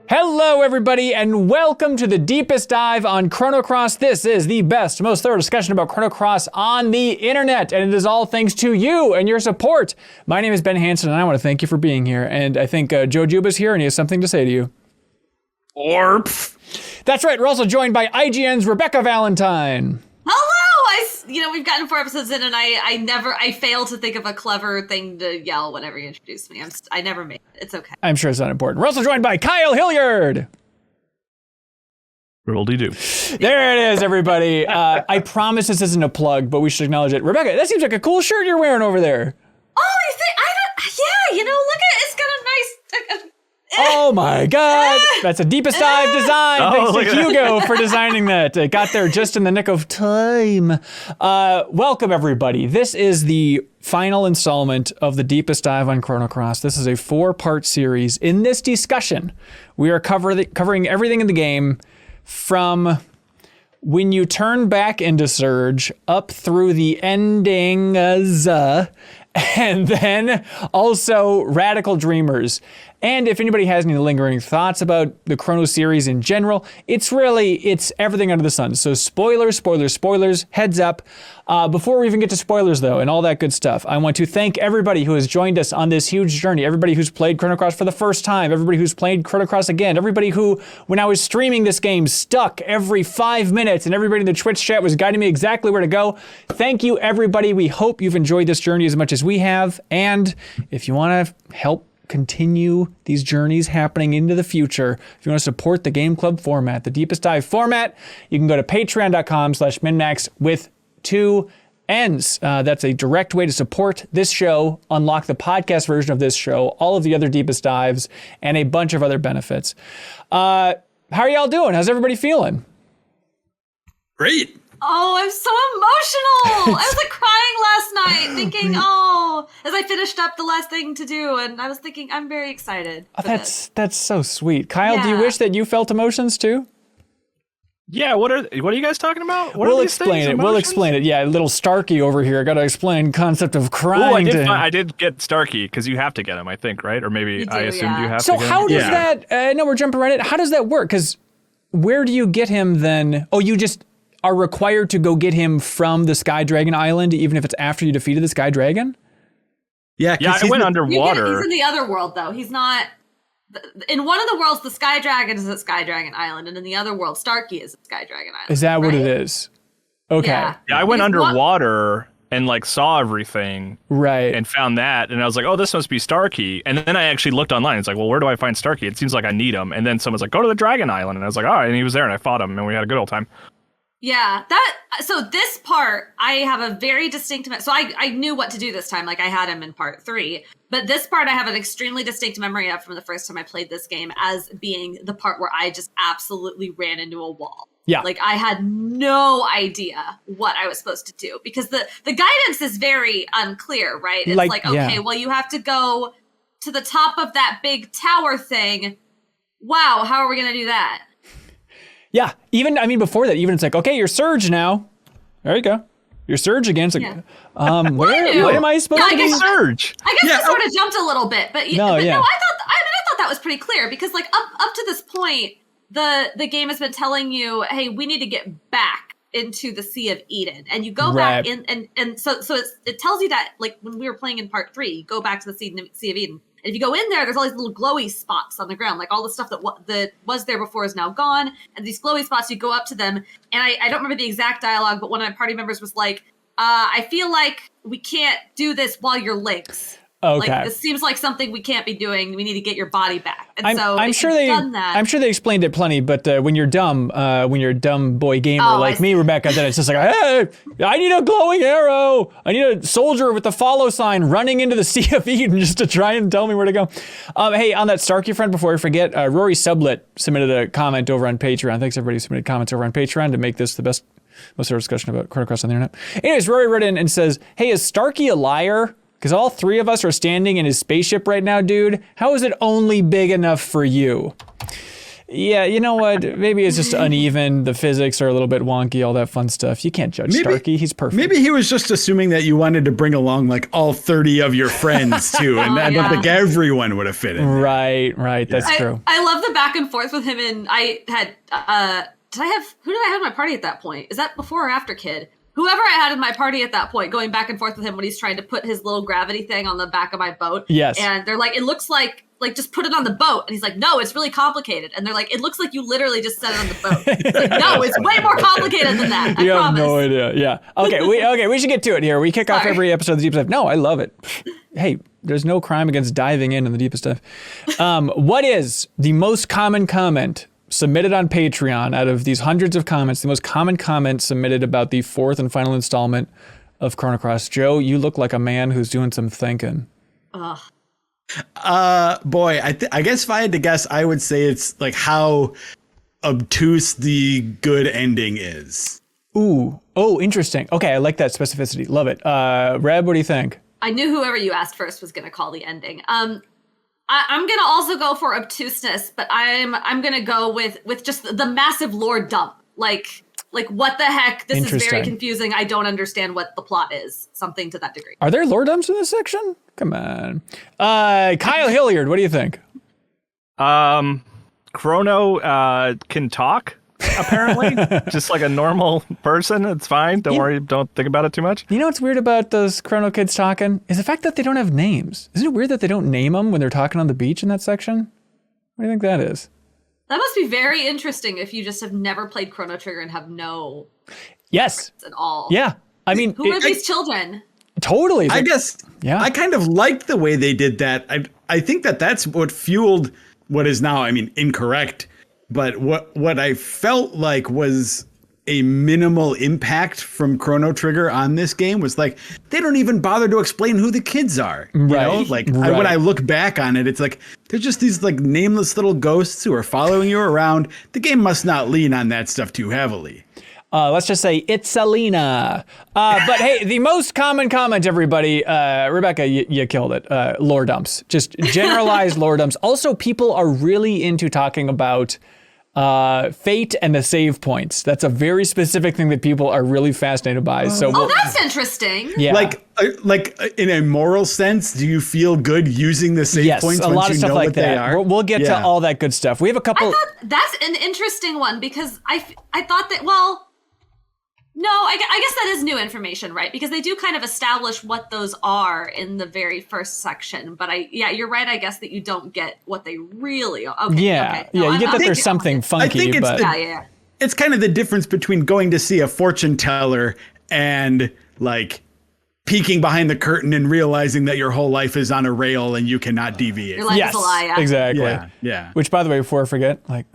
Hello, everybody, and welcome to the deepest dive on Chrono Cross. This is the best, most thorough discussion about Chrono Cross on the internet, and it is all thanks to you and your support. My name is Ben Hanson, and I want to thank you for being here. And I think Juba's here, and he has something to say to you. Orp. That's right. We're also joined by IGN's Rebekah Valentine. Hello! We've gotten 4 episodes in, and I fail to think of a clever thing to yell whenever you introduce me. I never make it. It's okay. I'm sure it's not important. We're also joined by Hilliard. Riddle-de-doo. There it is, everybody. I promise this isn't a plug, but we should acknowledge it. Rebekah, that seems like a cool shirt you're wearing over there. Oh, you think? Yeah, look at it's got a nice... Oh my God, that's a deepest dive design. Thanks to Hugo for designing that. It got there just in the nick of time. Welcome, everybody. This is the final installment of the deepest dive on Chrono Cross. This is a 4-part series. In this discussion, we are covering everything in the game from when you turn back into Serge up through the endings, and then also Radical Dreamers. And if anybody has any lingering thoughts about the Chrono series in general, it's everything under the sun. So spoilers, heads up. Before we even get to spoilers though, and all that good stuff, I want to thank everybody who has joined us on this huge journey. Everybody who's played Chrono Cross for the first time, everybody who's played Chrono Cross again, everybody who, when I was streaming this game, stuck every 5 minutes, and everybody in the Twitch chat was guiding me exactly where to go. Thank you, everybody. We hope you've enjoyed this journey as much as we have. And if you want to help continue these journeys happening into the future, if you want to support the Game Club format, the deepest dive format, you can go to patreon.com/MinnMax with 2 N's. That's a direct way to support this show, unlock the podcast version of this show, all of the other deepest dives, and a bunch of other benefits. How are y'all doing? How's everybody feeling? Great. Oh, I'm so emotional. I was like crying last night thinking, as I finished up the last thing to do, and I was thinking, I'm very excited. Oh, that's so sweet. Kyle, do you wish that you felt emotions too? Yeah, what are you guys talking about? We'll explain it. Yeah, little Starkey over here. I got to explain concept of crying. I did get Starkey because you have to get him, I think, right? Or maybe I assumed you have to. So how does that? No, we're jumping right in. How does that work? Because where do you get him then? Oh, you just are required to go get him from the Sky Dragon Island, even if it's after you defeated the Sky Dragon? Yeah, I went underwater. He's in the other world, though. He's not... In one of the worlds, the Sky Dragon is at Sky Dragon Island, and in the other world, Starkey is at Sky Dragon Island. Is that what it is? Okay. Yeah, I went underwater and saw everything. Right. And found that, and I was like, oh, this must be Starkey. And then I actually looked online. It's like, well, where do I find Starkey? It seems like I need him. And then someone's like, go to the Dragon Island. And I was like, oh, and he was there, and I fought him, and we had a good old time. Yeah, so this part, I have a very distinct, so I knew what to do this time, I had him in part 3, but this part I have an extremely distinct memory of from the first time I played this game as being the part where I just absolutely ran into a wall. Yeah. I had no idea what I was supposed to do, because the guidance is very unclear, right? It's okay, well, you have to go to the top of that big tower thing. Wow, how are we going to do that? Yeah, before that, it's like, okay, you're Serge now. There you go. You're Serge again. It's like, what am I supposed to do? Serge. I guess I sort of jumped a little bit, but I thought that was pretty clear, because up to this point, the game has been telling you, hey, we need to get back into the Sea of Eden, and you go back in, and so it tells you that, when we were playing in part 3, you go back to the Sea of Eden. And if you go in there, there's all these little glowy spots on the ground, all the stuff that was there before is now gone. And these glowy spots, you go up to them. And I don't remember the exact dialogue, but one of my party members was like, I feel like we can't do this while you're Lynx. Okay. This seems like something we can't be doing. We need to get your body back. And I'm sure they explained it plenty, but when you're a dumb boy gamer like me, Rebekah, then it's just like, hey, I need a glowing arrow. I need a soldier with the follow sign running into the Sea of Eden just to try and tell me where to go. Hey, on that Starkey front, before I forget, Rory Sublet submitted a comment over on Patreon. Thanks everybody who submitted comments over on Patreon to make this the best, most thorough discussion about Chrono Cross on the internet. Anyways, Rory wrote in and says, hey, is Starkey a liar? Because all 3 of us are standing in his spaceship right now, dude. How is it only big enough for you? Yeah, you know what? Maybe it's just uneven. The physics are a little bit wonky, all that fun stuff. You can't judge Starkey. He's perfect. Maybe he was just assuming that you wanted to bring along all 30 of your friends too. And I don't think everyone would have fit in. Right. That's true. I love the back and forth with him, and I had who did I have in my party at that point? Is that before or after Kid? Whoever I had in my party at that point, going back and forth with him when he's trying to put his little gravity thing on the back of my boat. Yes. And they're like, it looks like just put it on the boat. And he's like, no, it's really complicated. And they're like, it looks like you literally just set it on the boat. It's like, no, it's way more complicated than that. I promise. have no idea. Yeah. Okay. We should get to it here. We kick off every episode of the Deep Dive. No, I love it. Hey, there's no crime against diving in the deepest dive. What is the most common comment submitted on Patreon out of these hundreds of comments? The most common comment submitted about the fourth and final installment of Chrono Cross. Joe, you look like a man who's doing some thinking. Ugh. Boy, I guess if I had to guess, I would say it's like how obtuse the good ending is. Ooh. Oh, interesting. Okay, I like that specificity. Love it. Reb, what do you think? I knew whoever you asked first was going to call the ending. I'm going to also go for obtuseness, but I'm going to go with just the massive lore dump. Like what the heck? This is very confusing. I don't understand what the plot is. Something to that degree. Are there lore dumps in this section? Come on. Kyle Hilliard, what do you think? Chrono can talk, apparently. Just like a normal person. It's fine. Don't worry. Don't think about it too much. You know what's weird about those Chrono kids talking? Is the fact that they don't have names. Isn't it weird that they don't name them when they're talking on the beach in that section? What do you think that is? That must be very interesting if you just have never played Chrono Trigger and have no... Yes. ...at all. Yeah. I mean... Who are these children? Totally. I guess I kind of liked the way they did that. I think that's what fueled what is now, incorrect. But what I felt like was a minimal impact from Chrono Trigger on this game was like, they don't even bother to explain who the kids are. You know? Like when I look back on it, it's like, they're just these like nameless little ghosts who are following you around. The game must not lean on that stuff too heavily. Let's just say it's Selena. But hey, the most common comment, everybody, Rebekah, you killed it. Lore dumps, just generalized lore dumps. Also, people are really into talking about fate and the save points. That's a very specific thing that people are really fascinated by. So, that's interesting. Yeah. Like in a moral sense, do you feel good using the save points? Yes, a lot of stuff like that. We'll get to all that good stuff. We have a couple. I thought that's an interesting one because I thought that, well, no, I guess that is new information, right? Because they do kind of establish what those are in the very first section. But you're right. I guess that you don't get what they really are. Okay, yeah, no, you get that there's something funky. It's kind of the difference between going to see a fortune teller and like peeking behind the curtain and realizing that your whole life is on a rail and you cannot deviate. Your life is a lie. Yeah. Exactly. Yeah. Which, by the way, before I forget, like,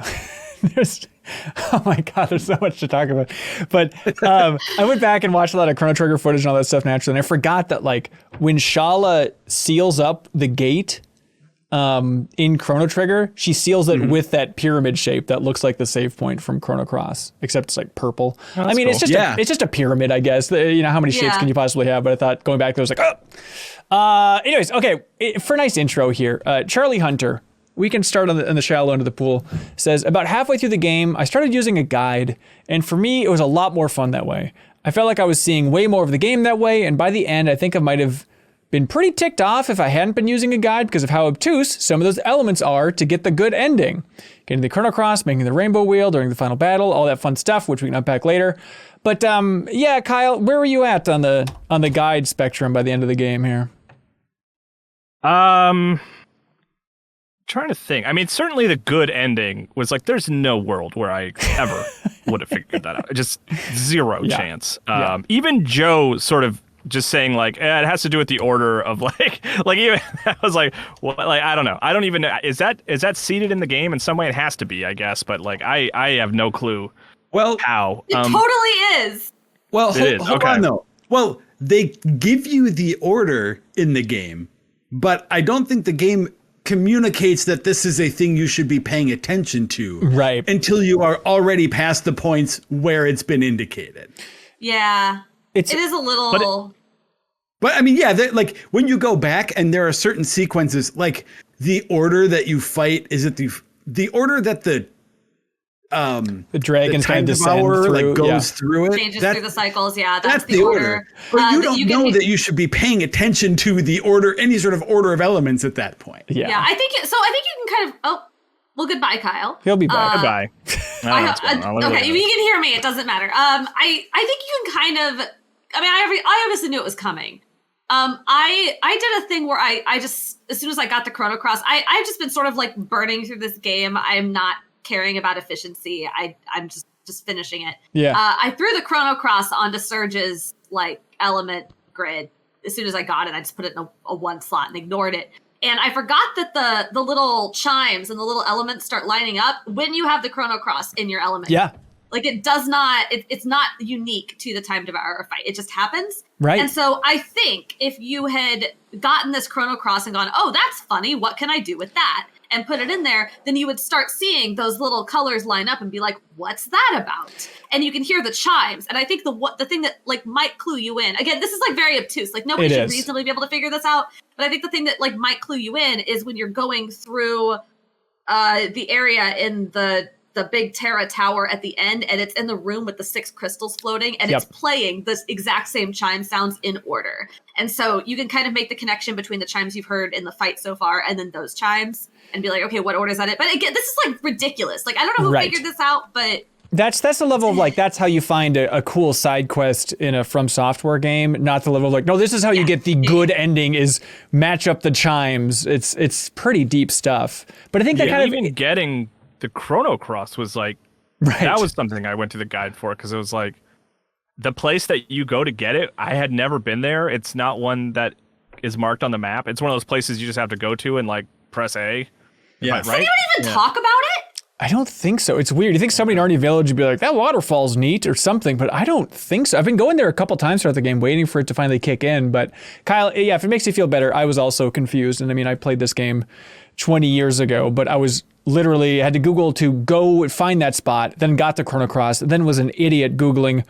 oh my God, there's so much to talk about. But I went back and watched a lot of Chrono Trigger footage and all that stuff naturally, and I forgot that like when Shala seals up the gate in Chrono Trigger, she seals it with that pyramid shape that looks like the save point from Chrono Cross, except it's like purple. Oh, I mean, cool. It's just a pyramid, I guess. You know, how many shapes can you possibly have? But I thought going back there, I was like, oh. Anyways, okay, for a nice intro here, Charlie Hunter. We can start in the shallow end of the pool. Says, about halfway through the game, I started using a guide, and for me, it was a lot more fun that way. I felt like I was seeing way more of the game that way, and by the end, I think I might have been pretty ticked off if I hadn't been using a guide because of how obtuse some of those elements are to get the good ending. Getting the Chrono Cross, making the rainbow wheel during the final battle, all that fun stuff, which we can unpack later. But yeah, Kyle, where were you at on the guide spectrum by the end of the game here? Trying to think. I mean, certainly the good ending was like, there's no world where I ever would have figured that out. Just zero chance. Even Joe sort of just saying like, it has to do with the order of like even I was like, well, like, I don't know. I don't even know. Is that seated in the game in some way? It has to be, I guess. But like, I have no clue. Well, how it totally is. Well, hold on though. Well, they give you the order in the game, but I don't think the game communicates that this is a thing you should be paying attention to until you are already past the points where it's been indicated. Yeah, it is a little. But I mean, yeah, like when you go back and there are certain sequences, like the order that you fight, is it the order that the dragons kind of descend through, like goes through it, changes through the cycles. Yeah, that's the order. But you don't know that you should be paying attention to the order, any sort of order of elements at that point. Yeah, I think so. I think you can kind of. Well, goodbye, Kyle. He'll be back. Goodbye. Okay, you can hear me. It doesn't matter. I think you can kind of. I mean, I obviously knew it was coming. I did a thing where I just, as soon as I got the Chrono Cross, I've just been sort of like burning through this game. I'm not caring about efficiency. I'm just finishing it. Yeah. I threw the Chrono Cross onto Serge's like element grid as soon as I got it. I just put it in a one slot and ignored it. And I forgot that the little chimes and the little elements start lining up when you have the Chrono Cross in your element. Yeah. Like it does not, it's not unique to the Time Devourer fight. It just happens. Right. And so I think if you had gotten this Chrono Cross and gone, oh, that's funny, what can I do with that? And put it in there, then you would start seeing those little colors line up and be like, what's that about? And you can hear the chimes. And I think the thing that like might clue you in, again, this is like very obtuse. Like nobody should reasonably be able to figure this out. But I think the thing that like might clue you in is when you're going through the area in the big Terra tower at the end, and it's in the room with the 6 crystals floating, and it's playing the exact same chime sounds in order. And so you can kind of make the connection between the chimes you've heard in the fight so far and then those chimes and be like, okay, what order is that in? But again, this is like ridiculous. Like, I don't know who figured this out, but... That's the level of like, that's how you find a cool side quest in a From Software game, not the level of like, no, this is how you get the good ending is match up the chimes. It's pretty deep stuff. But I think that kind of... Even getting the Chrono Cross was like, that was something I went to the guide for, because it was like, the place that you go to get it, I had never been there. It's not one that is marked on the map. It's one of those places you just have to go to and like press A. Yeah. Right? So you don't even talk about it? I don't think so. It's weird. You think somebody in RD Village would be like, that waterfall's neat or something, but I don't think so. I've been going there a couple times throughout the game waiting for it to finally kick in. But Kyle, yeah, if it makes you feel better, I was also confused. And I mean, I played this game 20 years ago, but I was literally had to Google to go find that spot, then got the Chrono Cross, then was an idiot Googling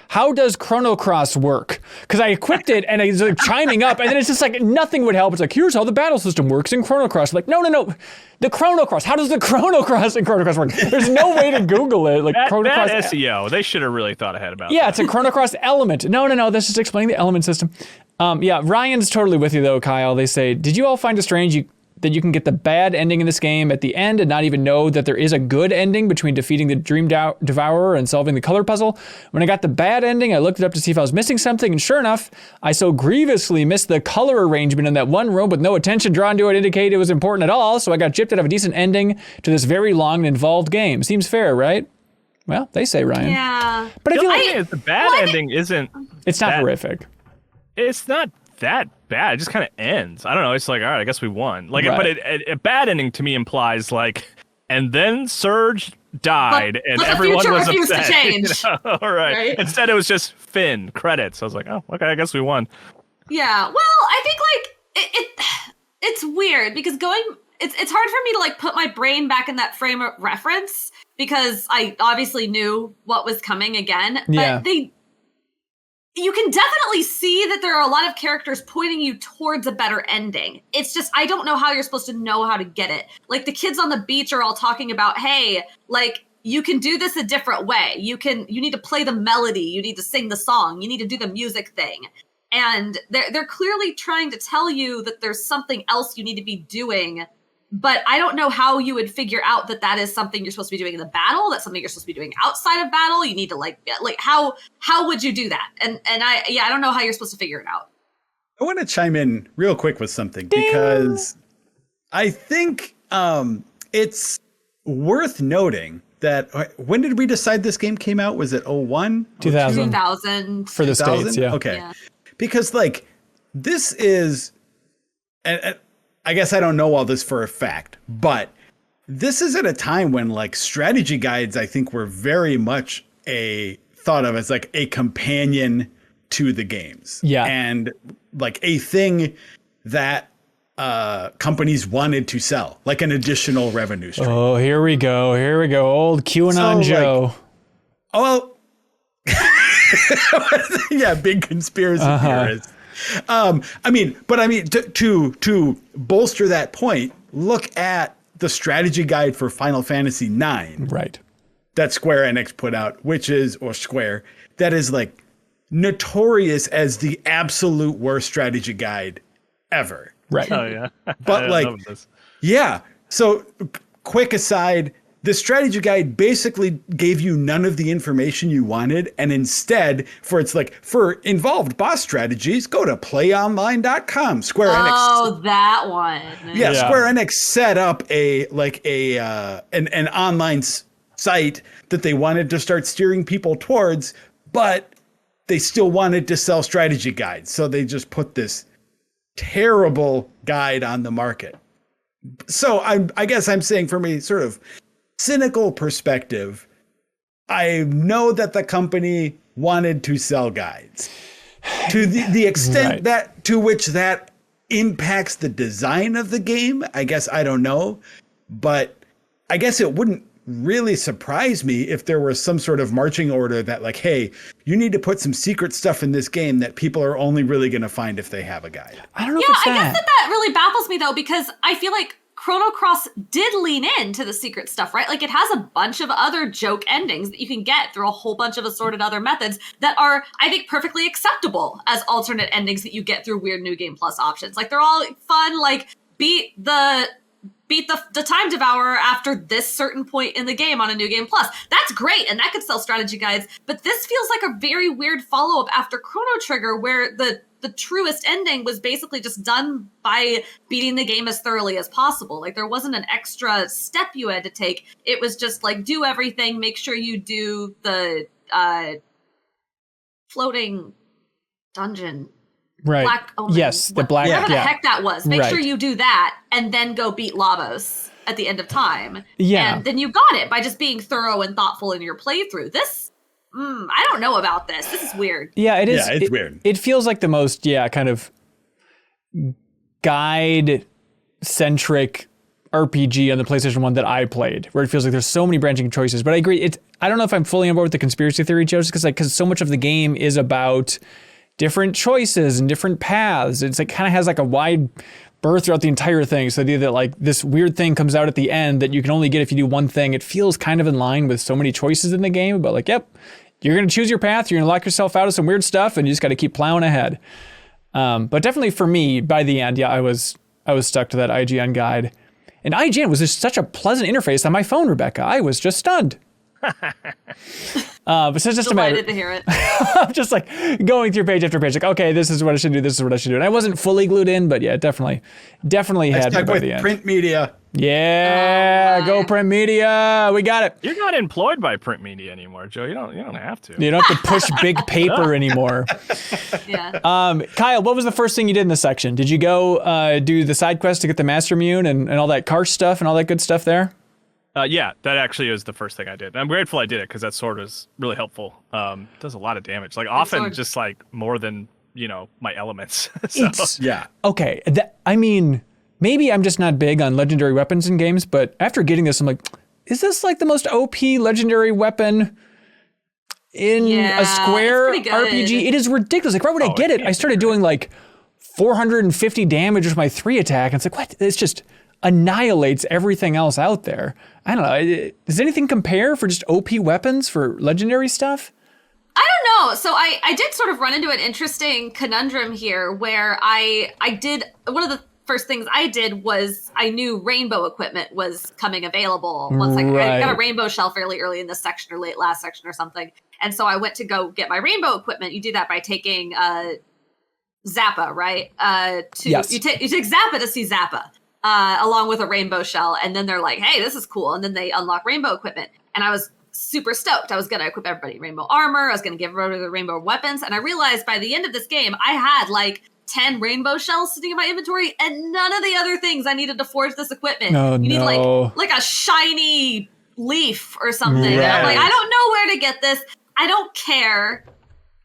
how does Chrono Cross work? Because I equipped it and it's like chiming up, and then it's just like nothing would help. It's like, here's how the battle system works in Chrono Cross. Like, no. The Chrono Cross. How does the Chrono Cross in Chrono Cross work? There's no way to Google it. Like Chrono Cross SEO. They should have really thought ahead about that. Yeah, it's a Chrono Cross element. No. This is explaining the element system. Yeah, Ryan's totally with you though, Kyle. They say, did you all find it strange that you can get the bad ending in this game at the end and not even know that there is a good ending between defeating the Dream Devourer and solving the color puzzle? When I got the bad ending, I looked it up to see if I was missing something, and sure enough, I so grievously missed the color arrangement in that one room with no attention drawn to it indicate it was important at all, so I got gypped out of a decent ending to this very long and involved game. Seems fair, right? Well, they say, Ryan. Yeah. But I feel like the bad ending isn't... It's not horrific. It's not that bad. It just kind of ends. I don't know. It's like, all right, I guess we won. Like, but a bad ending to me implies like, and then Serge died, and everyone was upset. To change. You know? All right. Instead, it was just Finn credits. I was like, oh, okay, I guess we won. Yeah. Well, I think like it's weird because it's hard for me to like put my brain back in that frame of reference because I obviously knew what was coming again, but you can definitely see that there are a lot of characters pointing you towards a better ending. It's just, I don't know how you're supposed to know how to get it. Like the kids on the beach are all talking about, hey, like you can do this a different way. You need to play the melody. You need to sing the song. You need to do the music thing. And they're clearly trying to tell you that there's something else you need to be doing. But I don't know how you would figure out that is something you're supposed to be doing in the battle. That's something you're supposed to be doing outside of battle. You need to like how would you do that? And I don't know how you're supposed to figure it out. I want to chime in real quick with something because I think it's worth noting that when did we decide this game came out? Was it 01? 2000 for the States, yeah. Okay. Yeah. Because like this is I guess I don't know all this for a fact, but this is at a time when like strategy guides, I think, were very much thought of as like a companion to the games. Yeah. And like a thing that companies wanted to sell, like an additional revenue stream. Oh, here we go. Old QAnon Joe. Yeah, big conspiracy theorist. I mean, to bolster that point, look at the strategy guide for Final Fantasy IX. Right. That Square-Enix put out, that is like notorious as the absolute worst strategy guide ever. Right. Oh, yeah. But like, yeah. So quick aside, the strategy guide basically gave you none of the information you wanted. And instead, for involved boss strategies, go to playonline.com. Square-Enix. Oh, that one. Yeah, Square-Enix set up an online site that they wanted to start steering people towards, but they still wanted to sell strategy guides. So they just put this terrible guide on the market. So I guess I'm saying, from a sort of cynical perspective, I know that the company wanted to sell guides. To the extent to which that impacts the design of the game, I guess I don't know. But I guess it wouldn't really surprise me if there was some sort of marching order that, like, hey, you need to put some secret stuff in this game that people are only really going to find if they have a guide. I don't know if it's that. I guess that really baffles me, though, because I feel like Chrono Cross did lean into the secret stuff, right? Like, it has a bunch of other joke endings that you can get through a whole bunch of assorted other methods that are, I think, perfectly acceptable as alternate endings that you get through weird New Game Plus options. Like, they're all fun, like, beat the time devourer after this certain point in the game on a New Game Plus. That's great, and that could sell strategy guides, but this feels like a very weird follow-up after Chrono Trigger, where the truest ending was basically just done by beating the game as thoroughly as possible. Like, there wasn't an extra step you had to take. It was just like, do everything, make sure you do the floating dungeon. Right. Black Omen. Yes, the black. Whatever the heck that was. Make right. sure you do that, and then go beat Lavos at the end of time. Yeah. And then you got it by just being thorough and thoughtful in your playthrough. This, I don't know about this. This is weird. Yeah, it is. Yeah, it's weird. It feels like the most, kind of guide-centric RPG on the PlayStation 1 that I played, where it feels like there's so many branching choices. But I agree. I don't know if I'm fully on board with the conspiracy theory, Joe, just because so much of the game is about different choices and different paths. It's like kind of has like a wide berth throughout the entire thing. So the idea that like this weird thing comes out at the end that you can only get if you do one thing, it feels kind of in line with so many choices in the game. But like, yep, you're going to choose your path. You're going to lock yourself out of some weird stuff, and you just got to keep plowing ahead. But definitely for me, by the end, I was stuck to that IGN guide. And IGN was just such a pleasant interface on my phone, Rebekah. I was just stunned. But so it's just delighted to hear it. I'm just like going through page after page, like, okay, this is what I should do. This is what I should do. And I wasn't fully glued in, but yeah, definitely had me by the end. Print media. Yeah, go print media. We got it. You're not employed by print media anymore, Joe. You don't have to. You don't have to push big paper anymore. Yeah. Kyle, what was the first thing you did in this section? Did you go do the side quest to get the Master Mune and all that car stuff and all that good stuff there? Yeah, that actually was the first thing I did. I'm grateful I did it because that sword was really helpful. It does a lot of damage, like often just like more than, my elements. So. Okay. I mean, maybe I'm just not big on legendary weapons in games, but after getting this, I'm like, is this like the most OP legendary weapon in a Square RPG? It is ridiculous. Like right when I get it, I started doing like 450 damage with my 3 attack. And it's like, what? It's just annihilates everything else out there. I don't know. Does anything compare for just OP weapons for legendary stuff? I don't know. So I did sort of run into an interesting conundrum here where I did, one of the first things I did was I knew rainbow equipment was coming available. I got a rainbow shell fairly early in this section or late last section or something. And so I went to go get my rainbow equipment. You do that by taking Zappa, right? Yes. You take Zappa to see Zappa. Along with a rainbow shell, and then they're like, hey, this is cool, and then they unlock rainbow equipment, and I was super stoked. I was going to equip everybody rainbow armor, I was going to give everybody the rainbow weapons, and I realized by the end of this game, I had like 10 rainbow shells sitting in my inventory, and none of the other things I needed to forge this equipment. You need like a shiny leaf or something, and I'm like, I don't know where to get this, I don't care,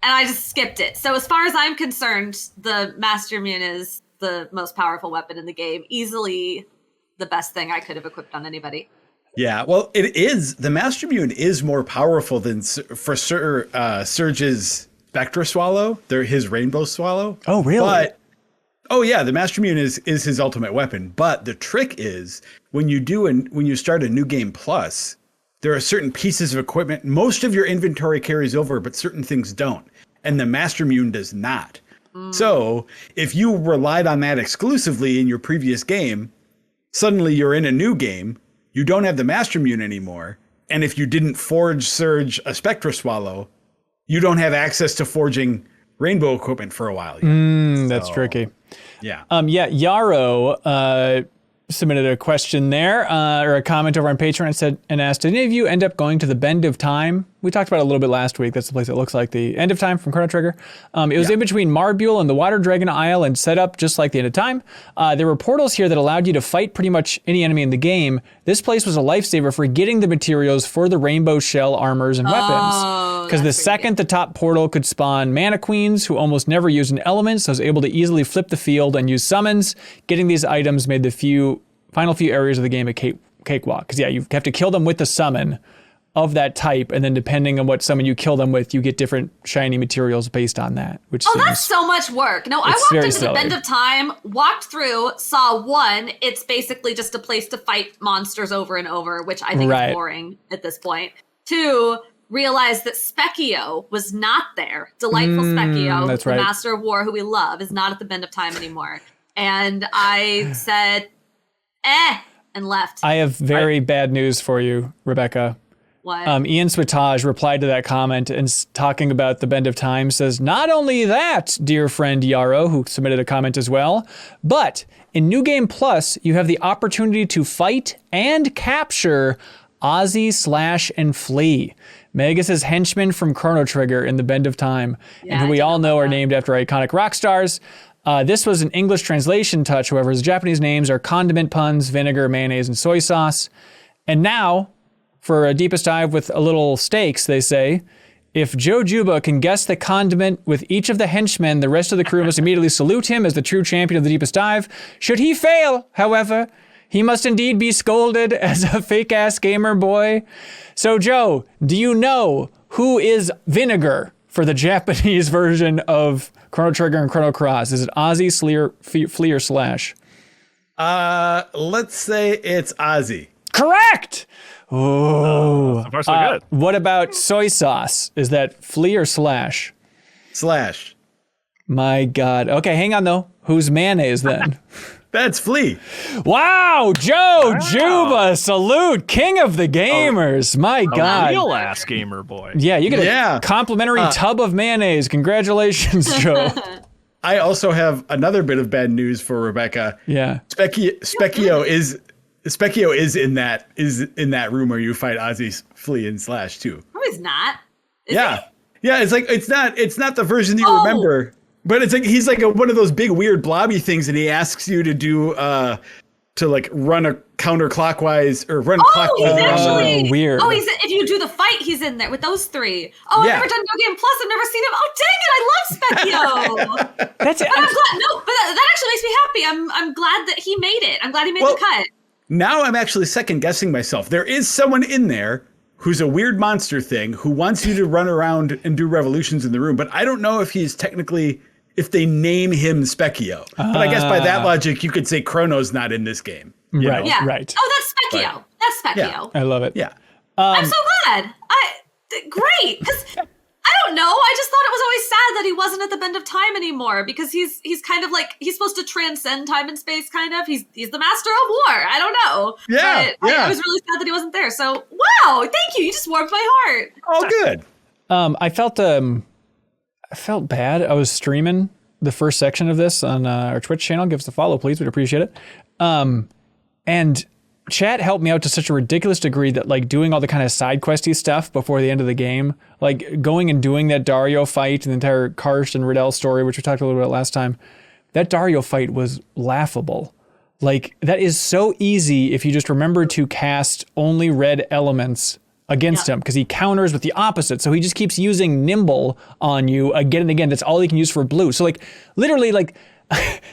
and I just skipped it. So as far as I'm concerned, the Master Mune is the most powerful weapon in the game, easily the best thing I could have equipped on anybody. Yeah, well, it is. The Master Mune is more powerful than for Serge's Spectra Swallow, his Rainbow Swallow. Oh, really? But the Master Mune is his ultimate weapon. But the trick is when you start a new game plus, there are certain pieces of equipment. Most of your inventory carries over, but certain things don't, and the Master Mune does not. So if you relied on that exclusively in your previous game, suddenly you're in a new game, you don't have the Master Mune anymore. And if you didn't forge Serge a Spectra Swallow, you don't have access to forging Rainbow equipment for a while. That's tricky. Yeah. Yarrow submitted a question there, or a comment over on Patreon and asked, did any of you end up going to the Bend of Time? We talked about it a little bit last week. That's the place that looks like the End of Time from Chrono Trigger. It was in between Marbule and the Water Dragon Isle and set up just like the End of Time. There were portals here that allowed you to fight pretty much any enemy in the game. This place was a lifesaver for getting the materials for the Rainbow Shell armors and weapons. Because the second the top portal could spawn Mana Queens, who almost never used an element, so I was able to easily flip the field and use summons. Getting these items made the final few areas of the game a cakewalk. Because you have to kill them with the summon of that type, and then depending on what summon you kill them with, you get different shiny materials based on that. That's so much work. No, I walked into the Bend of Time, walked through, saw one. It's basically just a place to fight monsters over and over, which I think is boring at this point. 2, realized that Specchio was not there. Delightful Specchio, that's the right. Master of War who we love, is not at the Bend of Time anymore. And I said, and left. I have very bad news for you, Rebekah. What? Ian Switage replied to that comment and talking about the Bend of Time says, not only that, dear friend Yarrow, who submitted a comment as well, but in New Game Plus, you have the opportunity to fight and capture Ozzy, Slash, and Flea, Magus' henchmen from Chrono Trigger in the Bend of Time, and who we all know are named after iconic rock stars. This was an English translation touch, however, his Japanese names are condiment puns, vinegar, mayonnaise, and soy sauce. And now, for a deepest dive with a little stakes, they say, if Joe Juba can guess the condiment with each of the henchmen, the rest of the crew must immediately salute him as the true champion of the deepest dive. Should he fail, however, he must indeed be scolded as a fake-ass gamer boy. So, Joe, do you know who is vinegar for the Japanese version of Chrono Trigger and Chrono Cross? Is it Ozzy, Flea, or Slash? Let's say it's Ozzy. Correct! Oh. So far, so good. What about soy sauce? Is that Flea or Slash? Slash. My God. Okay, hang on though. Who's mayonnaise then? That's Flea. Wow, Joe Juba, salute, king of the gamers. My God. Real ass gamer boy. Yeah, you get a complimentary tub of mayonnaise. Congratulations, Joe. I also have another bit of bad news for Rebekah. Yeah. Specchio is in that room where you fight Ozzy, Flea, and Slash too. No, he's not. Is Yeah, it's like it's not the version you Oh. remember, but it's like he's like one of those big weird blobby things, and he asks you to do to like run a counterclockwise or run clockwise. He's actually weird. Oh, if you do the fight, he's in there with those 3. Oh, I've never done No Game Plus. I've never seen him. Oh, dang it! I love Specchio. That's it. But I'm glad. No, but that actually makes me happy. I'm glad that he made it. I'm glad he made the cut. Now I'm actually second guessing myself. There is someone in there who's a weird monster thing who wants you to run around and do revolutions in the room, but I don't know if he's technically, if they name him Specchio. But I guess by that logic, you could say Chrono's not in this game. Right, Yeah. right. Oh, that's Specchio. Right. That's Specchio. I love it. Yeah. I'm so glad. Great. Because I don't know. I just thought it was always sad that he wasn't at the Bend of Time anymore because he's kind of like, he's supposed to transcend time and space, kind of. He's the Master of War. I don't know. Yeah. But I was really sad that he wasn't there. So, wow. Thank you. You just warmed my heart. All good. I felt bad. I was streaming the first section of this on our Twitch channel. Give us a follow, please. We'd appreciate it. And chat helped me out to such a ridiculous degree that like doing all the kind of side questy stuff before the end of the game, like going and doing that Dario fight and the entire Karst and Riddell story, which we talked a little bit about last time, that Dario fight was laughable. Like that is so easy if you just remember to cast only red elements against him because he counters with the opposite. So he just keeps using Nimble on you again and again. That's all he can use for blue. So like literally like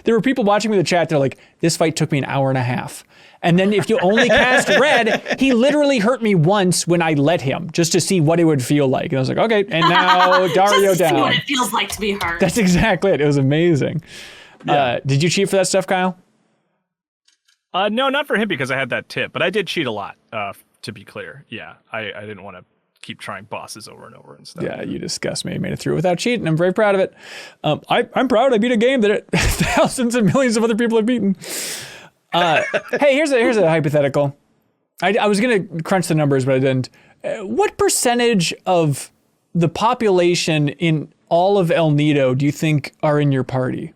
there were people watching me in the chat. They're like, this fight took me an hour and a half. And then if you only cast red, he literally hurt me once when I let him just to see what it would feel like. And I was like, okay, and now Dario just to down. see what it feels like to be hurt. That's exactly it. It was amazing. Yeah. Did you cheat for that stuff, Kyle? No, not for him because I had that tip, but I did cheat a lot, to be clear. Yeah, I didn't want to keep trying bosses over and over and stuff. Yeah, you disgust me. Made it through without cheating. I'm very proud of it. I'm proud I beat a game that thousands and millions of other people have beaten. Hey, here's a hypothetical. I was going to crunch the numbers, but I didn't. What percentage of the population in all of El Nido do you think are in your party?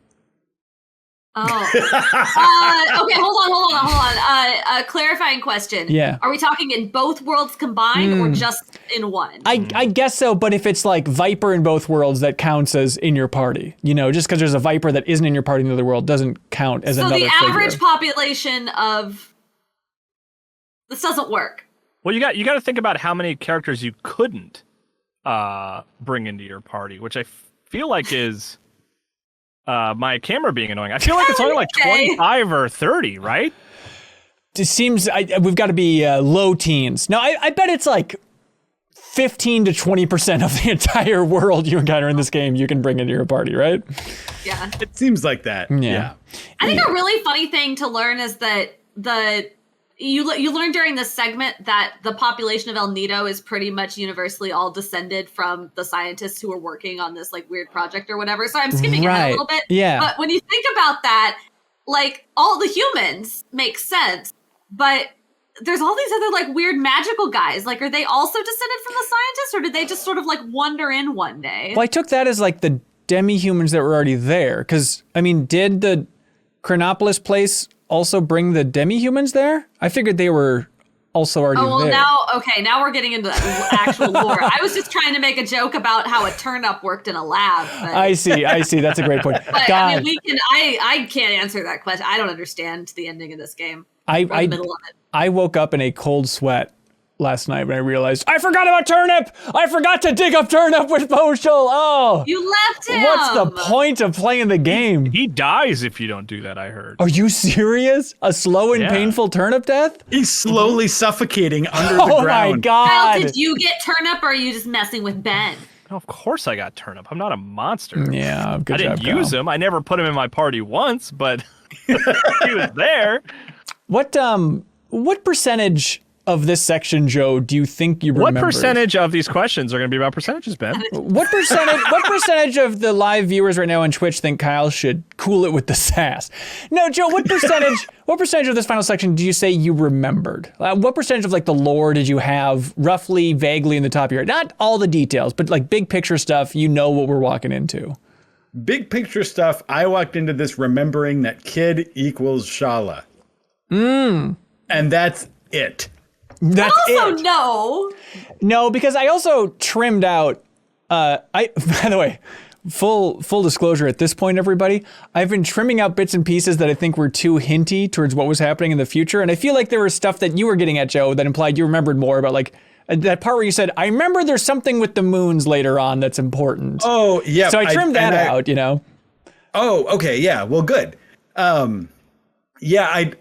Oh. Okay, hold on. A clarifying question. Yeah. Are we talking in both worlds combined or just in one? I guess so, but if it's like Viper in both worlds, that counts as in your party. You know, just because there's a Viper that isn't in your party in the other world doesn't count as another figure. So the average population of... This doesn't work. Well, you got to think about how many characters you couldn't bring into your party, which I feel like is... my camera being annoying. I feel like it's only like 25 or 30, right? It seems we've got to be low teens. No, I bet it's like 15 to 20% of the entire world you encounter in this game you can bring into your party, right? Yeah. It seems like that. Yeah. I think a really funny thing to learn is that you learn during this segment that the population of El Nido is pretty much universally all descended from the scientists who were working on this like weird project or whatever. So I'm skipping ahead a little bit. Yeah. But when you think about that, like all the humans make sense, but there's all these other like weird magical guys. Like, are they also descended from the scientists, or did they just sort of like wander in one day? Well, I took that as like the demi-humans that were already there. Because, I mean, did the Chronopolis place also bring the demi-humans there? I figured they were also already there. Now we're getting into actual lore. I was just trying to make a joke about how a turnip worked in a lab. But... I see. That's a great point. But, God. I mean, I can't answer that question. I don't understand the ending of this game. The middle of it. I woke up in a cold sweat last night when I realized I forgot about Turnip. I forgot to dig up Turnip with Poshul. Oh, you left him. What's the point of playing the game? He dies if you don't do that, I heard. Are you serious? A slow and painful turnip death? He's slowly suffocating under the ground. Oh my God. Kyle, did you get Turnip, or are you just messing with Ben? No, of course I got Turnip. I'm not a monster. Yeah, good job, I didn't use him. I never put him in my party once, but he was there. What percentage of this section, Joe, do you think you remember? What percentage of these questions are going to be about percentages, Ben? What percentage of the live viewers right now on Twitch think Kyle should cool it with the sass? No, Joe, what percentage of this final section do you say you remembered? What percentage of like the lore did you have roughly, vaguely in the top of your head? Not all the details, but like big picture stuff, you know what we're walking into. Big picture stuff, I walked into this remembering that kid equals Shala. And that's it. That's also, it. No, because I also trimmed out. By the way, full disclosure at this point, everybody, I've been trimming out bits and pieces that I think were too hinty towards what was happening in the future, and I feel like there was stuff that you were getting at, Joe, that implied you remembered more about like that part where you said, "I remember there's something with the moons later on that's important." Oh, yeah. So I trimmed that out, you know. Oh, okay, yeah. Well, good. Yeah,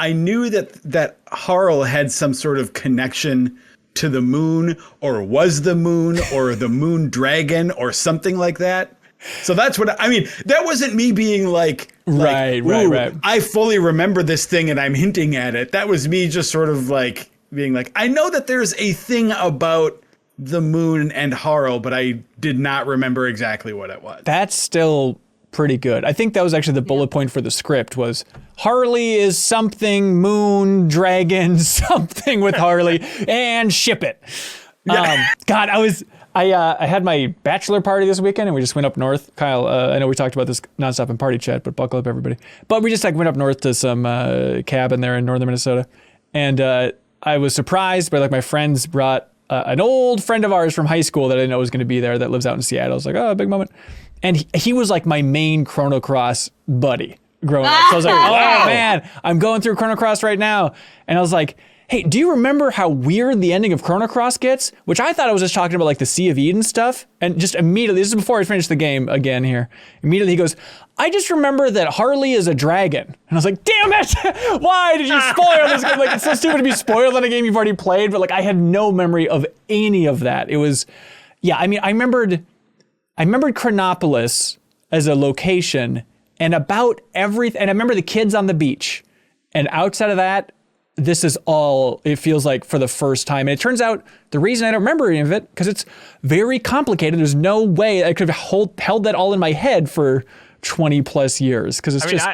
I knew that Harle had some sort of connection to the moon, or was the moon, or the moon dragon, or something like that. So that's what I mean. That wasn't me being like right. I fully remember this thing and I'm hinting at it. That was me just sort of like being like, I know that there's a thing about the moon and Harle, but I did not remember exactly what it was. That's still pretty good. I think that was actually the bullet point for the script was Harle is something, moon, dragon, something with Harle, and ship it. God, I had my bachelor party this weekend and we just went up north. Kyle, I know we talked about this nonstop in party chat, but buckle up everybody. But we just like went up north to some cabin there in northern Minnesota. And I was surprised by like my friends brought an old friend of ours from high school that I didn't know was going to be there that lives out in Seattle. I was like, oh, big moment. And he was like my main Chrono Cross buddy growing up. So I was like, oh man, I'm going through Chrono Cross right now. And I was like, hey, do you remember how weird the ending of Chrono Cross gets? Which I thought I was just talking about like the Sea of Eden stuff. And just immediately, this is before I finished the game again here. Immediately he goes, I just remember that Harle is a dragon. And I was like, damn it! Why did you spoil this game? Like, it's so stupid to be spoiled on a game you've already played, but like I had no memory of any of that. It was, yeah, I mean, I remembered Chronopolis as a location and about everything. And I remember the kids on the beach. And outside of that, this is all it feels like for the first time. And it turns out the reason I don't remember any of it, because it's very complicated. There's no way I could have held that all in my head for 20 plus years. Because it's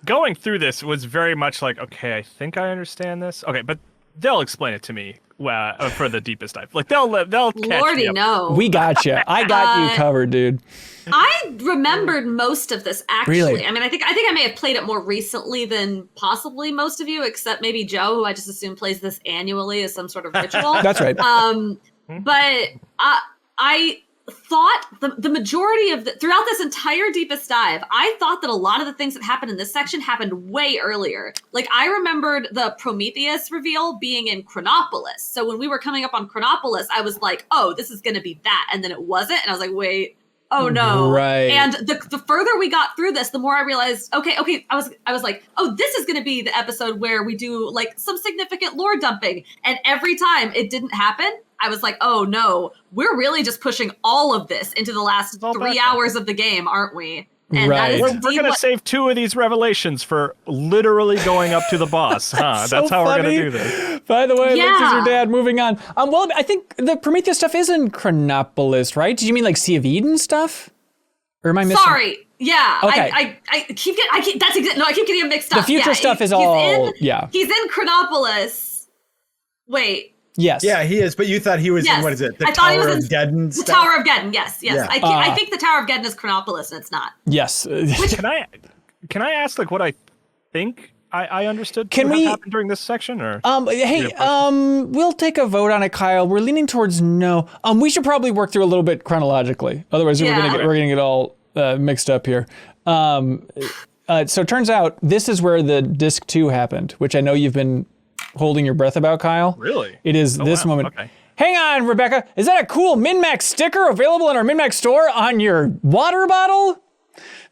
going through this was very much like, okay, I think I understand this. Okay, but they'll explain it to me for the deepest dive. Like they'll catch Lordy me up. no. We got you. I got you covered, dude. I remembered most of this actually. Really? I mean, I think I may have played it more recently than possibly most of you, except maybe Joe, who I just assume plays this annually as some sort of ritual. That's right. But I thought the majority of throughout this entire deepest dive, I thought that a lot of the things that happened in this section happened way earlier. Like I remembered the Prometheus reveal being in Chronopolis. So when we were coming up on Chronopolis, I was like, oh, this is going to be that. And then it wasn't. And I was like, wait, oh no. Right. And the further we got through this, the more I realized, okay. I was like, oh, this is going to be the episode where we do like some significant lore dumping. And every time it didn't happen, I was like, oh no, we're really just pushing all of this into the last 3 hours of the game, aren't we? And right. We're going to save 2 of these revelations for literally going up to the boss, huh? So That's how funny. we're going to do this. By the way, Yeah. Lynx is your dad. Moving on. Well, I think the Prometheus stuff is in Chronopolis, right? Did you mean like Sea of Eden stuff? Or am I missing? Sorry. Yeah. Okay. I keep getting, I keep getting them mixed up. The future stuff is all, yeah. He's in Chronopolis. Wait. Yes. Yeah, he is. But you thought he was in, what is it? The Tower of Geddon The stuff? Tower of Geddon, yes. Yeah. I think the Tower of Geddon is Chronopolis, and it's not. Yes. Can I ask like what I think I understood Can what we happened during this section? Or we'll take a vote on it, Kyle. We're leaning towards no. We should probably work through a little bit chronologically. Otherwise, we're gonna get all mixed up here. So it turns out this is where the disc 2 happened, which I know you've been holding your breath about, Kyle. Really? It is this moment. Okay. Hang on, Rebekah. Is that a cool MinnMax sticker available in our MinnMax store on your water bottle?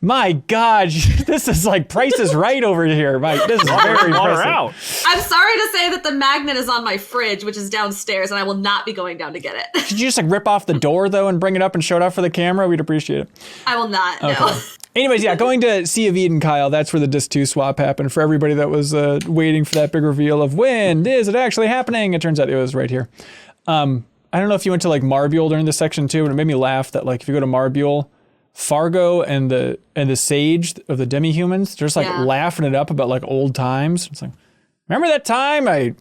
My God, this is like Price is Right over here. This is very water impressive. out. I'm sorry to say that the magnet is on my fridge, which is downstairs, and I will not be going down to get it. Could you just like rip off the door though and bring it up and show it off for the camera? We'd appreciate it. I will not, no. Anyways, yeah, going to Sea of Eden, Kyle, that's where the Disc 2 swap happened. For everybody that was waiting for that big reveal of when is it actually happening, it turns out it was right here. I don't know if you went to like Marbule during this section too, but it made me laugh that like if you go to Marbule, Fargo and the Sage of the demi-humans, they're just like laughing it up about like old times. It's like, remember that time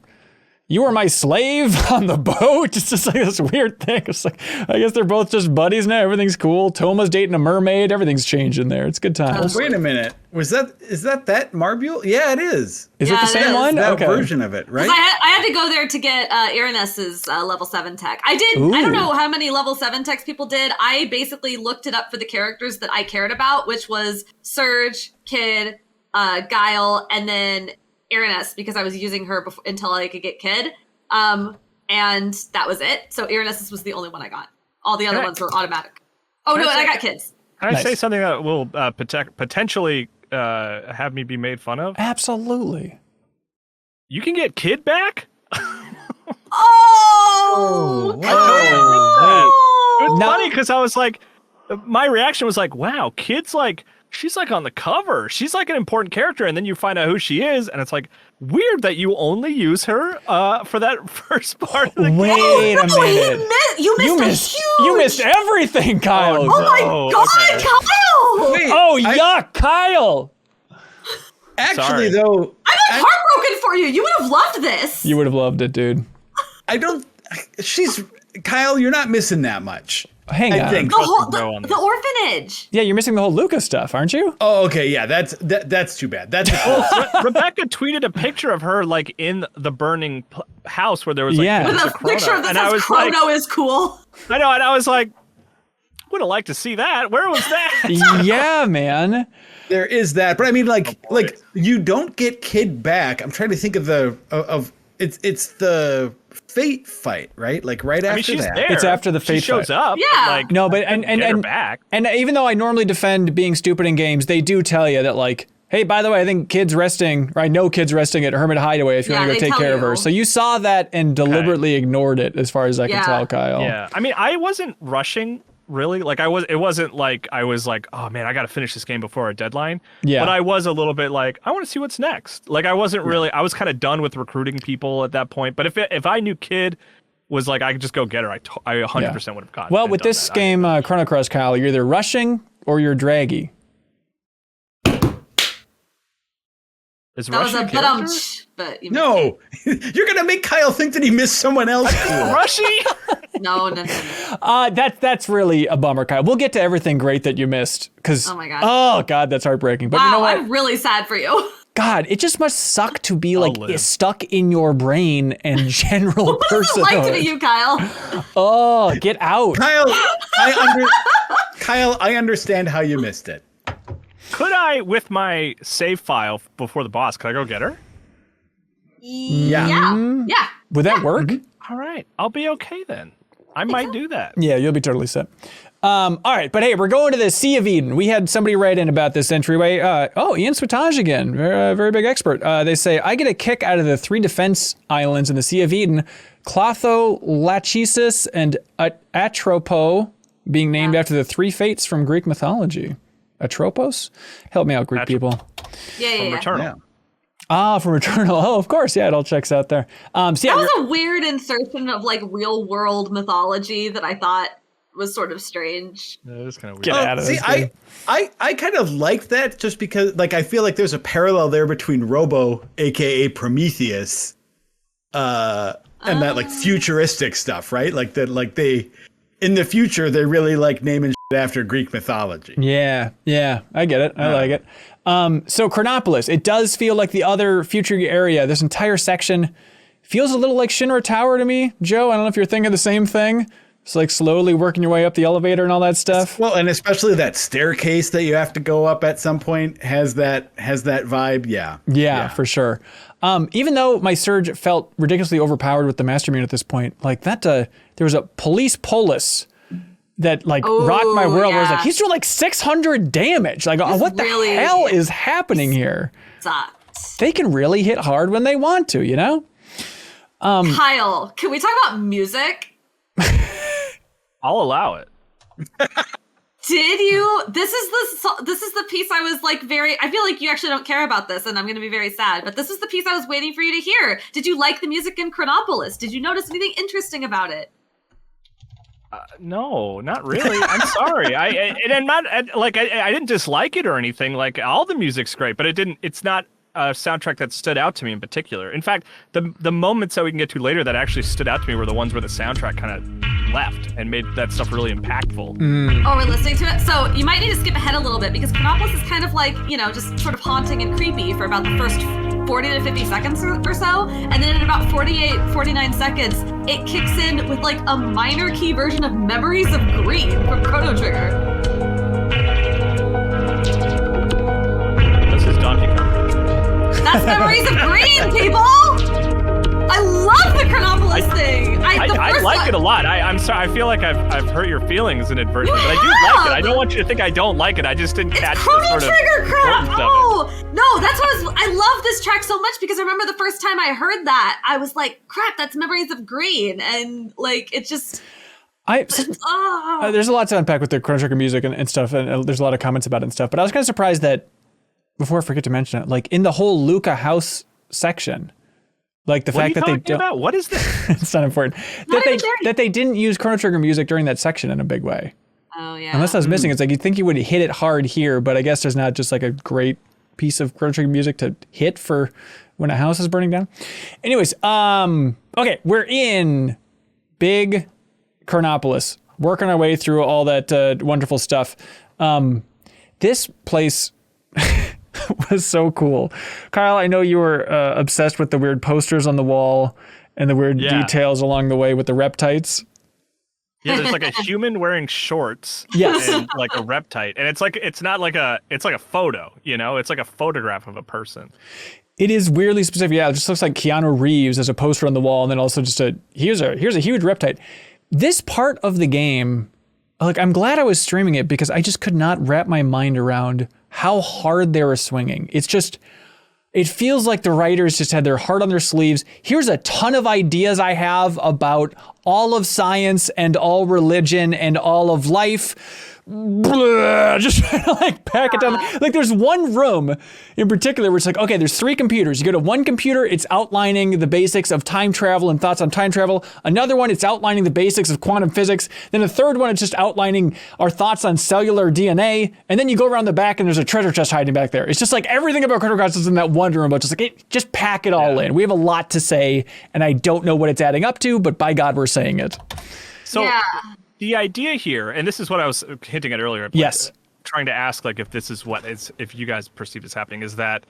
you were my slave on the boat? It's just like this weird thing. It's like, I guess they're both just buddies now. Everything's cool. Toma's dating a mermaid. Everything's changing there. It's good times. Wait a minute. Is that Marbule? Yeah, it is. Is it the same one? That version of it, right? I had to go there to get Eriness's level 7 tech. I did. I don't know how many level 7 techs people did. I basically looked it up for the characters that I cared about, which was Serge, Kid, Guile, and then Eriness, because I was using her until I could get Kid. And that was it. So Eriness was the only one I got. All the other ones were automatic. Oh, no, and I got Kids. Can I say something that will potentially have me be made fun of? Absolutely. You can get Kid back? Oh! It was funny because I was like, my reaction was like, wow, Kid's like, she's like on the cover. She's like an important character. And then you find out who she is. And it's like weird that you only use her for that first part of the game. Wait a minute. You missed huge. You missed everything, Kyle. Oh my God, okay. Kyle! Wait, yuck, Kyle. Actually, though, I'm heartbroken for you. You would have loved this. You would have loved it, dude. Kyle, you're not missing that much. Hang on. I think. The orphanage. Yeah, you're missing the whole Luca stuff, aren't you? Oh, okay. Yeah, that's too bad. That's Rebekah tweeted a picture of her like in the burning house where there was like with a picture of that says Chrono is cool. I know, and I was like, would have liked to see that. Where was that? Yeah, man. There is that, but I mean, like you don't get Kid back. I'm trying to think of it's the Fate fight, right? Like right after she's that. There. It's after the Fate she shows fight. up. Yeah. Like, no, but get her back. And even though I normally defend being stupid in games, they do tell you that like, hey, by the way, I think Kid's resting, or I know Kid's resting at Hermit Hideaway if you want to go take care of her. So you saw that and deliberately ignored it, as far as I can tell, Kyle. Yeah. I mean, I wasn't rushing. Really, like it wasn't like I was like, oh man, I got to finish this game before our deadline. Yeah. But I was a little bit like, I want to see what's next. Like I wasn't really, I was kind of done with recruiting people at that point. But if I knew Kid was like, I could just go get her, I 100% would have gotten. Well, with this game, Chrono Cross, Kyle, you're either rushing or you're draggy. Is that was a character? But you no, you're gonna make Kyle think that he missed someone else. Rushy? No. That's really a bummer, Kyle. We'll get to everything great that you missed. Oh my God. Oh God, that's heartbreaking. But wow, you know what? I'm really sad for you. God, it just must suck to be stuck in your brain and general what does it like to be you, Kyle? Oh, get out. Kyle, I understand how you missed it. Could I, with my save file before the boss, could I go get her? Yeah. Would that work? All right. I'll be okay then. I might do that. Yeah, you'll be totally set. All right, but hey, we're going to the Sea of Eden. We had somebody write in about this entryway. Ian Switage again, very big expert. They say, I get a kick out of the 3 defense islands in the Sea of Eden, Clotho, Lachesis, and Atropo, being named after the 3 fates from Greek mythology. Atropos? Help me out, Greek people. Yeah. Returnal. Yeah. From Returnal. Oh, of course. Yeah, it all checks out there. That was a weird insertion of like real world mythology that I thought was sort of strange. Yeah, it was kind of weird. Get out of this. I kind of like that just because like I feel like there's a parallel there between Robo, aka Prometheus, and that like futuristic stuff, right? Like that, like they in the future they really like naming shit after Greek mythology. Yeah, I get it. I like it. So Chronopolis, it does feel like the other future area. This entire section feels a little like Shinra Tower to me. Joe, I don't know if you're thinking the same thing. It's like slowly working your way up the elevator and all that stuff. Well, and especially that staircase that you have to go up at some point has that vibe. Yeah, for sure. Even though my Serge felt ridiculously overpowered with the Master Mune at this point, like that, there was a police polis that like rocked my world. Yeah. Where I was like, he's doing like 600 damage. Like, what the hell is happening here? Sucks. They can really hit hard when they want to, you know? Kyle, can we talk about music? I'll allow it. Did you? This is the piece I was like I feel like you actually don't care about this, and I'm going to be very sad. But this is the piece I was waiting for you to hear. Did you like the music in Chronopolis? Did you notice anything interesting about it? No, not really. I'm sorry. I didn't dislike it or anything. Like all the music's great, but it's not a soundtrack that stood out to me in particular. In fact, the moments that we can get to later that actually stood out to me were the ones where the soundtrack kind of left and made that stuff really impactful. Oh, we're listening to it? So you might need to skip ahead a little bit because Chronopolis is kind of like, just sort of haunting and creepy for about the first 40 to 50 seconds or so. And then in about 49 seconds, it kicks in with like a minor key version of Memories of Green from Chrono Trigger. This is Donkey Kong. That's Memories of Green, people! I love the Chronopolis thing. I like it a lot. I'm sorry. I feel like I've hurt your feelings inadvertently, but I do like it. I don't want you to think I don't like it. I just didn't catch the sort of Trigger crap. Oh no, that's what I love this track so much because I remember the first time I heard that, I was like, "Crap, that's Memories of Green," and like it just. There's a lot to unpack with the Chrono Trigger music and stuff, and there's a lot of comments about it and stuff. But I was kind of surprised that, before I forget to mention it, like in the whole Luca house section. Like the fact that they don't. About? What is this? It's not important. That they didn't use Chrono Trigger music during that section in a big way. Oh yeah. Unless I was missing, it's like you'd think you would hit it hard here, but I guess there's not just like a great piece of Chrono Trigger music to hit for when a house is burning down. Anyways, okay, we're in big Chronopolis, working our way through all that wonderful stuff. This place. Was so cool. Kyle, I know you were obsessed with the weird posters on the wall and the weird details along the way with the reptites. Yeah, there's like a human wearing shorts and like a reptite. And it's like a photo, it's like a photograph of a person. It is weirdly specific. Yeah, it just looks like Keanu Reeves as a poster on the wall and then also just here's a huge reptite. This part of the game, like I'm glad I was streaming it because I just could not wrap my mind around how hard they were swinging. It feels like the writers just had their heart on their sleeves. Here's a ton of ideas I have about all of science and all religion and all of life. Just trying to like pack it down. Like there's one room in particular where it's like, okay, there's 3 computers. You go to one computer, it's outlining the basics of time travel and thoughts on time travel. Another one, it's outlining the basics of quantum physics. Then a third one, it's just outlining our thoughts on cellular DNA. And then you go around the back and there's a treasure chest hiding back there. It's just like everything about Chrono Cross is in that one room, but just like, just pack it all in. We have a lot to say and I don't know what it's adding up to, but by God, we're saying it. So the idea here, and this is what I was hinting at earlier. Yes. Trying to ask, like, if this is what is, if you guys perceive this happening, is that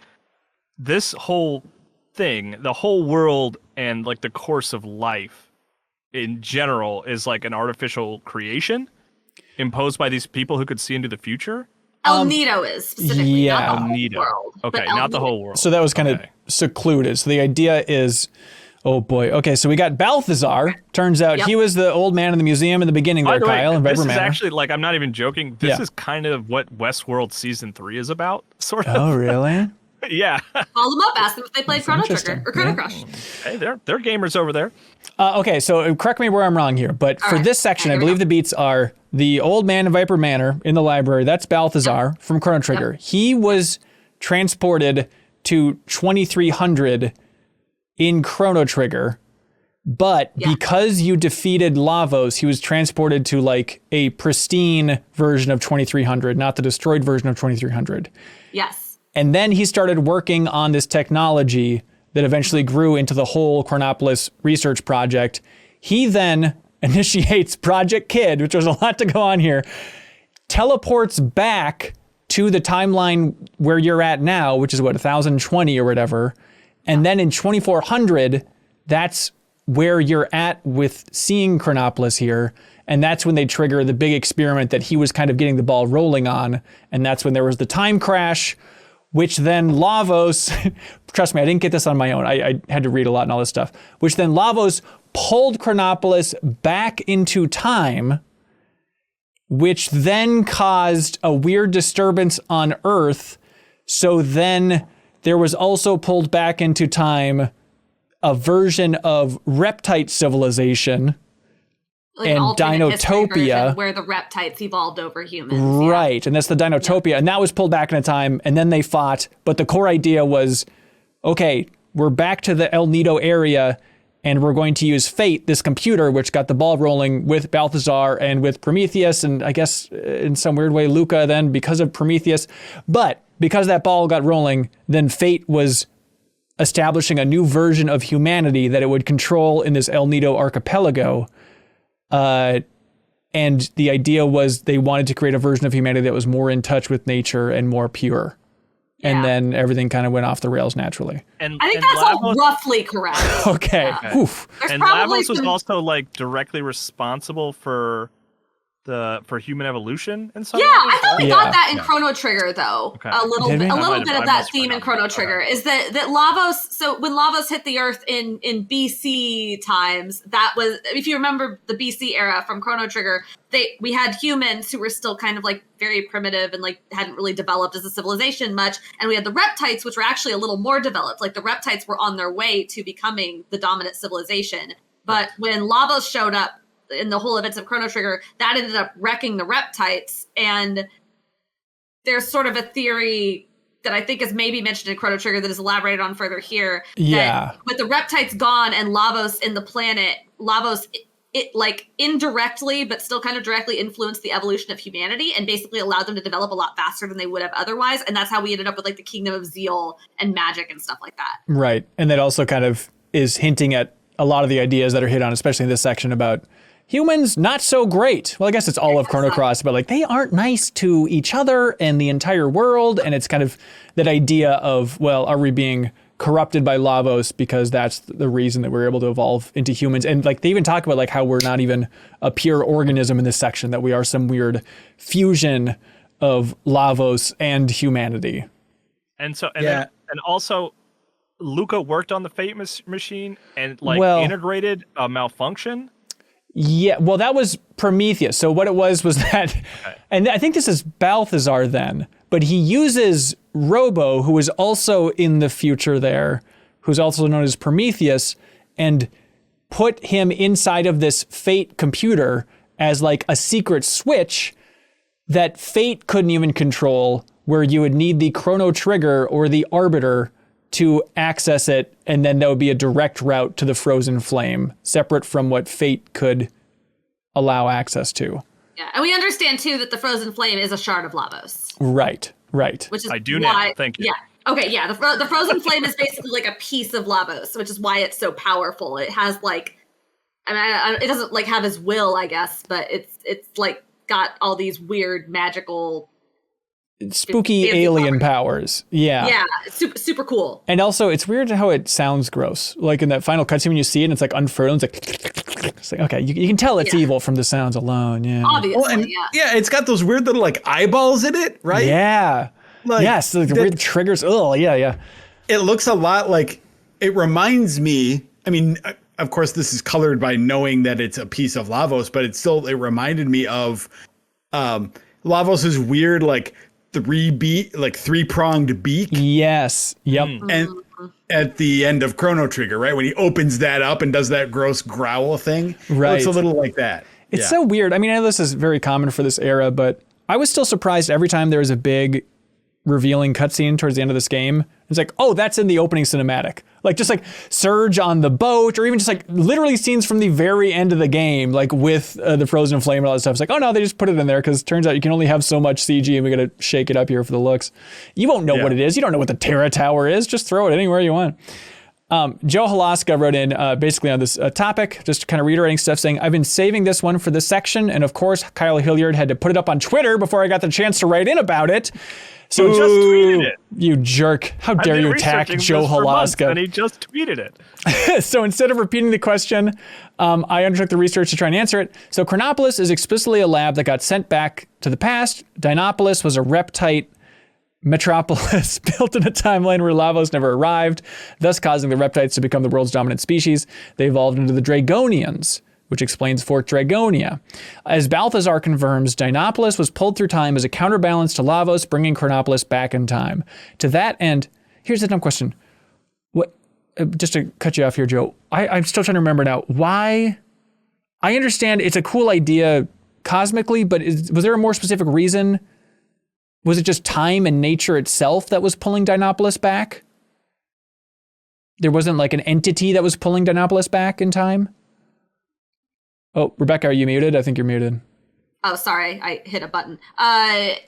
this whole thing, the whole world and like the course of life in general is like an artificial creation imposed by these people who could see into the future? El Nido is specifically, not the whole world. Okay, not the whole world. So that was kind of secluded. So the idea is... Oh boy. Okay, so we got Balthazar. Turns out he was the old man in the museum in the beginning there, Kyle, in Viper Manor. This is actually, like, I'm not even joking. This is kind of what Westworld Season 3 is about, sort of. Oh, really? Yeah. Call them up, ask them if they played Chrono Trigger or Chrono Cross. Hey, they're gamers over there. Okay, so correct me where I'm wrong here, but for this section, I believe the beats are the old man in Viper Manor in the library. That's Balthazar from Chrono Trigger. He was transported to 2300 in Chrono Trigger, but because you defeated Lavos, he was transported to like a pristine version of 2300, not the destroyed version of 2300. Yes. And then he started working on this technology that eventually grew into the whole Chronopolis research project. He then initiates Project Kid, which was a lot to go on here, teleports back to the timeline where you're at now, which is what, 1020 or whatever. And then in 2400, that's where you're at with seeing Chronopolis here. And that's when they trigger the big experiment that he was kind of getting the ball rolling on. And that's when there was the time crash, which then Lavos, trust me, I didn't get this on my own. I had to read a lot and all this stuff, which then Lavos pulled Chronopolis back into time, which then caused a weird disturbance on Earth. So then there was also pulled back into time a version of Reptite civilization like and Dinotopia, where the Reptites evolved over humans. Right, and that's the Dinotopia, and that was pulled back into time, and then they fought. But the core idea was, okay, we're back to the El Nido area, and we're going to use Fate, this computer, which got the ball rolling with Balthazar and with Prometheus, and I guess in some weird way Luca then because of Prometheus. But because that ball got rolling, then Fate was establishing a new version of humanity that it would control in this El Nido archipelago. And the idea was they wanted to create a version of humanity that was more in touch with nature and more pure. And then everything kind of went off the rails naturally. And I think that's all roughly correct. Okay. Yeah. And Lavos was also like directly responsible for human evolution and stuff. Yeah, I thought we got that in Chrono Trigger though. Okay. A little bit of that theme in Chrono Trigger is that Lavos. So when Lavos hit the Earth in BC times, that was, if you remember the BC era from Chrono Trigger, we had humans who were still kind of like very primitive and like hadn't really developed as a civilization much, and we had the Reptites, which were actually a little more developed. Like the Reptites were on their way to becoming the dominant civilization, but when Lavos showed up in the whole events of Chrono Trigger, that ended up wrecking the Reptites. And there's sort of a theory that I think is maybe mentioned in Chrono Trigger that is elaborated on further here. Yeah. With the Reptites gone and Lavos in the planet, Lavos, it like indirectly, but still kind of directly influenced the evolution of humanity and basically allowed them to develop a lot faster than they would have otherwise. And that's how we ended up with like the Kingdom of Zeal and magic and stuff like that. Right. And that also kind of is hinting at a lot of the ideas that are hit on, especially in this section about humans, not so great. Well, I guess it's all of Chrono Cross, but like they aren't nice to each other and the entire world. And it's kind of that idea of, well, are we being corrupted by Lavos because that's the reason that we're able to evolve into humans? And like they even talk about like how we're not even a pure organism in this section, that we are some weird fusion of Lavos and humanity. And so, and also Luca worked on the Fate machine and like integrated a malfunction. Yeah, well, that was Prometheus. So what it was that, and I think this is Balthazar then, but he uses Robo, who is also in the future there, who's also known as Prometheus, and put him inside of this Fate computer as like a secret switch that Fate couldn't even control, where you would need the Chrono Trigger or the Arbiter to access it, and then that would be a direct route to the Frozen Flame, separate from what Fate could allow access to. Yeah, and we understand too that the Frozen Flame is a shard of Lavos. Right. Which is I do now. Thank you. Yeah. Okay. Yeah. The Frozen Flame is basically like a piece of Lavos, which is why it's so powerful. It has like, it doesn't like have his will, I guess, but it's like got all these weird magical. Spooky alien powers. Yeah. Yeah. It's super cool. And also, it's weird how it sounds gross. Like in that final cutscene when you see it and it's like unfurled, it's like okay, you can tell it's evil from the sounds alone. Yeah. Obviously, yeah, it's got those weird little like eyeballs in it, right? Yeah. Like, yes, the weird triggers. Oh, yeah. It looks a lot like, it reminds me, I mean, of course, this is colored by knowing that it's a piece of Lavos, but it reminded me of Lavos's weird, like, three-pronged beak. Yes. Yep. And at the end of Chrono Trigger, right? When he opens that up and does that gross growl thing. Right. It's a little like that. It's so weird. I mean, I know this is very common for this era, but I was still surprised every time there was a big revealing cutscene towards the end of this game. It's like, oh, that's in the opening cinematic. Like just like Serge on the boat, or even just like literally scenes from the very end of the game, like with the Frozen Flame and all that stuff. It's like, oh no, they just put it in there because it turns out you can only have so much CG and we got to shake it up here for the looks. You won't know what it is. You don't know what the Terra Tower is. Just throw it anywhere you want. Joe Halaska wrote in basically on this topic, just kind of reiterating stuff, saying, I've been saving this one for this section. And of course, Kyle Hilliard had to put it up on Twitter before I got the chance to write in about it. So just tweeted it. You jerk. How dare you attack Joe Halaska? And he just tweeted it. So instead of repeating the question, I undertook the research to try and answer it. So Chronopolis is explicitly a lab that got sent back to the past. Dinopolis was a reptite metropolis built in a timeline where Lavos never arrived, thus causing the reptites to become the world's dominant species. They evolved into the Dragonians, which explains Fort Dragonia. As Balthazar confirms, Dinopolis was pulled through time as a counterbalance to Lavos, bringing Chronopolis back in time. To that end, here's the dumb question. What? Just to cut you off here, Joe, I'm still trying to remember now. Why? I understand it's a cool idea cosmically, but was there a more specific reason? Was it just time and nature itself that was pulling Dinopolis back? There wasn't like an entity that was pulling Dinopolis back in time? Oh, Rebekah, are you muted? I think you're muted. Oh, sorry. I hit a button. I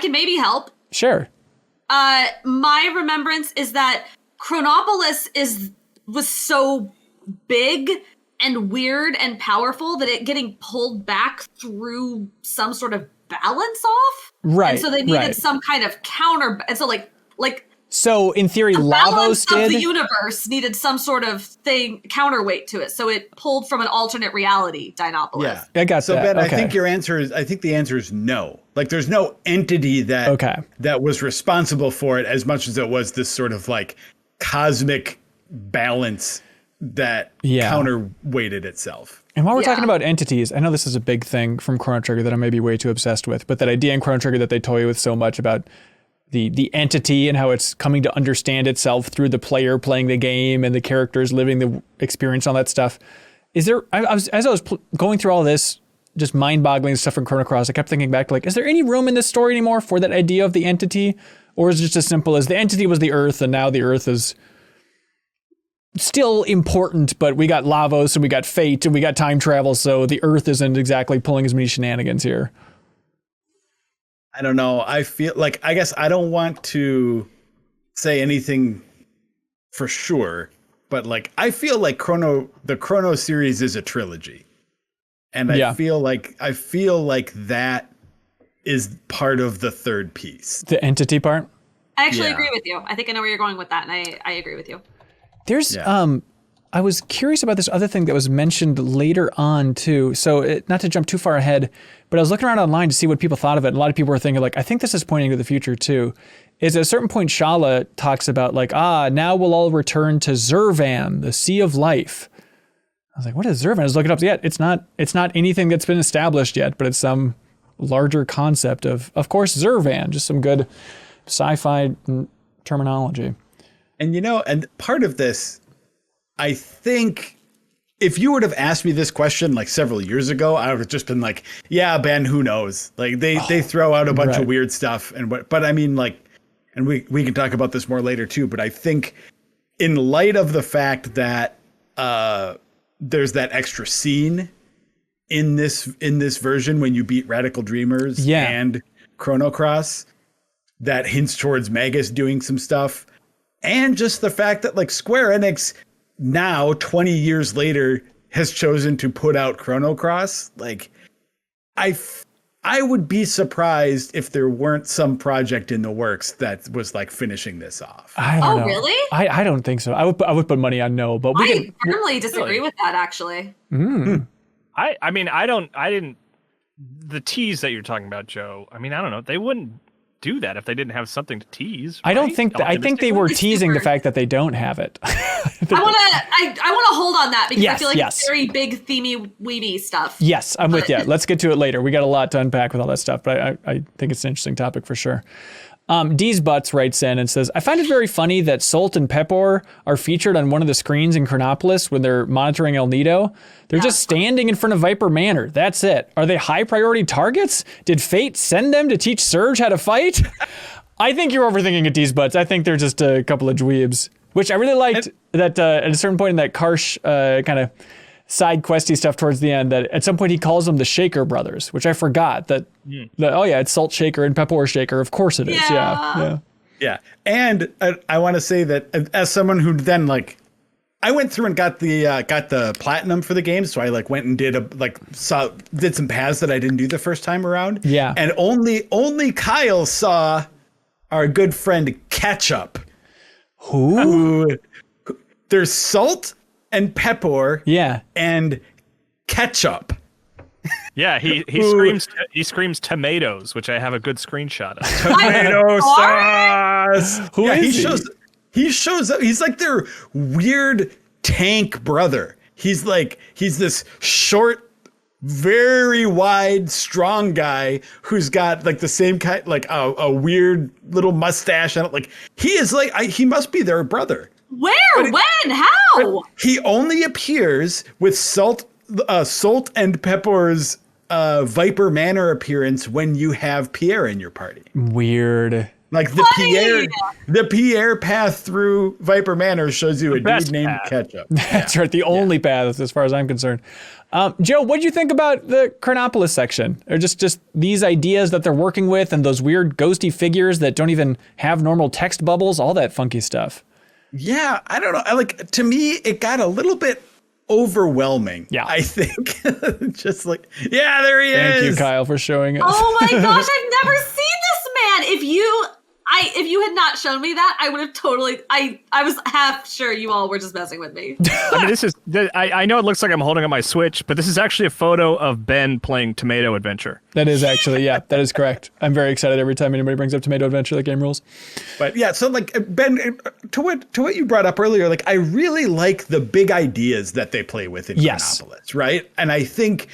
can maybe help. Sure. My remembrance is that Chronopolis was so big and weird and powerful that it getting pulled back threw some sort of balance off. Right. And so they needed some kind of counter. And so like. So in theory, Lavos did. Of the universe needed some sort of thing counterweight to it, so it pulled from an alternate reality. Dinopolis. Yeah, I got so that. Ben, okay. I think the answer is no. Like, there's no entity that was responsible for it as much as it was this sort of like cosmic balance that counterweighted itself. And while we're talking about entities, I know this is a big thing from Chrono Trigger that I may be way too obsessed with, but that idea in Chrono Trigger that they toy with so much about the entity and how it's coming to understand itself through the player playing the game and the characters living the experience, all that stuff. Is there, as I was going through all this, just mind-boggling stuff from Chrono Cross, I kept thinking back to like, is there any room in this story anymore for that idea of the entity? Or is it just as simple as the entity was the Earth and now the Earth is still important, but we got Lavos and we got Fate and we got time travel, so the Earth isn't exactly pulling as many shenanigans here. I don't know. I feel like, I guess I don't want to say anything for sure, but like, I feel like the Chrono series is a trilogy. And I feel like that is part of the third piece. The entity part? I actually agree with you. I think I know where you're going with that, and I agree with you. There's I was curious about this other thing that was mentioned later on too. So not to jump too far ahead, but I was looking around online to see what people thought of it. And a lot of people were thinking like, I think this is pointing to the future too. Is at a certain point, Shala talks about like, now we'll all return to Zurvan, the Sea of Life. I was like, what is Zurvan? I was looking up. It's not anything that's been established yet, but it's some larger concept of course, Zurvan, just some good sci-fi terminology. And and part of this, I think if you would have asked me this question like several years ago, I would have just been like, yeah, Ben, who knows? Like they throw out a bunch of weird stuff but I mean, like, and we can talk about this more later too, but I think in light of the fact that there's that extra scene in this version when you beat Radical Dreamers and Chrono Cross that hints towards Magus doing some stuff, and just the fact that like Square-Enix now 20 years later has chosen to put out Chrono Cross, like I would be surprised if there weren't some project in the works that was like finishing this off. I don't know. Really? I don't think so. I would put money on no, but I firmly disagree with that, actually. I mean, I didn't, the tease that you're talking about, Joe, I mean, I don't know. They wouldn't do that if they didn't have something to tease. Right? I don't think I think they were teasing the fact that they don't have it. I want to hold on that because I feel like it's very big themey weeby stuff. Yes, I'm with you. Let's get to it later. We got a lot to unpack with all that stuff, but I think it's an interesting topic for sure. D's Butts writes in and says, I find it very funny that Salt and Pepor are featured on one of the screens in Chronopolis when they're monitoring El Nido. They're just standing in front of Viper Manor. That's it. Are they high priority targets? Did fate send them to teach Serge how to fight? I think you're overthinking it, D's Butts. I think they're just a couple of dweebs, which I really liked that at a certain point in that Karsh kind of side questy stuff towards the end, that at some point he calls them the Shaker brothers, which I forgot that it's Salt Shaker and Pepor Shaker. Of course it is. Yeah. And I want to say that as someone who then like, I went through and got the platinum for the game. So I like went and did did some paths that I didn't do the first time around. Yeah. And only Kyle saw our good friend Ketchup. Who? There's Salt and Pepor, and Ketchup. Yeah, he screams tomatoes, which I have a good screenshot of. Tomato sauce. Who is he shows up. He's like their weird tank brother. He's this short, very wide, strong guy who's got like the same kind, like a weird little mustache, and like he is like he must be their brother. Where? When? How? He only appears with Salt and Pepper's Viper Manor appearance when you have Pierre in your party. Weird. Like the Pierre path through Viper Manor shows you a dude named Ketchup. That's right. The only path, as far as I'm concerned. Joe, what do you think about the Chronopolis section? Or just these ideas that they're working with and those weird ghosty figures that don't even have normal text bubbles, all that funky stuff? Yeah, I don't know. To me, it got a little bit overwhelming. Yeah, I think just like, there he is. Thank you, Kyle, for showing us. Oh my gosh, I've never seen this man. If you had not shown me that, I would have totally. I was half sure you all were just messing with me. I mean, I know it looks like I'm holding up my Switch, but this is actually a photo of Ben playing Tomato Adventure. That is actually, that is correct. I'm very excited every time anybody brings up Tomato Adventure. That game rules. But yeah, so like Ben, to what you brought up earlier, like I really like the big ideas that they play with in Chronopolis, right? And I think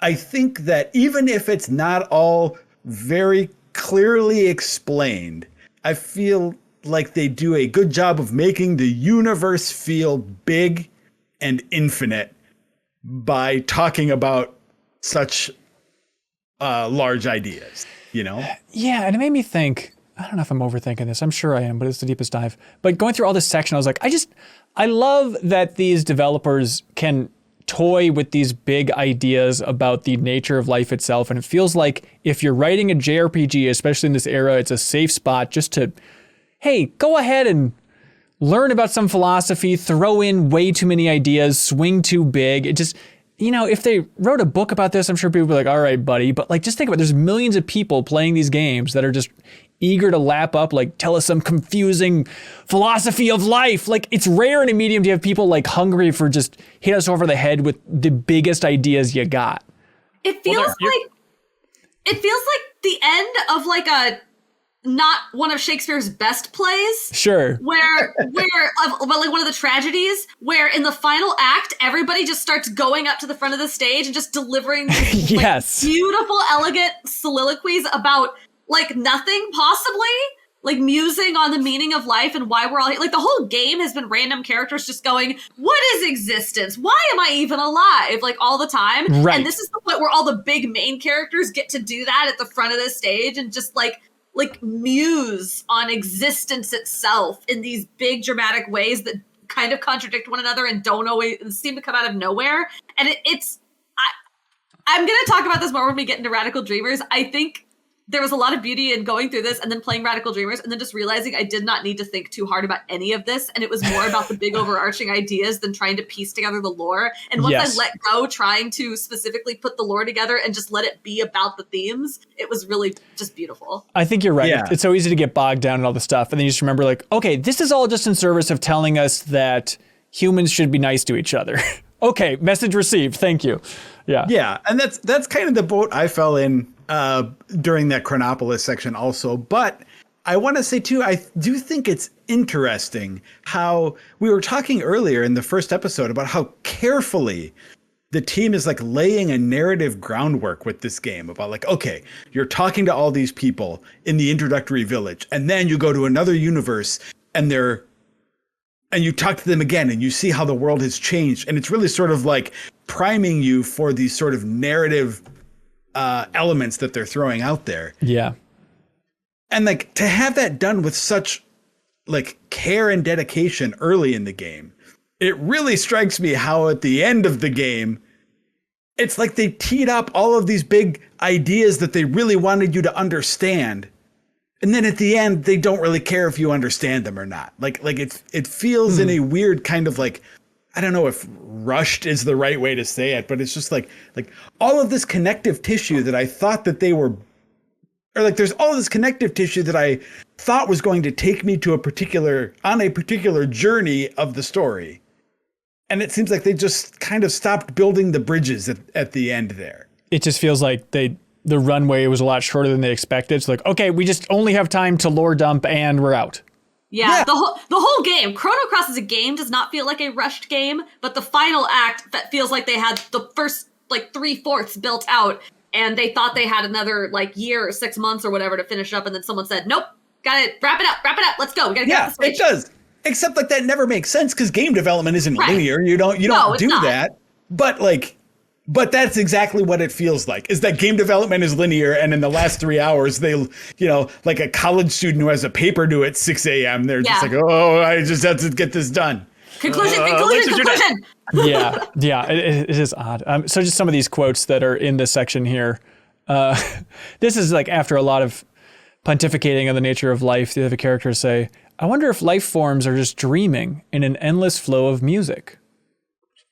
that even if it's not all very clearly explained, I feel like they do a good job of making the universe feel big and infinite by talking about such large ideas, you know? Yeah, and it made me think, I don't know if I'm overthinking this. I'm sure I am, but it's the deepest dive. But going through all this section, I was like, I love that these developers can toy with these big ideas about the nature of life itself. And it feels like if you're writing a JRPG, especially in this era, it's a safe spot just to, hey, go ahead and learn about some philosophy, throw in way too many ideas, swing too big. It just, if they wrote a book about this, I'm sure people would be like, all right, buddy. But like, just think about it. There's millions of people playing these games that are just eager to lap up, like, tell us some confusing philosophy of life. Like, it's rare in a medium to have people like hungry for just hit us over the head with the biggest ideas you got. It feels like the end of like a not one of Shakespeare's best plays. Sure. Where like one of the tragedies where in the final act everybody just starts going up to the front of the stage and just delivering these, yes, beautiful, elegant soliloquies about like nothing possibly. like musing on the meaning of life and why we're all like the whole game has been random characters just going, what is existence? Why am I even alive? Like all the time. Right. And this is the point where all the big main characters get to do that at the front of the stage and just like muse on existence itself in these big dramatic ways that kind of contradict one another and don't always seem to come out of nowhere. And I'm going to talk about this more when we get into Radical Dreamers. I think there was a lot of beauty in going through this and then playing Radical Dreamers and then just realizing I did not need to think too hard about any of this. And it was more about the big overarching ideas than trying to piece together the lore. And once I let go trying to specifically put the lore together and just let it be about the themes, it was really just beautiful. I think you're right. Yeah. It's so easy to get bogged down in all the stuff. And then you just remember like, okay, this is all just in service of telling us that humans should be nice to each other. Okay, message received. Thank you. Yeah. Yeah. And that's kind of the boat I fell in during that Chronopolis section also. But I want to say too, I do think it's interesting how we were talking earlier in the first episode about how carefully the team is like laying a narrative groundwork with this game about like, okay, you're talking to all these people in the introductory village, and then you go to another universe and you talk to them again and you see how the world has changed. And it's really sort of like priming you for these sort of narrative elements that they're throwing out there. Yeah. And like to have that done with such like care and dedication early in the game, it really strikes me how at the end of the game, it's like they teed up all of these big ideas that they really wanted you to understand. And then at the end, they don't really care if you understand them or not. Like it feels in a weird kind of like, I don't know if rushed is the right way to say it, but it's just like all of this connective tissue that I thought that they were, or like there's all this connective tissue that I thought was going to take me to a particular journey of the story. And it seems like they just kind of stopped building the bridges at the end there. It just feels like the runway was a lot shorter than they expected. It's like, okay, we just only have time to lore dump and we're out. Yeah, the whole game, Chrono Cross as a game does not feel like a rushed game, but the final act that feels like they had the first like 3/4 built out and they thought they had another like year or 6 months or whatever to finish up, and then someone said, nope, gotta wrap it up, let's go, we gotta get off the stage. It does. Except like that never makes sense because game development isn't linear. You don't do that. But that's exactly what it feels like, is that game development is linear. And in the last 3 hours, they, like a college student who has a paper due at 6 a.m., they're just like, oh, I just have to get this done. Conclusion. Yeah, it is odd. So just some of these quotes that are in this section here. This is like after a lot of pontificating on the nature of life, the other characters say, I wonder if life forms are just dreaming in an endless flow of music.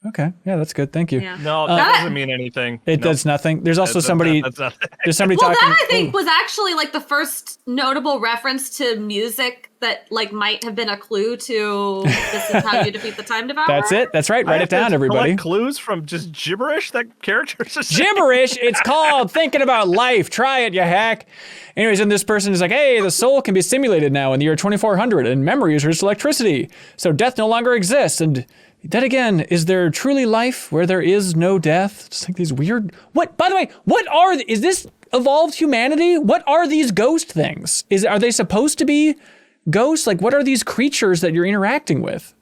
Okay. Yeah, that's good. Thank you. Yeah. No, that doesn't mean anything. It does nothing. There's also somebody. There's somebody well, talking. That I think was actually like the first notable reference to music that like might have been a clue to this is how you defeat the time devourer. That's it. That's right. Write it down, everybody. Clues from just gibberish that characters are saying. Gibberish. It's called thinking about life. Try it, you hack. Anyways, and this person is like, hey, the soul can be simulated now in the year 2400, and memory is just electricity, so death no longer exists. And then again, is there truly life where there is no death? Just like these weird. What? By the way, is this evolved humanity? What are these ghost things? Are they supposed to be ghosts? Like, what are these creatures that you're interacting with?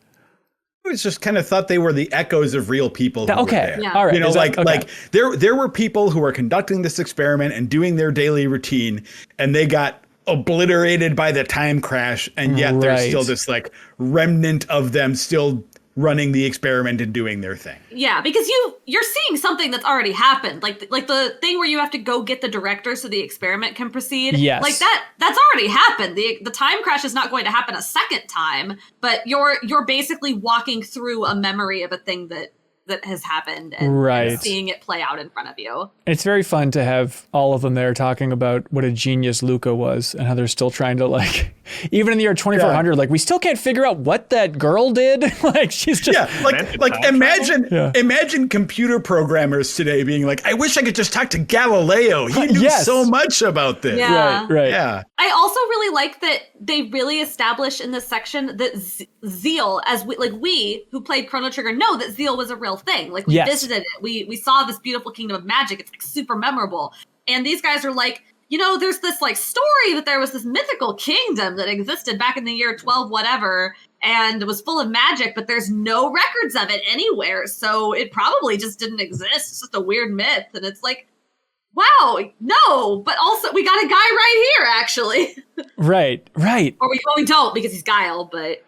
I was just kind of thought they were the echoes of real people. Okay, yeah. All right. Like there were people who were conducting this experiment and doing their daily routine, and they got obliterated by the time crash, and yet there's still this like remnant of them still running the experiment and doing their thing. Yeah, because you're seeing something that's already happened, like the thing where you have to go get the director so the experiment can proceed. Yes, like that's already happened. The time crash is not going to happen a second time, but you're basically walking through a memory of a thing that has happened and seeing it play out in front of you. It's very fun to have all of them there talking about what a genius Luca was and how they're still trying to like, even in the year 2400, like we still can't figure out what that girl did. Like she's just imagine computer programmers today being like, I wish I could just talk to Galileo. He knew so much about this. Yeah. Right. Yeah. I also really like that they really establish in this section that Zeal, as we who played Chrono Trigger know that Zeal was a real thing. Like we visited it. We saw this beautiful kingdom of magic. It's like super memorable. And these guys are like, there's this like story that there was this mythical kingdom that existed back in the year 12 whatever and was full of magic, but there's no records of it anywhere. So it probably just didn't exist. It's just a weird myth. And it's like, wow, no, but also we got a guy right here, actually. Right. Or we don't because he's Guile, but...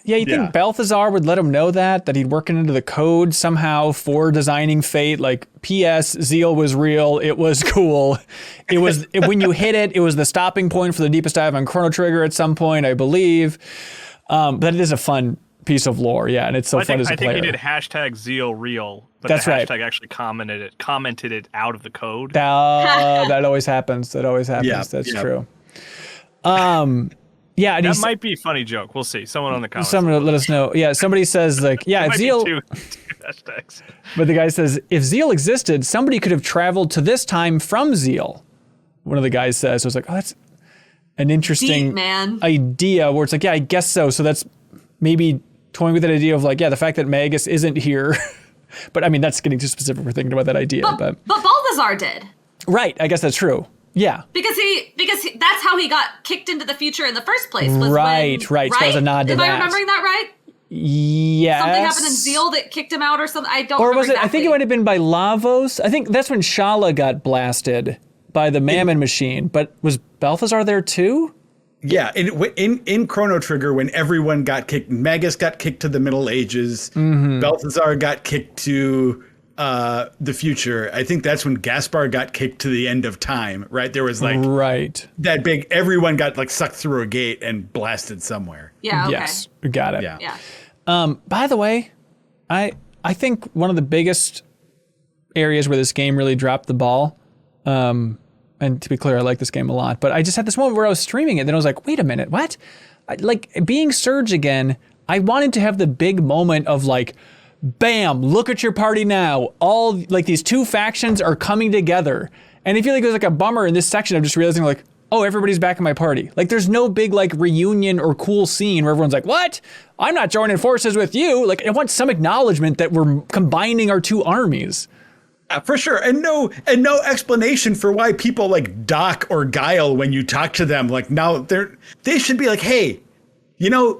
Yeah, you think Balthazar would let him know that he'd working into the code somehow for designing Fate? Like, P.S. Zeal was real. It was cool. It was when you hit it, it was the stopping point for the deepest dive on Chrono Trigger at some point, I believe. But it is a fun piece of lore, yeah, and it's so fun as a player. I think he did hashtag Zeal real, but that's the right. hashtag actually commented it out of the code. That always happens. Yeah, that's true. Yeah, and that might be a funny joke. We'll see. Someone on the comments. Someone let us know. Yeah, somebody says like, if Zeal. Two hashtags. But the guy says, if Zeal existed, somebody could have traveled to this time from Zeal. One of the guys says, so it's like, oh, that's an interesting idea. Where it's like, yeah, I guess so. So that's maybe toying with that idea of like, yeah, the fact that Magus isn't here. But I mean, that's getting too specific for thinking about that idea. But Balthazar did. Right. I guess that's true. Yeah. Because that's how he got kicked into the future in the first place. Was right. So that was a nod to Am that. I remembering that right? Yes. Something happened in Zeal that kicked him out or something. I don't remember. Or was it? Exactly. I think it might have been by Lavos. I think that's when Shala got blasted by the Mammon machine. But was Balthazar there too? Yeah, in Chrono Trigger, when everyone got kicked, Magus got kicked to the Middle Ages, Balthazar got kicked to the future. I think that's when Gaspar got kicked to the end of time, right? There was like that big, everyone got like sucked through a gate and blasted somewhere. Yeah, okay. Yes, we got it. Yeah. By the way, I think one of the biggest areas where this game really dropped the ball, and to be clear, I like this game a lot, but I just had this moment where I was streaming it, and then I was like, wait a minute, what? Like, being Serge again, I wanted to have the big moment of like, bam, look at your party now. All, like, these two factions are coming together. And I feel like it was like a bummer in this section of just realizing like, oh, everybody's back in my party. Like, there's no big like reunion or cool scene where everyone's like, what? I'm not joining forces with you. Like, I want some acknowledgement that we're combining our two armies. For sure. And no explanation for why people like Doc or Guile when you talk to them. Like, now they should be like, hey,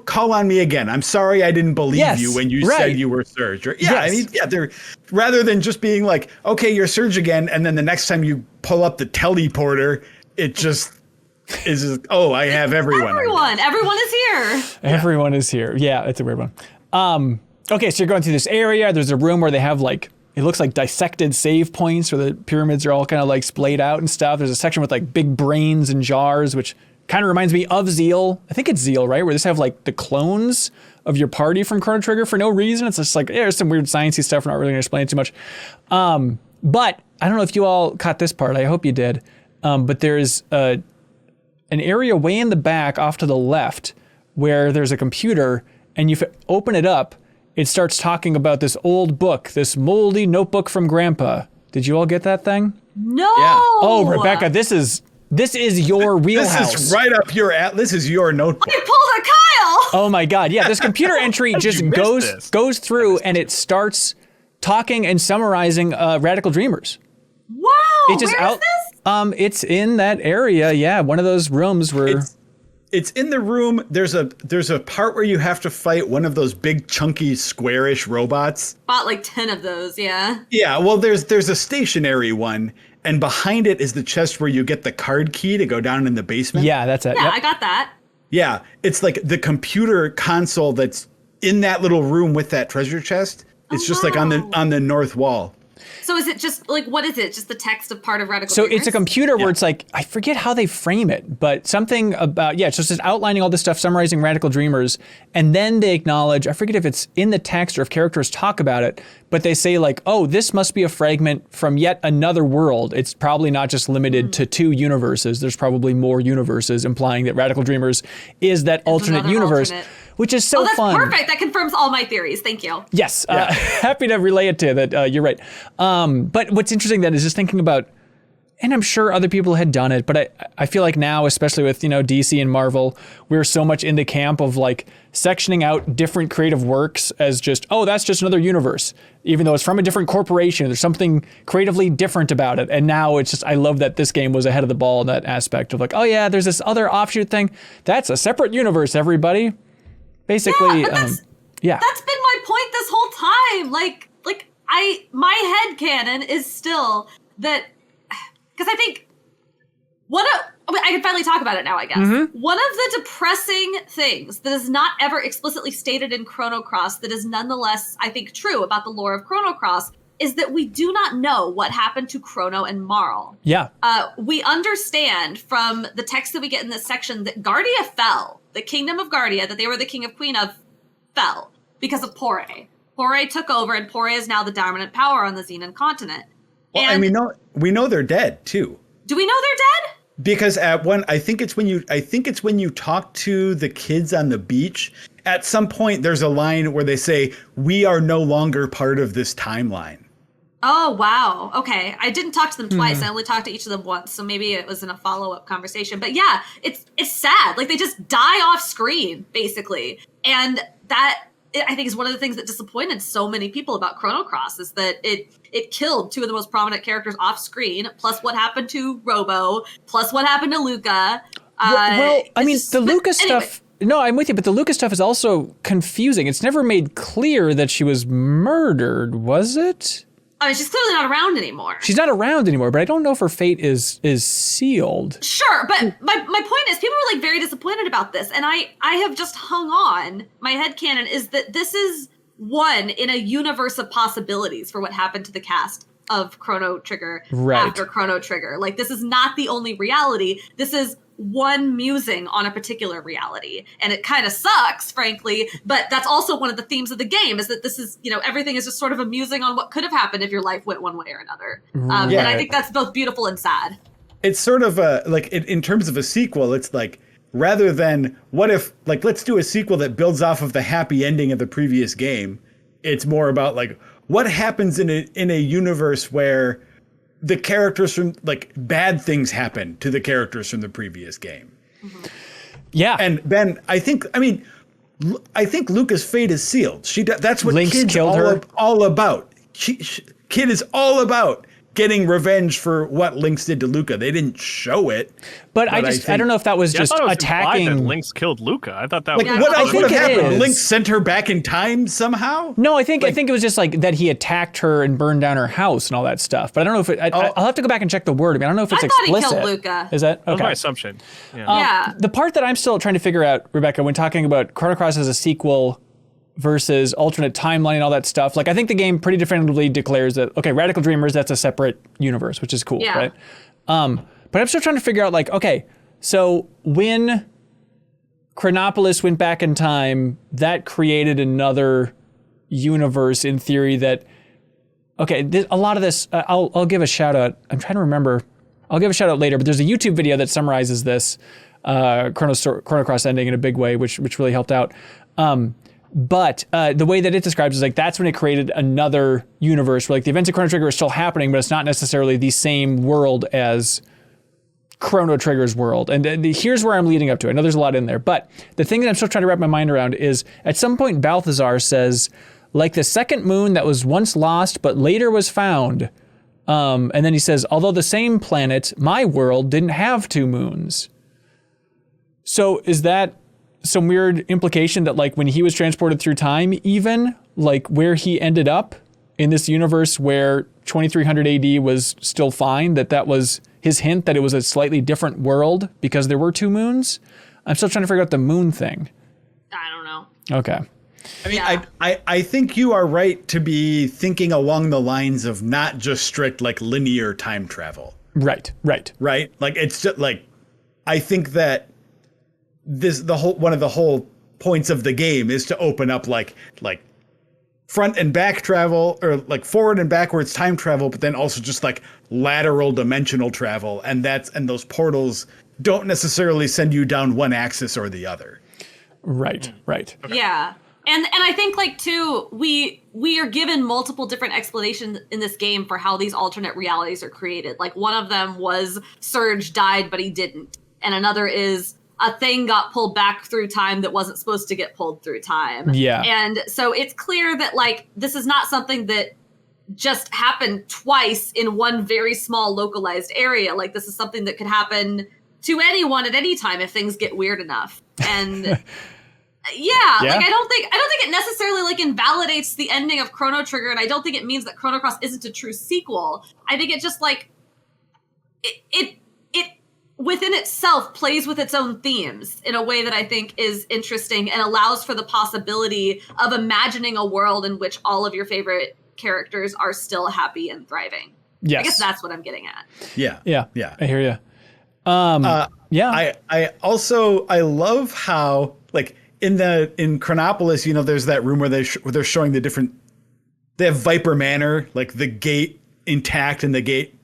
call on me again. I'm sorry I didn't believe you when you said you were Serge. Or, I mean, they're rather than just being like, okay, you're Serge again, and then the next time you pull up the teleporter, it just is, oh, I have everyone. Everyone is here. Everyone is here. Yeah, it's a weird one. Okay, so you're going through this area. There's a room where they have like, it looks like dissected save points where the pyramids are all kind of like splayed out and stuff. There's a section with like big brains and jars, which kind of reminds me of Zeal. I think it's Zeal, right? Where they have like the clones of your party from Chrono Trigger for no reason. It's just like, there's some weird sciencey stuff. We're not really going to explain it too much. But I don't know if you all caught this part. I hope you did. But there's an area way in the back off to the left where there's a computer, and you open it up, it starts talking about this old book, this moldy notebook from Grandpa. Did you all get that thing? No. Yeah. Oh, Rebekah, this is your wheelhouse. This is right up your this is your notebook. I pulled a Kyle. Oh my God. Yeah, this computer entry just goes through and it starts talking and summarizing Radical Dreamers. Wow. Where is this? It's in that area. Yeah, one of those rooms where it's in the room. There's a part where you have to fight one of those big chunky squarish robots. Bought like 10 of those, yeah. Yeah, well there's a stationary one, and behind it is the chest where you get the card key to go down in the basement. Yeah, that's it. Yeah, yep. I got that. Yeah, it's like the computer console that's in that little room with that treasure chest. It's just like on the north wall. So is it just like, what is it? Just the text of part of Radical So Dreamers? it's a computer where it's like, I forget how they frame it, but something about, it's just outlining all this stuff, summarizing Radical Dreamers. And then they acknowledge, I forget if it's in the text or if characters talk about it, but they say like, oh, this must be a fragment from yet another world. It's probably not just limited to 2 universes. There's probably more universes, implying that Radical Dreamers is that alternate universe. Which is so fun. That's perfect. That confirms all my theories. Thank you. Yes. Happy to relay it to you that you're right. But what's interesting then is just thinking about, and I'm sure other people had done it, but I feel like now, especially with, DC and Marvel, we're so much in the camp of like sectioning out different creative works as just, oh, that's just another universe, even though it's from a different corporation. There's something creatively different about it. And now it's just, I love that this game was ahead of the ball in that aspect of like, oh yeah, there's this other offshoot thing. That's a separate universe, everybody. Basically, That's been my point this whole time. My headcanon is still that, because I think I can finally talk about it now, I guess. Mm-hmm. One of the depressing things that is not ever explicitly stated in Chrono Cross that is nonetheless, I think, true about the lore of Chrono Cross is that we do not know what happened to Chrono and Marle. Yeah. We understand from the text that we get in this section that Guardia fell. The kingdom of Guardia, that they were the king of queen of, fell because of Porre. Porre took over, and Porre is now the dominant power on the Xenon continent. Well, and we know they're dead too. Do we know they're dead? Because I think it's when you talk to the kids on the beach. At some point, there's a line where they say, "We are no longer part of this timeline." Oh, wow. Okay. I didn't talk to them twice. I only talked to each of them once. So maybe it was in a follow-up conversation. But yeah, it's sad. Like, they just die off screen, basically. And that, I think, is one of the things that disappointed so many people about Chrono Cross, is that it killed two of the most prominent characters off screen, plus what happened to Robo, plus what happened to Luca. The Luca stuff... No, I'm with you, but the Luca stuff is also confusing. It's never made clear that she was murdered, was it? I mean, she's clearly not around anymore. She's not around anymore, but I don't know if her fate is sealed. Sure, but my point is, people were like very disappointed about this, and I have just hung on. My headcanon is that this is one in a universe of possibilities for what happened to the cast of Chrono Trigger after Chrono Trigger. Like, this is not the only reality. This is one musing on a particular reality. And it kind of sucks, frankly, but that's also one of the themes of the game, is that this is, everything is just sort of a musing on what could have happened if your life went one way or another. And I think that's both beautiful and sad. It's sort of in terms of a sequel, it's like, rather than what if, like, let's do a sequel that builds off of the happy ending of the previous game. It's more about like, what happens in a universe where the characters from, like, bad things happen to the characters from the previous game. Mm-hmm. Yeah. And Ben, I think Luca's fate is sealed. That's what Lynx Kid's killed all about. Kid is all about getting revenge for what Lynx did to Luca. They didn't show it. But I don't know if that was just attacking. That Lynx killed Luca. I thought that was what else would have happened? Lynx sent her back in time somehow? No, I think it was just like that he attacked her and burned down her house and all that stuff. But I don't know if I'll have to go back and check the word. I don't know if it's explicit. I thought he killed Luca. Is that okay? That was my assumption. Yeah. The part that I'm still trying to figure out, Rebekah, when talking about Chrono Cross as a sequel versus alternate timeline and all that stuff. Like, I think the game pretty definitively declares that, okay, Radical Dreamers, that's a separate universe, which is cool, right? But I'm still trying to figure out, like, okay, so when Chronopolis went back in time, that created another universe in theory that, okay, a lot of this, I'll give a shout out. I'm trying to remember. I'll give a shout out later, but there's a YouTube video that summarizes this Chrono Cross ending in a big way, which really helped out. But the way that it describes is like that's when it created another universe where like the events of Chrono Trigger are still happening, but it's not necessarily the same world as Chrono Trigger's world. And here's where I'm leading up to. I know there's a lot in there, but the thing that I'm still trying to wrap my mind around is at some point Balthazar says, like the second moon that was once lost but later was found. And then he says, although the same planet, my world, didn't have two moons. So is that some weird implication that like when he was transported through time, even like where he ended up in this universe where 2300 AD was still fine, that was his hint that it was a slightly different world because there were two moons? I'm still trying to figure out the moon thing. I don't know. Okay. I mean, I think you are right to be thinking along the lines of not just strict like linear time travel. Right. Like it's just like, I think that one of the whole points of the game is to open up like front and back travel, or like forward and backwards time travel, but then also just like lateral dimensional travel. And those portals don't necessarily send you down one axis or the other. Right. Yeah. And I think like too, we are given multiple different explanations in this game for how these alternate realities are created. Like one of them was Serge died, but he didn't. And another is a thing got pulled back through time that wasn't supposed to get pulled through time. Yeah. And so it's clear that like this is not something that just happened twice in one very small localized area. Like this is something that could happen to anyone at any time if things get weird enough. And like I don't think it necessarily like invalidates the ending of Chrono Trigger, and I don't think it means that Chrono Cross isn't a true sequel. I think it just like it within itself plays with its own themes in a way that I think is interesting and allows for the possibility of imagining a world in which all of your favorite characters are still happy and thriving. Yes. I guess that's what I'm getting at. Yeah. I hear you. I also love how like in Chronopolis, you know, there's that room where they're showing the different. They have Viper Manor, like the gate intact and the gate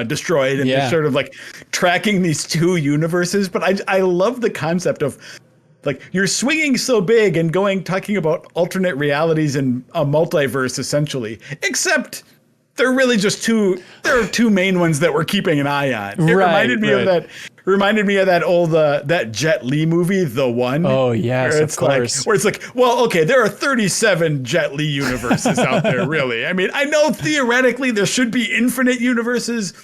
destroyed, and they're sort of like tracking these two universes. But I love the concept of like you're swinging so big and talking about alternate realities and a multiverse essentially, except they're really just there are two main ones that we're keeping an eye on. It reminded me of that old that Jet Li movie, The One. Oh yes, of course. Where it's like, well, okay, there are 37 Jet Li universes out there, really. I mean, I know theoretically there should be infinite universes,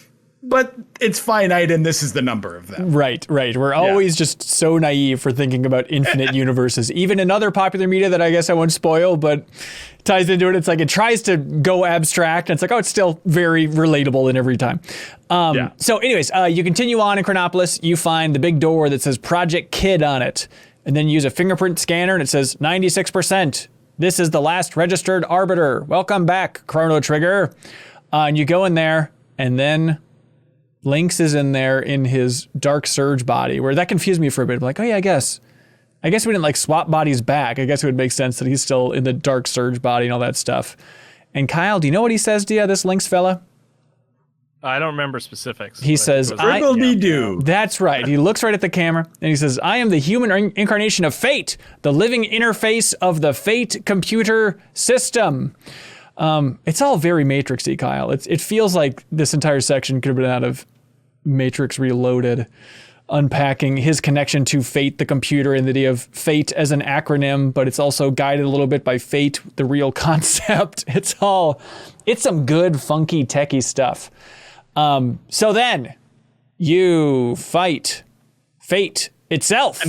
but it's finite, and this is the number of them. Right. We're always just so naive for thinking about infinite universes. Even in other popular media that I guess I won't spoil, but ties into it. It's like it tries to go abstract, and it's like, oh, it's still very relatable in every time. So anyways, you continue on in Chronopolis. You find the big door that says Project Kid on it, and then you use a fingerprint scanner, and it says 96%. This is the last registered arbiter. Welcome back, Chrono Trigger. And you go in there, and then Lynx is in there in his Dark Surge body, where that confused me for a bit. I'm like, oh yeah, I guess we didn't like swap bodies back. I guess it would make sense that he's still in the Dark Surge body and all that stuff. And Kyle, do you know what he says to you, this Lynx fella? I don't remember specifics. He says, "Riddle-dee-doo." That's right. He looks right at the camera and he says, I am the human incarnation of fate, the living interface of the fate computer system. It's all very Matrix-y, Kyle. It feels like this entire section could have been out of Matrix Reloaded, unpacking his connection to fate, the computer, and the idea of fate as an acronym, but it's also guided a little bit by fate, the real concept. It's some good, funky, techie stuff. So then you fight fate itself.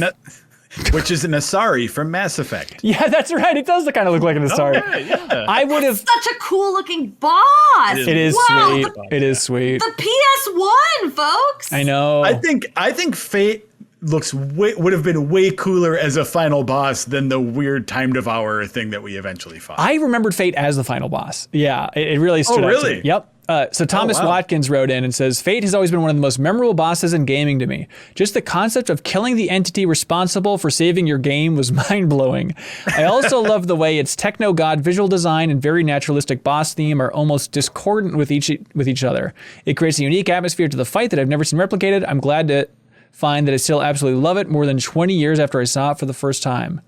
Which is an Asari from Mass Effect. Yeah, that's right. It does kind of look like an Asari. Oh, yeah. I would have. Such a cool looking boss. It is sweet. It is sweet. The PS1, folks. I know. I think Fate would have been way cooler as a final boss than the weird time devourer thing that we eventually fought. I remembered Fate as the final boss. Yeah, it really stood out to me. Yep. So Thomas Watkins wrote in and says, Fate has always been one of the most memorable bosses in gaming to me. Just the concept of killing the entity responsible for saving your game was mind-blowing. I also love the way its techno-god visual design and very naturalistic boss theme are almost discordant with each other. It creates a unique atmosphere to the fight that I've never seen replicated. I'm glad to find that I still absolutely love it more than 20 years after I saw it for the first time.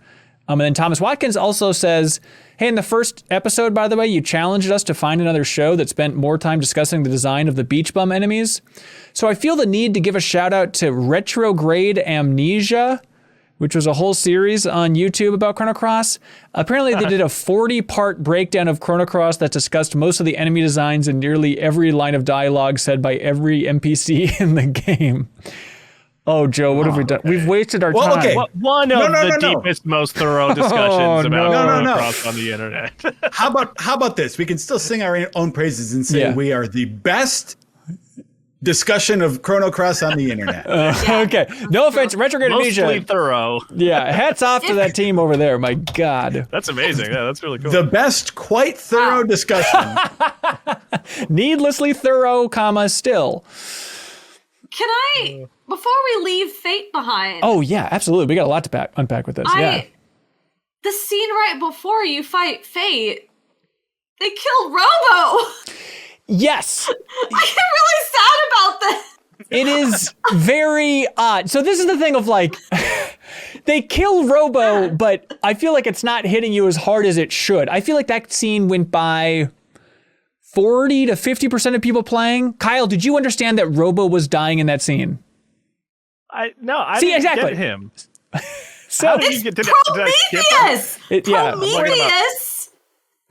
And then Thomas Watkins also says, hey, in the first episode, by the way, you challenged us to find another show that spent more time discussing the design of the beach bum enemies. So I feel the need to give a shout out to Retrograde Amnesia, which was a whole series on YouTube about Chrono Cross. Apparently they did a 40-part breakdown of Chrono Cross that discussed most of the enemy designs and nearly every line of dialogue said by every NPC in the game. Oh, Joe, what have we done? We've wasted our time. Okay. One of the deepest, most thorough discussions about Chrono Cross on the internet. How about this? We can still sing our own praises and say we are the best discussion of Chrono Cross on the internet. Okay. No offense, Retrograde Amnesia. Mostly thorough. Yeah, hats off to that team over there. My God. That's amazing. Yeah, that's really cool. The best, quite thorough discussion. Needlessly thorough, still. Can I, before we leave Fate behind? Oh, yeah, absolutely. We got a lot to unpack with this. The scene right before you fight Fate, they kill Robo. Yes. I get really sad about this. It is very odd. So this is the thing of like, they kill Robo, but I feel like it's not hitting you as hard as it should. I feel like that scene went by 40 to 50% of people playing. Kyle, did you understand that Robo was dying in that scene? I didn't get him. So how did you get to Prometheus? Prometheus?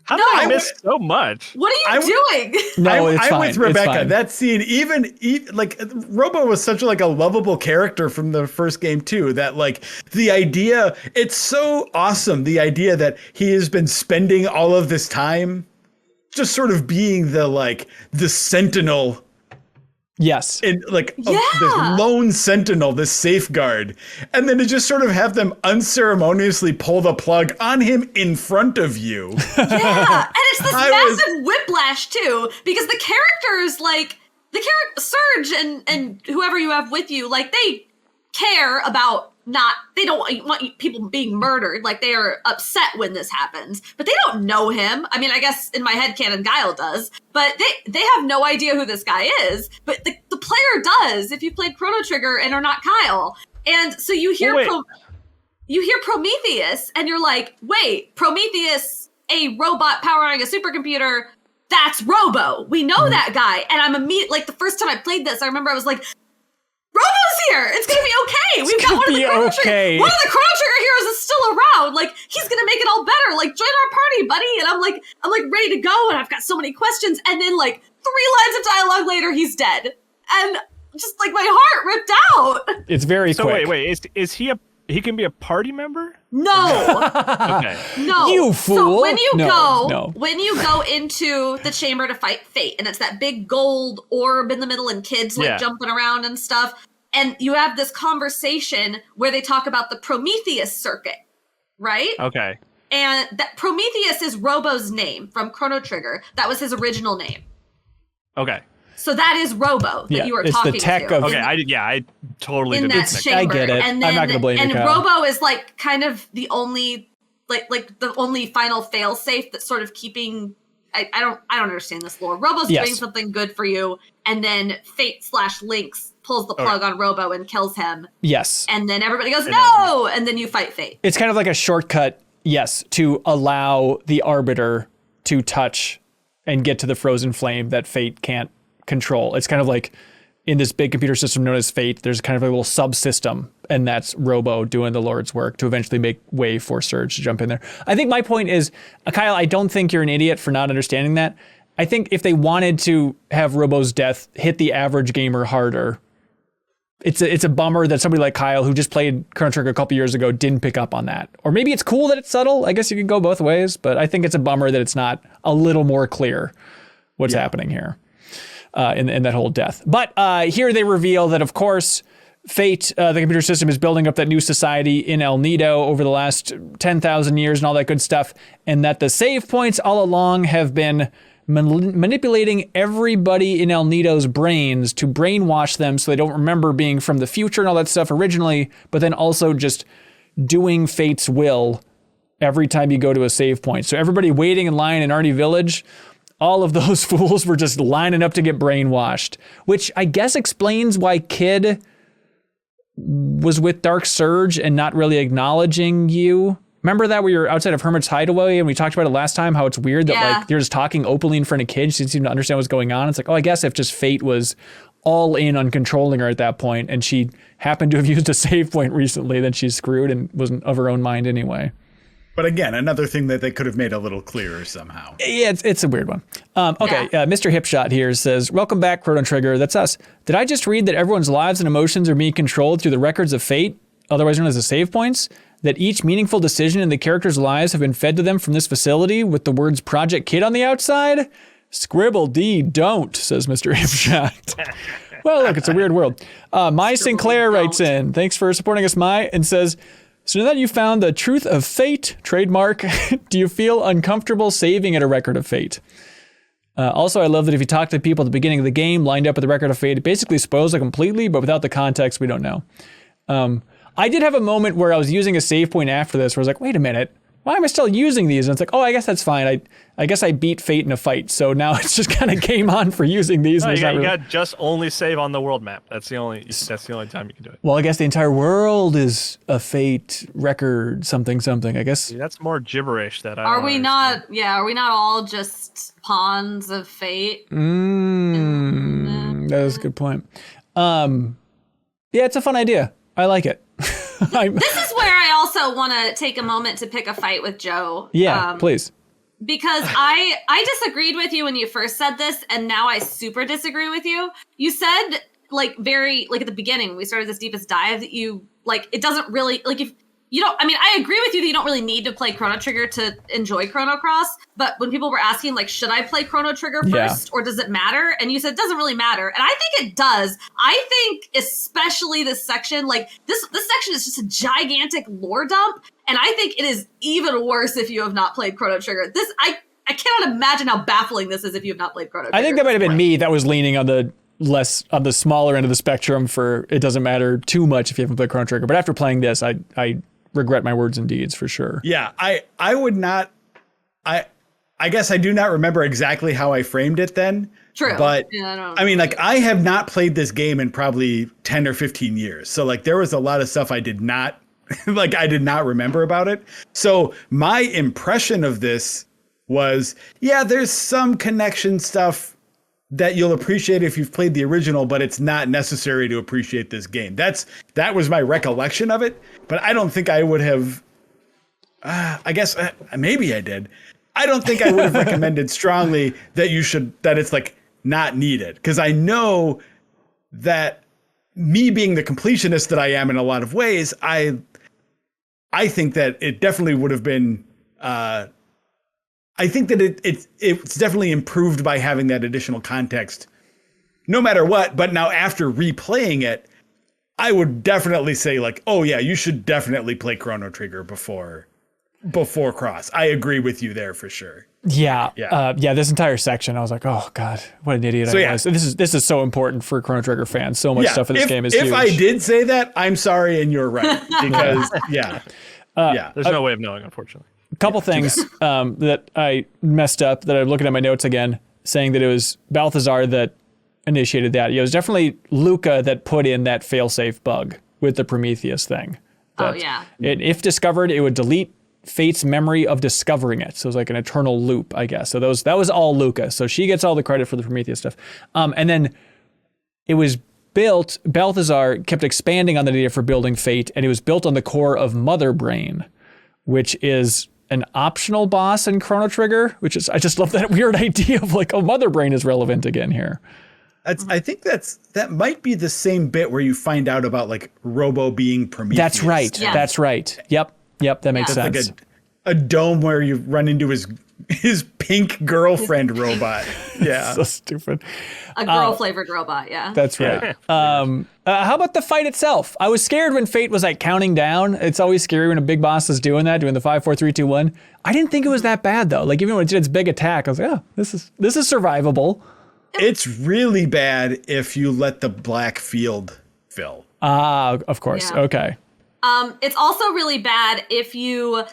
How did I miss so much? What are you doing? No, it's fine. I'm with Rebekah. That scene, even like Robo was such like a lovable character from the first game too. That like the idea, it's so awesome. The idea that he has been spending all of this time just sort of being the sentinel. Yes. In this lone sentinel, this safeguard. And then to just sort of have them unceremoniously pull the plug on him in front of you. Yeah. And it's this massive whiplash too, because the characters Serge and whoever you have with you, like they care about they don't want people being murdered. Like they are upset when this happens, but they don't know him. I mean, I guess in my head canon Guile does, but they have no idea who this guy is, but the player does if you played Chrono Trigger and are not Kyle. And so you hear Prometheus and you're like, wait, Prometheus, a robot powering a supercomputer, that's Robo. We know that guy. And I'm like the first time I played this, I remember I was like, Robo's here. It's gonna be okay. We've got one of the Chrono Trigger heroes is still around. Like he's gonna make it all better. Like join our party, buddy. And I'm like ready to go. And I've got so many questions. And then like 3 lines of dialogue later, he's dead. And just like my heart ripped out. It's very quick. So wait, is he he can be a party member? No. Okay. No. You fool. So when you go into the chamber to fight Fate, and it's that big gold orb in the middle and kids jumping around and stuff, and you have this conversation where they talk about the Prometheus circuit, right? Okay. And that Prometheus is Robo's name from Chrono Trigger. That was his original name. Okay. So that is Robo that you were talking to. It's the tech of... Okay, I totally in didn't that chamber. I get it. And then, I'm not going to blame you, And Kyle. Robo is like kind of the only, like the only final fail-safe that's sort of keeping... I don't understand this lore. Robo's doing something good for you, and then Fate/Lynx pulls the plug on Robo and kills him. Yes. And then everybody goes, no! And then you fight Fate. It's kind of like a shortcut, to allow the Arbiter to touch and get to the frozen flame that Fate can't control. It's kind of like in this big computer system known as Fate, there's kind of a little subsystem, and that's Robo doing the Lord's work to eventually make way for Serge to jump in there. I think my point is, Kyle, I don't think you're an idiot for not understanding that. I think if they wanted to have Robo's death hit the average gamer harder, it's a bummer that somebody like Kyle, who just played Chrono Trigger a couple years ago, didn't pick up on that. Or maybe it's cool that it's subtle. I guess you can go both ways, but I think it's a bummer that it's not a little more clear what's happening here. In that whole death. But here they reveal that, of course, Fate, the computer system, is building up that new society in El Nido over the last 10,000 years and all that good stuff, and that the save points all along have been manipulating everybody in El Nido's brains to brainwash them so they don't remember being from the future and all that stuff originally, but then also just doing Fate's will every time you go to a save point. So everybody waiting in line in Arnie Village, all of those fools were just lining up to get brainwashed, which I guess explains why Kid was with Dark Serge and not really acknowledging you. Remember that where you're outside of Hermit's Hideaway and we talked about it last time, how it's weird that like you're just talking openly in front of kids. She didn't seem to understand what's going on. It's like, oh, I guess if just Fate was all in on controlling her at that point and she happened to have used a save point recently, then she's screwed and wasn't of her own mind anyway. But again, another thing that they could have made a little clearer somehow. Yeah, it's a weird one. Mr. Hipshot here says, welcome back, Chrono Trigger. That's us. Did I just read that everyone's lives and emotions are being controlled through the records of Fate, otherwise known as the save points? That each meaningful decision in the characters' lives have been fed to them from this facility with the words Project Kid on the outside? Scribble D don't, says Mr. Hipshot. Well, look, it's a weird world. My Sinclair writes in, thanks for supporting us, My, and says, so now that you found the truth of Fate, trademark, do you feel uncomfortable saving at a record of Fate? Also, I love that if you talk to people at the beginning of the game lined up with the record of Fate, it basically spoils it completely, but without the context, we don't know. I did have a moment where I was using a save point after this where I was like, wait a minute, why am I still using these? And it's like, oh, I guess that's fine. I guess I beat Fate in a fight, so now it's just kind of game on for using these. No, you got just only save on the world map. That's the only time you can do it. Well, I guess the entire world is a Fate record, something. I guess. See, that's more gibberish. Are we not all just pawns of Fate? That is a good point. Yeah, it's a fun idea. I like it. This is where I also want to take a moment to pick a fight with Joe. Yeah, please. Because I disagreed with you when you first said this, and now I super disagree with you. You said, like, at the beginning, when we started this deepest dive, that you, like, it doesn't really, like, if you don't, I mean, I agree with you that you don't really need to play Chrono Trigger to enjoy Chrono Cross, but when people were asking, like, should I play Chrono Trigger first, or does it matter? And you said, it doesn't really matter. And I think it does. I think especially this section, like, this section is just a gigantic lore dump, and I think it is even worse if you have not played Chrono Trigger. I cannot imagine how baffling this is if you have not played Chrono Trigger. I think that might have been me that was leaning on the smaller end of the spectrum for it doesn't matter too much if you haven't played Chrono Trigger. But after playing this, I regret my words and deeds for sure. Yeah, I would not. I guess I do not remember exactly how I framed it then. True. But I mean, like, I have not played this game in probably 10 or 15 years. So, like, there was a lot of stuff I did not like, I did not remember about it. So my impression of this was, yeah, there's some connection stuff that you'll appreciate if you've played the original, but it's not necessary to appreciate this game. That was my recollection of it, but I don't think I would have, I guess maybe I did. I don't think I would have recommended strongly that it's like not needed. Cause I know that me being the completionist that I am in a lot of ways, I think that it definitely would have been, I think that it's definitely improved by having that additional context, no matter what. But now after replaying it, I would definitely say, like, oh yeah, you should definitely play Chrono Trigger before Cross. I agree with you there for sure. Yeah. This entire section, I was like, oh God, what an idiot I was. This is so important for Chrono Trigger fans. So much stuff in this game is huge. If I did say that, I'm sorry and you're right. Because, there's no way of knowing, unfortunately. A couple things that I messed up that I'm looking at my notes again, saying that it was Balthazar that initiated that. It was definitely Luca that put in that failsafe bug with the Prometheus thing. If discovered, it would delete Fate's memory of discovering it. So it was like an eternal loop, I guess. So that was all Luca. So she gets all the credit for the Prometheus stuff. And then it was built, Balthazar kept expanding on the data for building Fate, and it was built on the core of Mother Brain, which is an optional boss in Chrono Trigger, I just love that weird idea of like, oh, Mother Brain is relevant again here. I think that might be the same bit where you find out about like Robo being Prometheus. That's right. Yeah. That's right. Yep. That makes sense. Like a dome where you run into his pink girlfriend robot. Yeah. So stupid. A girl-flavored robot, yeah. That's right. How about the fight itself? I was scared when Fate was like counting down. It's always scary when a big boss is doing that, doing the 5, 4, 3, 2, 1. I didn't think it was that bad though. Like even when it did its big attack, I was like, oh, this is survivable. It's really bad if you let the black field fill. Of course. Yeah. Okay. It's also really bad if you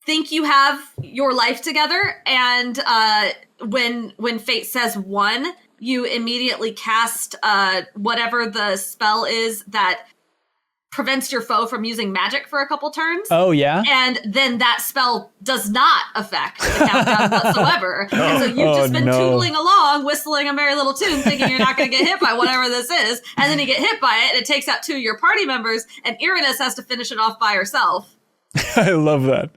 think you have your life together, and when Fate says 1, you immediately cast whatever the spell is that prevents your foe from using magic for a couple turns. Oh, yeah? And then that spell does not affect the countdown whatsoever. And so you've just been tootling along, whistling a merry little tune, thinking you're not going to get hit by whatever this is. And then you get hit by it, and it takes out 2 of your party members, and Irenaeus has to finish it off by herself. I love that.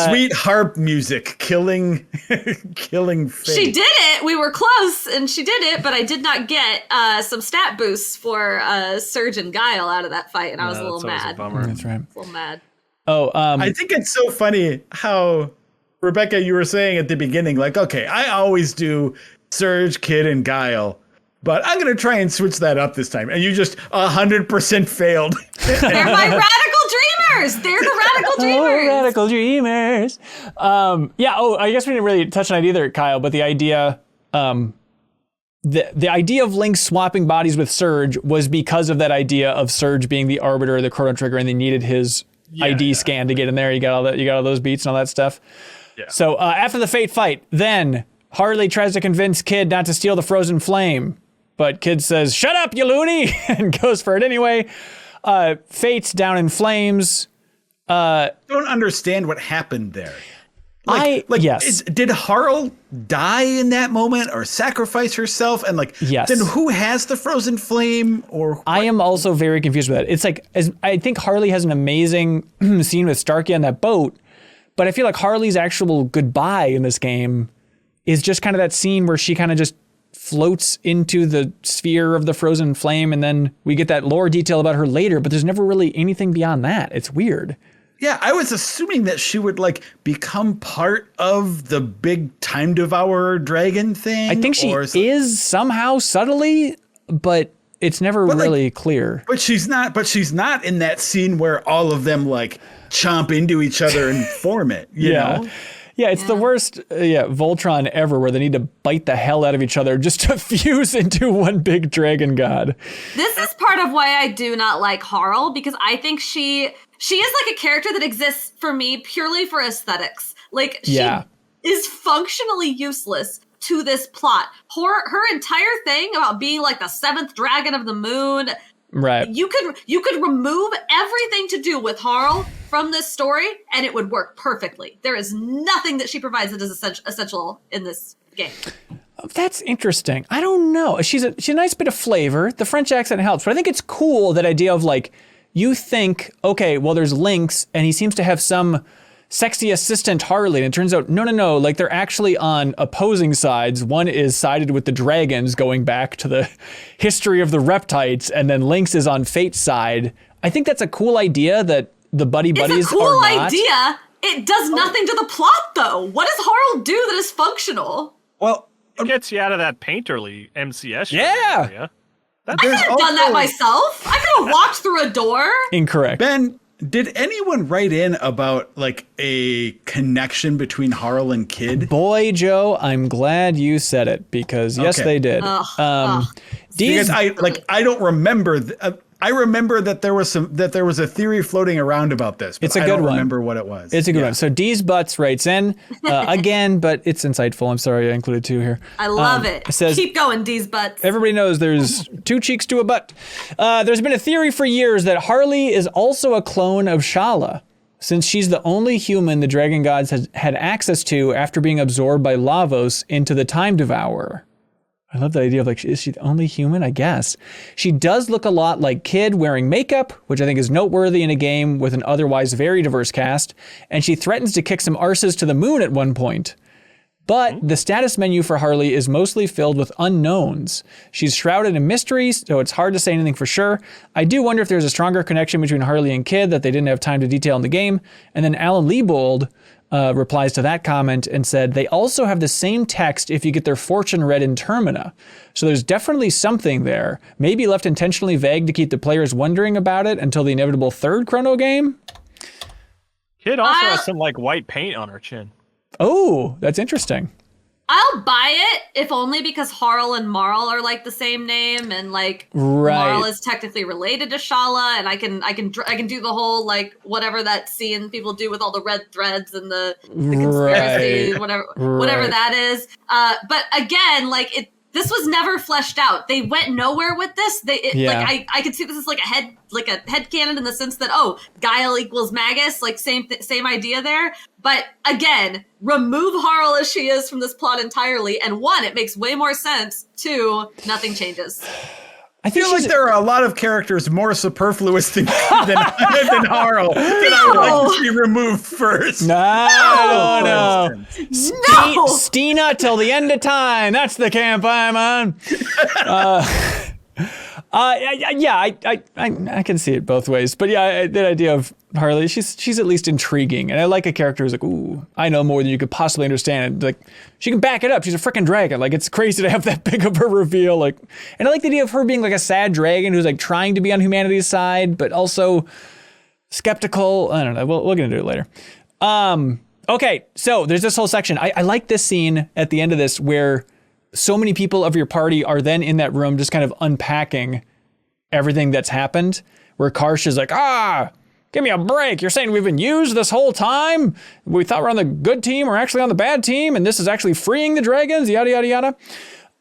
Sweet harp music, killing Fate. She did it. We were close, and she did it, but I did not get some stat boosts for Serge and Guile out of that fight, and I was a little mad. That's right. A little mad. Oh, I think it's so funny how, Rebekah, you were saying at the beginning, like, okay, I always do Serge, Kid, and Guile, but I'm going to try and switch that up this time. And you just 100% failed. They're my radical dreamers. They're the radical dreamers. Oh, radical dreamers. I guess we didn't really touch on it either, Kyle, but the idea, the idea of Lynx swapping bodies with Serge was because of that idea of Serge being the arbiter of the Chrono Trigger, and they needed his ID scan to get in there. You got all those beats and all that stuff. Yeah. So after the Fate fight, then Harle tries to convince Kid not to steal the frozen flame, but Kid says, "Shut up, you loony," and goes for it anyway. Fate's down in flames. Don't understand what happened there. Yes. Did Harle die in that moment or sacrifice herself? And yes. Then who has the frozen flame? Or what? I am also very confused with that. It's I think Harle has an amazing scene with Starkey on that boat, but I feel like Harley's actual goodbye in this game is just kind of that scene where she kind of just floats into the sphere of the frozen flame, and then we get that lore detail about her later, but there's never really anything beyond that. It's weird. Yeah, I was assuming that she would become part of the big time devourer dragon thing. I think she is somehow subtly, but it's never really clear. But she's not. But she's not in that scene where all of them chomp into each other and form it. You know? Yeah, it's the worst Voltron ever, where they need to bite the hell out of each other just to fuse into one big dragon god. This is part of why I do not like Harle, because I think she is a character that exists for me purely for aesthetics. She is functionally useless to this plot. Her entire thing about being the seventh dragon of the moon. Right. You could remove everything to do with Harle from this story, and it would work perfectly. There is nothing that she provides that is essential in this game. That's interesting. I don't know. She's a nice bit of flavor. The French accent helps, but I think it's cool, that idea of you think, okay, well, there's Lynx, and he seems to have some sexy assistant Harle, and it turns out no, they're actually on opposing sides. One is sided with the dragons, going back to the history of the Reptites, and then Lynx is on Fate's side. I think that's a cool idea, that the buddies are not. It's a cool idea. It does nothing to the plot, though. What does Harle do that is functional? Well, it gets you out of that painterly MCS area. I could have done that myself. I could have walked through a door. Incorrect. Ben, did anyone write in about a connection between Harle and Kid? Boy, Joe, I'm glad you said it, because yes, they did. Because I don't remember. I remember that there was a theory floating around about this. But it's a good one. I don't remember what it was. It's a good one. So D's Butts writes in again, but it's insightful. I'm sorry I included two here. I love it. It says, keep going, D's Butts. Everybody knows there's two cheeks to a butt. There's been a theory for years that Harle is also a clone of Shala, since she's the only human the Dragon Gods had access to after being absorbed by Lavos into the Time Devourer. I love the idea of is she the only human? I guess. She does look a lot like Kid, wearing makeup, which I think is noteworthy in a game with an otherwise very diverse cast. And she threatens to kick some arses to the moon at one point. But the status menu for Harle is mostly filled with unknowns. She's shrouded in mystery, so it's hard to say anything for sure. I do wonder if there's a stronger connection between Harle and Kid that they didn't have time to detail in the game. And then Alan Leibold replies to that comment and said, they also have the same text if you get their fortune read in Termina. So there's definitely something there, maybe left intentionally vague to keep the players wondering about it until the inevitable third Chrono game. Kid also has some white paint on her chin. Oh, that's interesting. I'll buy it, if only because Harle and Marle are the same name, and right. Marle is technically related to Shala, and I can do the whole whatever that scene people do with all the red threads and the conspiracy, right. whatever that is. But again, this was never fleshed out. They went nowhere with this. I could see this as a headcanon in the sense that Guile equals Magus, same idea there. But again, remove Harle as she is from this plot entirely, and one, it makes way more sense. Two, nothing changes. I feel there are a lot of characters more superfluous than Harle that I would like to see removed first. No. Stina till the end of time. That's the camp I'm on. I can see it both ways. But yeah, that idea of Harle, she's at least intriguing. And I like a character who's ooh, I know more than you could possibly understand. She can back it up. She's a freaking dragon. It's crazy to have that big of a reveal. And I like the idea of her being a sad dragon who's trying to be on humanity's side, but also skeptical. I don't know. We'll get into it later. Okay, so there's this whole section. I like this scene at the end of this where so many people of your party are then in that room just kind of unpacking everything that's happened, where Karsh is Give me a break. You're saying we've been used this whole time? We thought we're on the good team. We're actually on the bad team. And this is actually freeing the dragons, yada, yada, yada.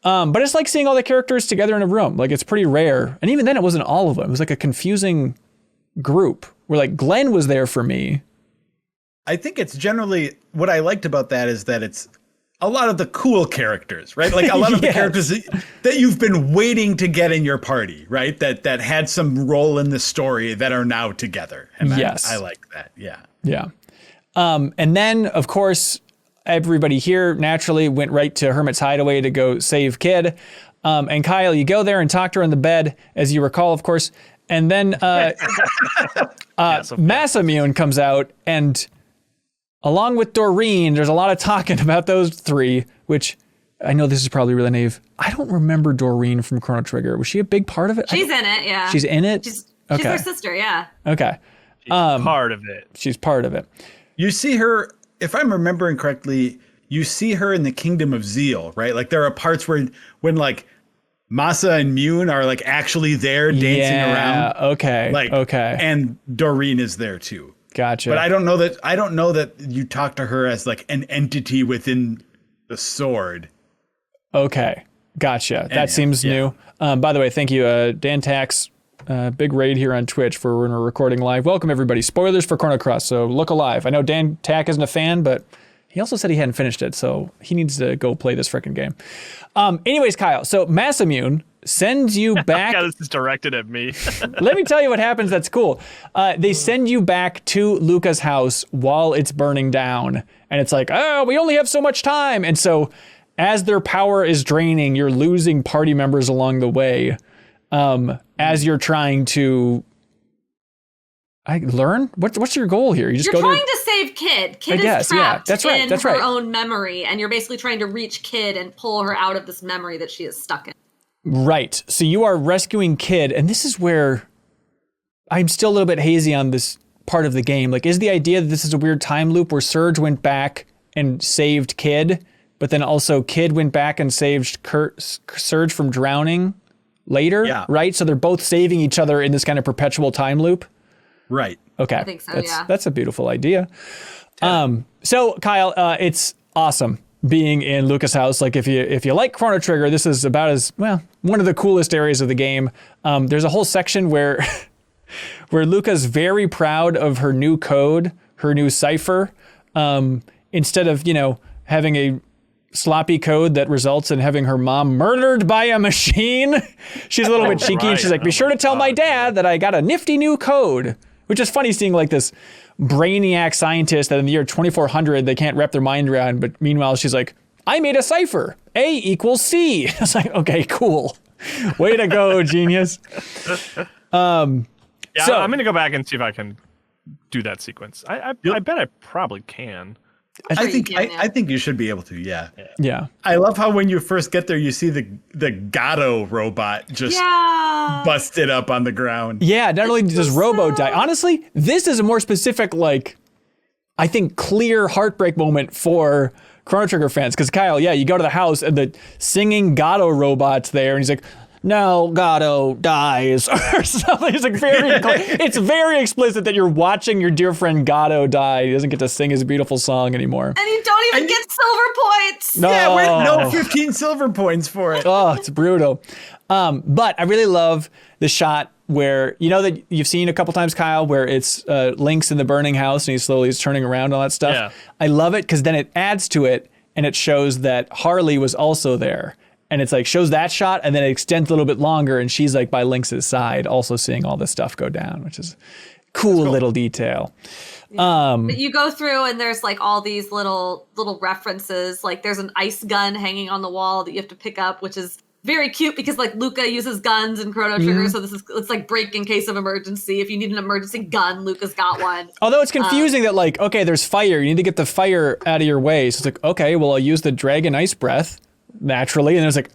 But it's like seeing all the characters together in a room. Like, it's pretty rare. And even then, it wasn't all of them. It was like a confusing group where like Glenn was there for me. I think it's generally, what I liked about that is that it's a lot of the cool characters, right? Like a lot of the characters that you've been waiting to get in your party, right? That had some role in the story that are now together. And I like that. Yeah. Yeah. And then, of course, everybody here naturally went right to Hermit's Hideaway to go save Kid. And Kyle, you go there and talk to her in the bed, as you recall, of course. And then Massamune comes out, and along with Doreen, there's a lot of talking about those three, which I know this is probably really naive. I don't remember Doreen from Chrono Trigger. Was she a big part of it? She's in it, yeah. She's in it? She's her sister, yeah. Okay. She's part of it. She's part of it. You see her, if I'm remembering correctly, you see her in the Kingdom of Zeal, right? Like there are parts when like Masa and Mune are like actually there dancing around. Okay. Okay. And Doreen is there too. Gotcha. But I don't know that you talk to her as like an entity within the sword. Okay. Gotcha. That seems new. By the way, thank you, Dan Tax. Big raid here on Twitch for when we're recording live. Welcome everybody. Spoilers for Chrono Cross, so look alive. I know Dan Tack isn't a fan, but he also said he hadn't finished it, so he needs to go play this frickin' game. Anyways, Kyle, so Massamune sends you back. God, this is directed at me. Let me tell you what happens that's cool. They send you back to Luca's house while it's burning down. And it's like, oh, we only have so much time. And so as their power is draining, you're losing party members along the way. As you're trying to learn? What's your goal here? You're trying to save Kid. Kid is trapped in her own memory. And you're basically trying to reach Kid and pull her out of this memory that she is stuck in. Right. So you are rescuing Kid, and this is where I'm still a little bit hazy on this part of the game. Like, is the idea that this is a weird time loop where Serge went back and saved Kid, but then also Kid went back and saved Serge from drowning later? Yeah. Right? So they're both saving each other in this kind of perpetual time loop? Right. Okay. I think so, That's a beautiful idea. So, Kyle, it's awesome being in Luca's house. Like if you like Chrono Trigger, this is about as well one of the coolest areas of the game. There's a whole section where Luca's very proud of her new code, her new cipher. Instead of having a sloppy code that results in having her mom murdered by a machine, she's a little bit cheeky. Right. She's like, be sure to tell my dad that I got a nifty new code. Which is funny seeing like this brainiac scientist that in the year 2400 they can't wrap their mind around, but meanwhile she's like, I made a cipher. A equals C. It's like, okay, cool. Way to go, genius. I'm gonna go back and see if I can do that sequence. I bet I probably can. I think you should be able to, yeah. Yeah. I love how when you first get there, you see the Gato robot just busted up on the ground. Yeah, not only does Robo die. Honestly, this is a more specific, like, I think, clear heartbreak moment for Chrono Trigger fans. Because Kyle, you go to the house and the singing Gato robot's there, and he's like, no, Gato dies or something. It's like it's very explicit that you're watching your dear friend Gato die. He doesn't get to sing his beautiful song anymore. And you don't even get silver points. No. Yeah, no 15 silver points for it. Oh, it's brutal. But I really love the shot where, that you've seen a couple times, Kyle, where it's Lynx in the burning house and he slowly is turning around and all that stuff. Yeah. I love it because then it adds to it and it shows that Harle was also there. And it's like shows that shot and then it extends a little bit longer and she's like by Lynx's side also seeing all this stuff go down, which is cool little detail. But you go through and there's like all these little references. Like there's an ice gun hanging on the wall that you have to pick up, which is very cute because like Luca uses guns in Chrono Trigger. So it's like break in case of emergency. If you need an emergency gun, Luca's got one. Although it's confusing that like, okay, there's fire. You need to get the fire out of your way. So it's like, okay, well, I'll use the dragon ice breath. Naturally, and it's like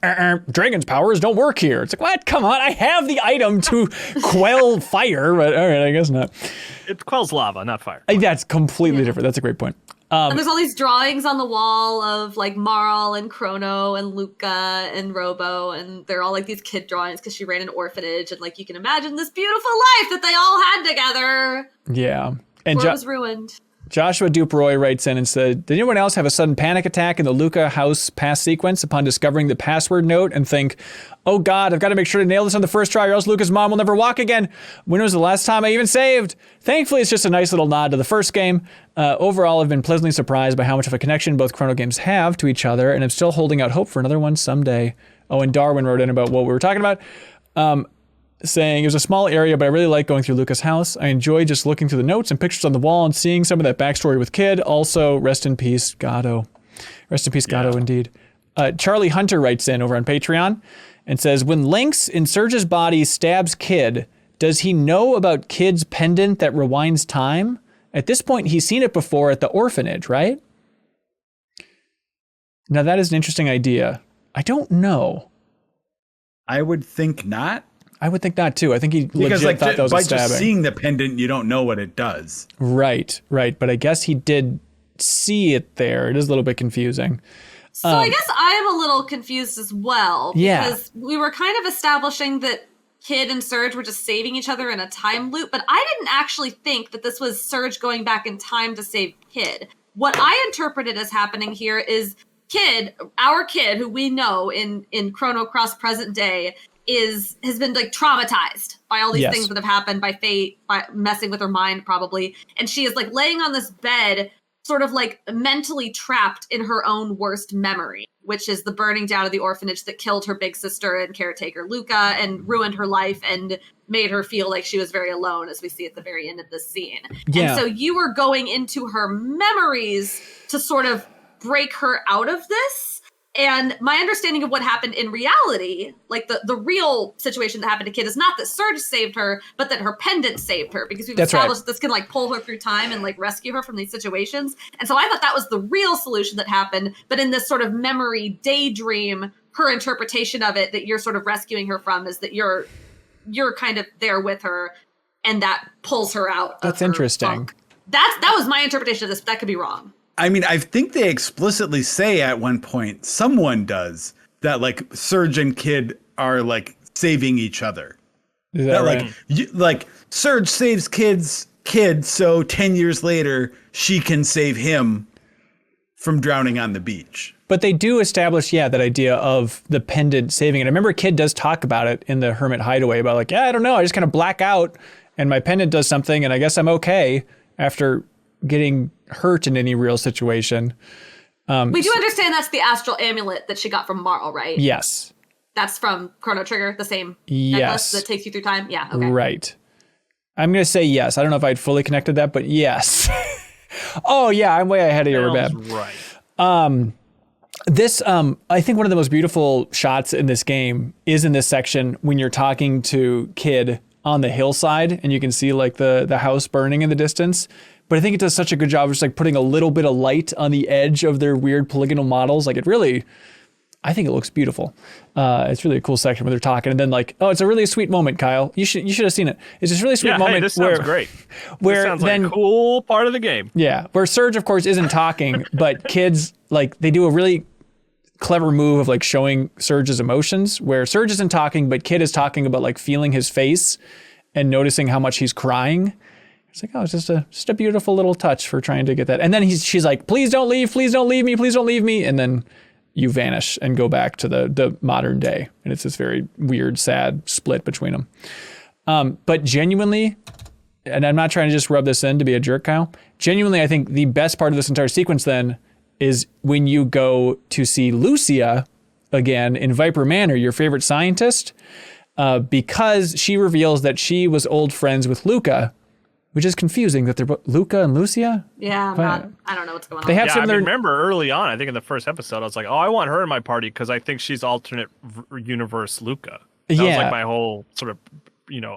dragon's powers don't work here. It's like, what? Come on, I have the item to quell fire, but all right, I guess not. It quells lava, not fire. That's completely different. That's a great point. And there's all these drawings on the wall of like Marl and Chrono and Luca and Robo, and they're all like these kid drawings because she ran an orphanage, and like you can imagine this beautiful life that they all had together. Yeah. And it was ruined. Joshua Duperoy writes in and said, did anyone else have a sudden panic attack in the Luca house pass sequence upon discovering the password note and think, oh God, I've got to make sure to nail this on the first try or else Luca's mom will never walk again? When was the last time I even saved? Thankfully, it's just a nice little nod to the first game. Overall, I've been pleasantly surprised by how much of a connection both Chrono games have to each other, and I'm still holding out hope for another one someday. Oh, and Darwin wrote in about what we were talking about. Saying it was a small area, but I really like going through Luca's house. I enjoy just looking through the notes and pictures on the wall and seeing some of that backstory with Kid. Also, rest in peace, Gatto. Rest in peace, Gatto, indeed. Charlie Hunter writes in over on Patreon and says, when Lynx in Serge's body stabs Kid, does he know about Kid's pendant that rewinds time? At this point, he's seen it before at the orphanage, right? Now, that is an interesting idea. I don't know. I would think not. I would think not too. I think he legit thought that was a stabbing. By just seeing the pendant, you don't know what it does. Right. But I guess he did see it there. It is a little bit confusing. So I guess I am a little confused as well. Because we were kind of establishing that Kid and Serge were just saving each other in a time loop. But I didn't actually think that this was Serge going back in time to save Kid. What I interpreted as happening here is Kid, our Kid, who we know in Chrono Cross present day, has been like traumatized by all these things that have happened, by fate, by messing with her mind probably. And she is like laying on this bed, sort of like mentally trapped in her own worst memory, which is the burning down of the orphanage that killed her big sister and caretaker Luca and ruined her life and made her feel like she was very alone, as we see at the very end of this scene. Yeah. And so you were going into her memories to sort of break her out of this. And my understanding of what happened in reality, like the real situation that happened to Kid, is not that Serge saved her, but that her pendant saved her, because we've established that this can like pull her through time and like rescue her from these situations. And so I thought that was the real solution that happened. But in this sort of memory daydream, her interpretation of it that you're sort of rescuing her from is that you're kind of there with her, and that pulls her out. That's interesting. Funk. That was my interpretation of this, but that could be wrong. I mean, I think they explicitly say at one point, someone does, that like Serge and Kid are like saving each other. Is that right? Like Serge saves Kid, so 10 years later she can save him from drowning on the beach. But they do establish, that idea of the pendant saving it. I remember Kid does talk about it in the Hermit Hideaway about like, I don't know, I just kind of black out and my pendant does something and I guess I'm okay after getting hurt in any real situation. We do understand that's the astral amulet that she got from Marl, right? Yes. That's from Chrono Trigger, the same necklace that takes you through time? Yeah, okay. Right. I'm going to say yes. I don't know if I'd fully connected that, but yes. Oh, yeah, I'm way ahead of you, Rebekah. Right. This, I think one of the most beautiful shots in this game is in this section when you're talking to Kid on the hillside and you can see like the house burning in the distance. But I think it does such a good job of just like putting a little bit of light on the edge of their weird polygonal models. Like it really, I think it looks beautiful. It's really a cool section where they're talking and then like, oh, it's a really sweet moment, Kyle. You should have seen it. It's this really sweet moment. Hey, this sounds great. Where this sounds like a cool part of the game. Yeah, where Serge, of course, isn't talking, but Kids, like they do a really clever move of like showing Serge's emotions where Serge isn't talking, but Kid is talking about like feeling his face and noticing how much he's crying. It's like, oh, it's just a beautiful little touch for trying to get that. And then she's like, please don't leave me, please don't leave me. And then you vanish and go back to the modern day. And it's this very weird, sad split between them. But genuinely, and I'm not trying to just rub this in to be a jerk, Kyle. Genuinely, I think the best part of this entire sequence then is when you go to see Lucia again in Viper Manor, your favorite scientist, because she reveals that she was old friends with Luca, which is confusing that they're both Luca and Lucia. Yeah, I don't know what's going on. They have similar. I remember early on, I think in the first episode, I was like, oh, I want her in my party because I think she's alternate universe Luca. That was like my whole sort of,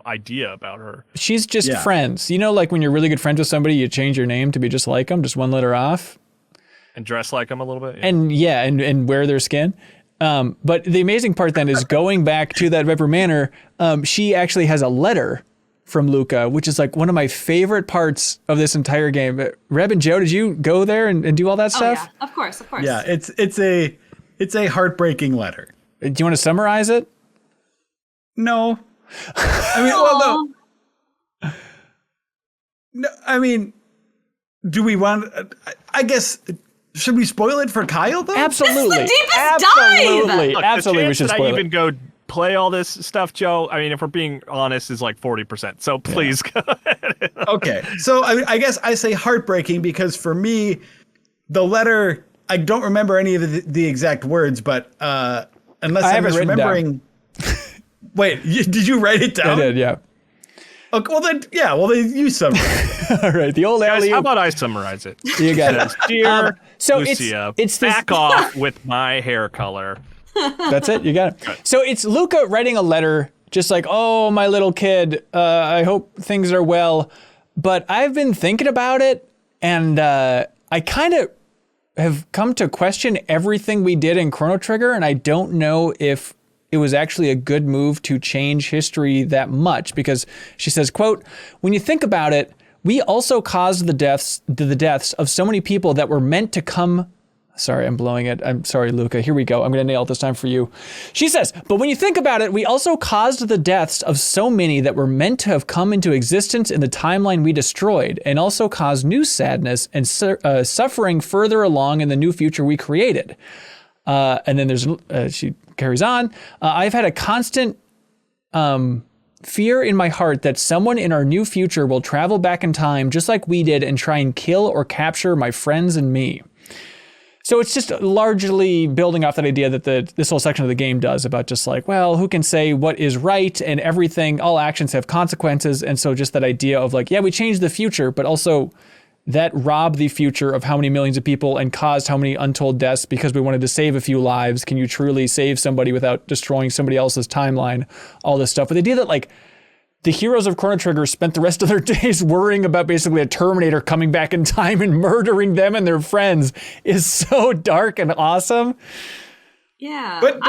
idea about her. She's just friends. You know, like when you're really good friends with somebody, you change your name to be just like them, just one letter off. And dress like them a little bit. Yeah. And wear their skin. But the amazing part then is going back to that Viper Manor, she actually has a letter from Luca, which is like one of my favorite parts of this entire game. Reb and Joe, did you go there and do all that stuff? Oh, yeah, of course. Yeah, it's a heartbreaking letter. Do you want to summarize it? No. I mean, well, no. No, I mean, do we want? I guess. Should we spoil it for Kyle though? Absolutely. This is the deepest dive. Look, Absolutely, we should spoil it. I even go play all this stuff, Joe. I mean, if we're being honest, is like 40%. So please go ahead. Okay, so I guess I say heartbreaking because for me, the letter, I don't remember any of the exact words, but unless I'm misremembering. Wait, did you write it down? I did, yeah. Okay, well then you summarize. All right, the old Guys, alley. how about I summarize it? You got it. Dear so Lucia, it's back off with my hair color. That's it. You got it. So it's Luca writing a letter, just like, oh, my little kid. I hope things are well. But I've been thinking about it, and I kind of have come to question everything we did in Chrono Trigger, and I don't know if it was actually a good move to change history that much, because she says, quote, when you think about it, we also caused the deaths of so many people that were meant to come. Sorry, I'm blowing it. I'm sorry, Luca. Here we go. I'm going to nail it this time for you. She says, but when you think about it, we also caused the deaths of so many that were meant to have come into existence in the timeline we destroyed, and also caused new sadness and suffering further along in the new future we created. And then she carries on. I've had a constant fear in my heart that someone in our new future will travel back in time just like we did and try and kill or capture my friends and me. So it's just largely building off that idea that this whole section of the game does about just like, well, who can say what is right, and everything, all actions have consequences. And so just that idea of like, yeah, we changed the future, but also that robbed the future of how many millions of people and caused how many untold deaths because we wanted to save a few lives. Can you truly save somebody without destroying somebody else's timeline? All this stuff. But the idea that like the heroes of Chrono Trigger spent the rest of their days worrying about basically a Terminator coming back in time and murdering them and their friends is so dark and awesome. Yeah. But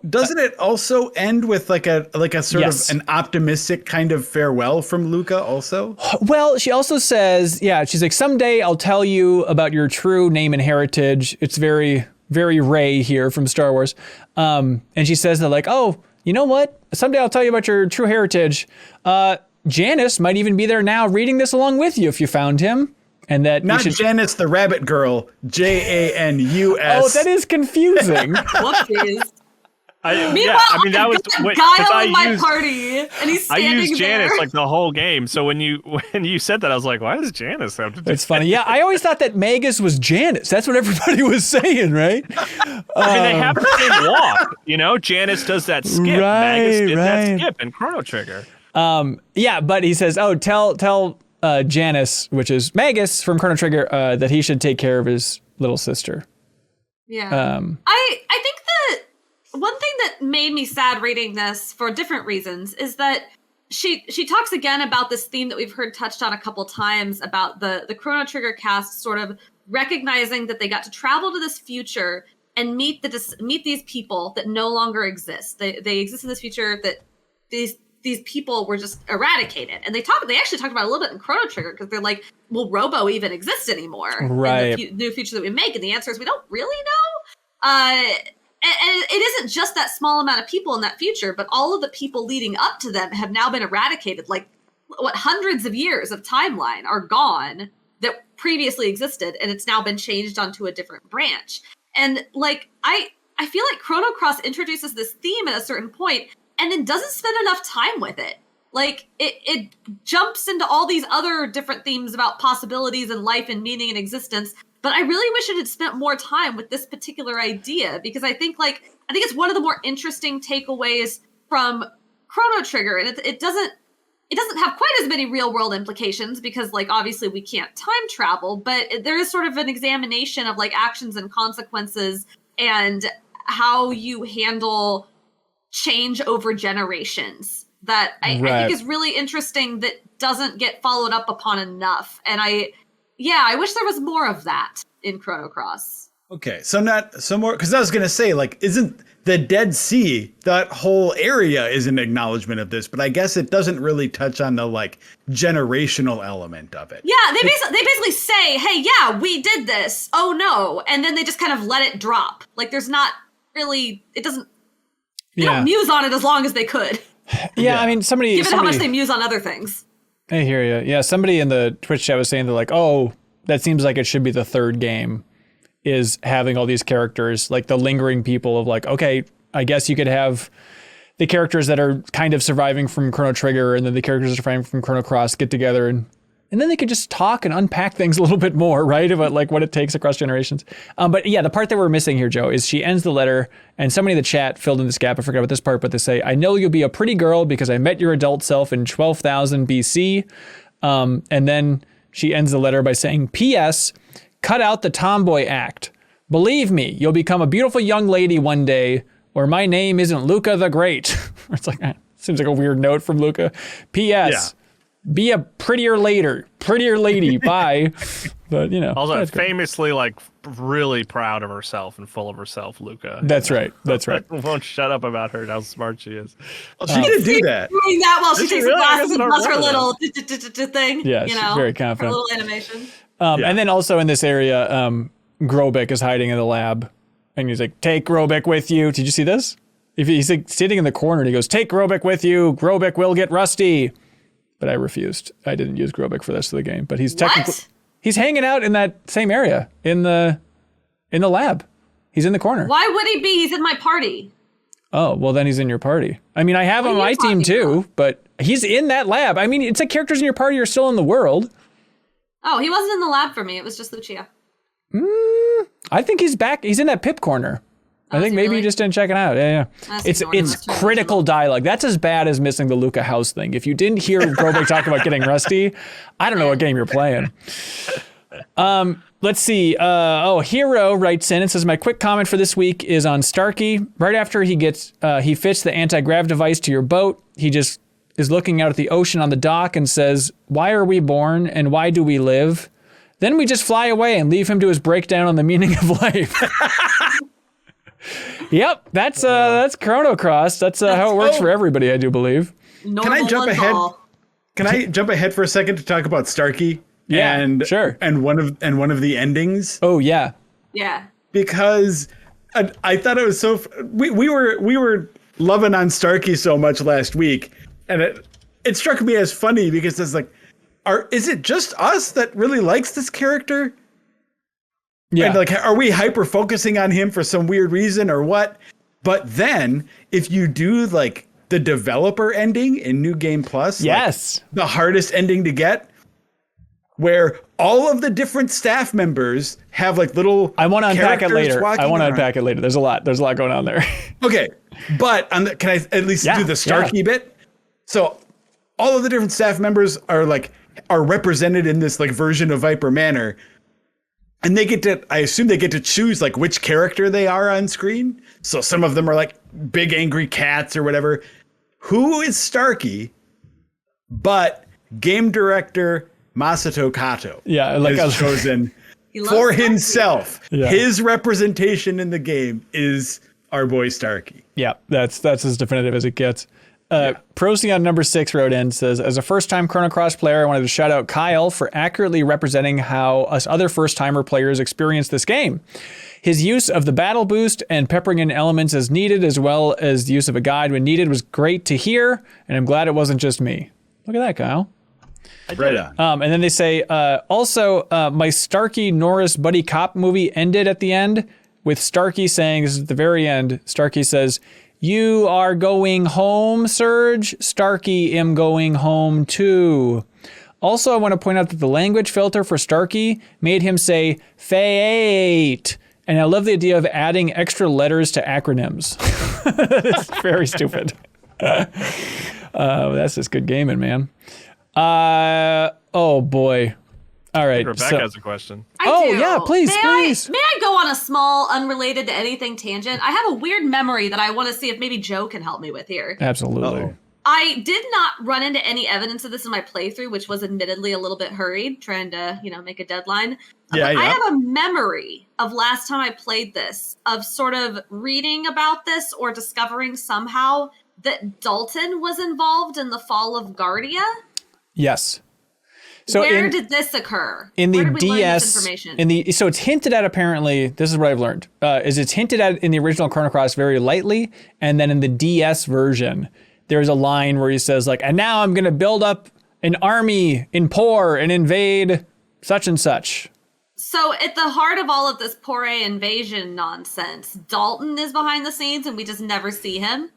doesn't it also end with like a sort Yes. of an optimistic kind of farewell from Luca also? Well, she also says, she's like, someday I'll tell you about your true name and heritage. It's very, very Rey here from Star Wars. And she says that like, oh, you know what? Someday I'll tell you about your true heritage. Janice might even be there now reading this along with you if you found him. And that Not Janice the Rabbit Girl, Janus. Oh, that is confusing. Whoopsies. Meanwhile, I mean that was Guile in my party, and he's standing I used Janice there. like the whole game. So when you said that, I was like, why does Janice have to do? It's funny. Yeah, I always thought that Magus was Janice. That's what everybody was saying, right? I mean, they have the same walk. You know, Janice does that skip. Magus did that skip in Chrono Trigger. Yeah, but he says, oh, tell Janice, which is Magus from Chrono Trigger, that he should take care of his little sister. Yeah. I think that one thing that made me sad reading this for different reasons is that she talks again about this theme that we've heard touched on a couple times about the Chrono Trigger cast sort of recognizing that they got to travel to this future and meet these people that no longer exist. They exist in this future that these people were just eradicated. And they actually talked about it a little bit in Chrono Trigger because they're like, will Robo even exist anymore right. in the new future that we make? And the answer is we don't really know. And it isn't just that small amount of people in that future, but all of the people leading up to them have now been eradicated. Like, hundreds of years of timeline are gone that previously existed, and it's now been changed onto a different branch. And, like, I feel like Chrono Cross introduces this theme at a certain point and then doesn't spend enough time with it. Like, it jumps into all these other different themes about possibilities and life and meaning and existence. But I really wish it had spent more time with this particular idea, because I think it's one of the more interesting takeaways from Chrono Trigger, and it doesn't have quite as many real world implications because, like, obviously we can't time travel, but there is sort of an examination of like actions and consequences and how you handle change over generations that I think is really interesting that doesn't get followed up upon enough. And I wish there was more of that in Chrono Cross. Okay, so more, because I was gonna say, like, isn't the Dead Sea, that whole area is an acknowledgement of this, but I guess it doesn't really touch on the like generational element of it. Yeah, they basically say, hey, yeah, we did this. Oh no. And then they just kind of let it drop. Like there's not really, it doesn't, they don't muse on it as long as they could. Yeah, I mean, given how much they muse on other things. I hear you. Yeah, somebody in the Twitch chat was saying they're like, oh, that seems like it should be the third game, is having all these characters, like the lingering people of like, okay, I guess you could have the characters that are kind of surviving from Chrono Trigger and then the characters that are surviving from Chrono Cross get together and then they could just talk and unpack things a little bit more, right? About like what it takes across generations. But yeah, the part that we're missing here, Joe, is she ends the letter and somebody in the chat filled in this gap. I forgot about this part, but they say, I know you'll be a pretty girl because I met your adult self in 12,000 BC. And then she ends the letter by saying, P.S. cut out the tomboy act. Believe me, you'll become a beautiful young lady one day where my name isn't Luca the Great. It's like, seems like a weird note from Luca. P.S. Be a prettier lady, bye. But, you know. Also, famously, like, really proud of herself and full of herself, Luca. That's right. Won't shut up about her and how smart she is. Well, she did do that. Doing that while she takes the glasses and does her little thing. Yeah, she's very confident. Her little animation. And then also in this area, Grobek is hiding in the lab. And he's like, take Grobek with you. Did you see this? He's like sitting in the corner and he goes, take Grobek with you. Grobek will get rusty. But I refused. I didn't use Grobek for the rest of the game. But he's technically he's hanging out in that same area in the lab. He's in the corner. Why would he be? He's in my party. Oh, well then he's in your party. I mean, I have him on my team too, but he's in that lab. I mean, it's like characters in your party are still in the world. Oh, he wasn't in the lab for me. It was just Lucia. I think he's back. He's in that Pip corner. I think maybe you just didn't check it out. Yeah. It's critical dialogue. That's as bad as missing the Luca house thing. If you didn't hear Grobek talk about getting rusty, I don't know what game you're playing. Let's see. Hero writes in and says, my quick comment for this week is on Starkey. Right after he fits the anti-grav device to your boat, he just is looking out at the ocean on the dock and says, why are we born and why do we live? Then we just fly away and leave him to his breakdown on the meaning of life. Yep, that's Chrono Cross. That's how it works for everybody, I do believe. Can I jump ahead? Can I jump ahead for a second to talk about Starkey? Yeah, and sure. And one of the endings. Oh yeah. Yeah. Because I thought it was so. We were loving on Starkey so much last week, and it struck me as funny because it's like, is it just us that really likes this character? Yeah. And like, are we hyper focusing on him for some weird reason or what? But then if you do like the developer ending in New Game Plus, yes, like the hardest ending to get, where all of the different staff members have like little. I want to unpack it later. There's a lot going on there. Okay. But can I at least do the Starkey bit? So all of the different staff members are represented in this like version of Viper Manor. And I assume they get to choose like which character they are on screen. So some of them are like big angry cats or whatever. Who is Starkey? But game director Masato Kato has chosen for himself. Yeah. His representation in the game is our boy Starkey. Yeah, that's as definitive as it gets. Procyon number 6 wrote in, says, as a first-time Chrono Cross player, I wanted to shout out Kyle for accurately representing how us other first-timer players experience this game. His use of the battle boost and peppering in elements as needed, as well as the use of a guide when needed, was great to hear, and I'm glad it wasn't just me. Look at that, Kyle. Right on. And then they say, also, my Starkey Norris buddy cop movie ended at the end with Starkey saying, this is at the very end, Starkey says, you are going home, Serge? Starkey am going home too. Also, I want to point out that the language filter for Starkey made him say fate. And I love the idea of adding extra letters to acronyms. It's very stupid. That's just good gaming, man. Oh boy. All right. Rebekah has a question. Yeah, please. May I go on a small, unrelated to anything tangent? I have a weird memory that I want to see if maybe Joe can help me with here. Absolutely. Uh-oh. I did not run into any evidence of this in my playthrough, which was admittedly a little bit hurried, trying to, make a deadline. Yeah. I have a memory of last time I played this, of sort of reading about this or discovering somehow that Dalton was involved in the fall of Guardia. Yes. So where did this occur? In the Where did we learn DS, this information? So it's hinted at, apparently, this is what I've learned, is it's hinted at in the original Chrono Cross very lightly, and then in the DS version, there's a line where he says, like, and now I'm going to build up an army in Por and invade such and such. So at the heart of all of this Por invasion nonsense, Dalton is behind the scenes and we just never see him?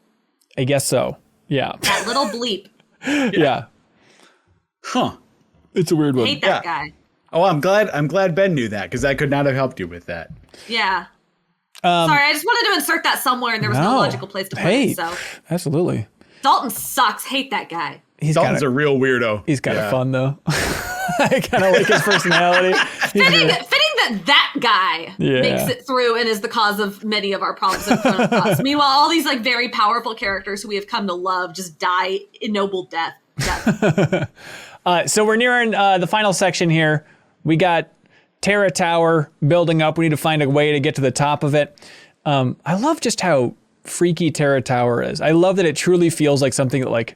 I guess so, yeah. That little bleep. Yeah. Huh. It's a weird one. Hate that guy. Oh, I'm glad Ben knew that, because I could not have helped you with that. Yeah. Sorry, I just wanted to insert that somewhere and there was no logical place to put it. So absolutely. Dalton sucks. Hate that guy. Dalton's a real weirdo. He's kind of fun, though. I kind of like his personality. Fitting that guy makes it through and is the cause of many of our problems in Chrono Cross. Meanwhile, all these like very powerful characters who we have come to love just die ignoble death. So we're nearing the final section here. We got Terra Tower building up. We need to find a way to get to the top of it. I love just how freaky Terra Tower is. I love that it truly feels like something that, like,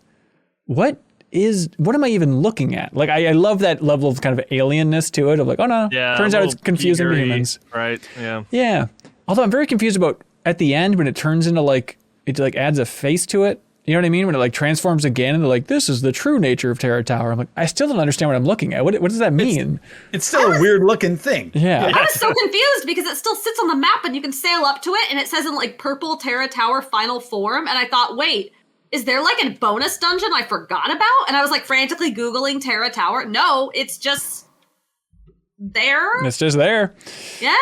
what am I even looking at? Like, I love that level of kind of alienness to it, of like, oh no, turns out it's confusing to humans. Right, yeah. Yeah. Although I'm very confused about at the end when it turns into like, it like adds a face to it. You know what I mean? When it like transforms again into like, this is the true nature of Terra Tower. I'm like, I still don't understand what I'm looking at. What does that mean? It's still a weird looking thing. Yeah. I was so confused because it still sits on the map and you can sail up to it and it says in like purple Terra Tower final form. And I thought, wait, is there like a bonus dungeon I forgot about? And I was like frantically Googling Terra Tower. No, it's just there. It's just there. Yeah.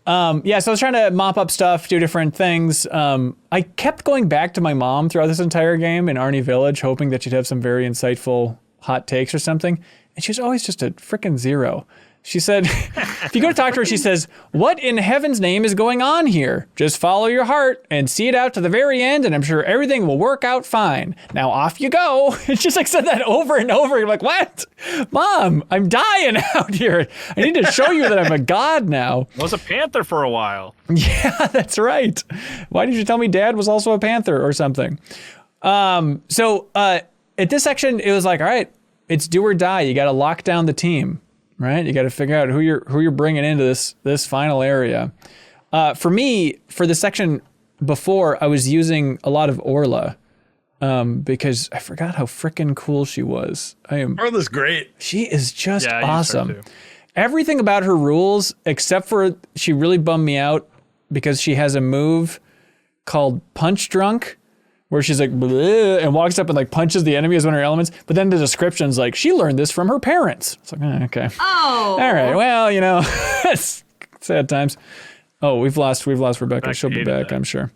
So I was trying to mop up stuff, do different things. I kept going back to my mom throughout this entire game in Arnie Village, hoping that she'd have some very insightful hot takes or something. And she was always just a freaking zero. She said, if you go to talk to her, she says, what in heaven's name is going on here? Just follow your heart and see it out to the very end, and I'm sure everything will work out fine. Now off you go. It's just like said that over and over. You're like, what? Mom, I'm dying out here. I need to show you that I'm a god now. I was a panther for a while. Yeah, that's right. Why did you tell me Dad was also a panther or something? So at this section, it was like, all right, it's do or die. You got to lock down the team. Right, you got to figure out who you're bringing into this final area. For me, for the section before, I was using a lot of Orla because I forgot how freaking cool she was. Orla's great. She is just awesome. Everything about her rules, except for she really bummed me out because she has a move called Punch Drunk, where she's like, bleh, and walks up and like punches the enemy as one of her elements. But then the description's like, she learned this from her parents. It's like, okay. Oh. All right. Well, it's sad times. Oh, we've lost Rebekah. She'll be back, I'm sure.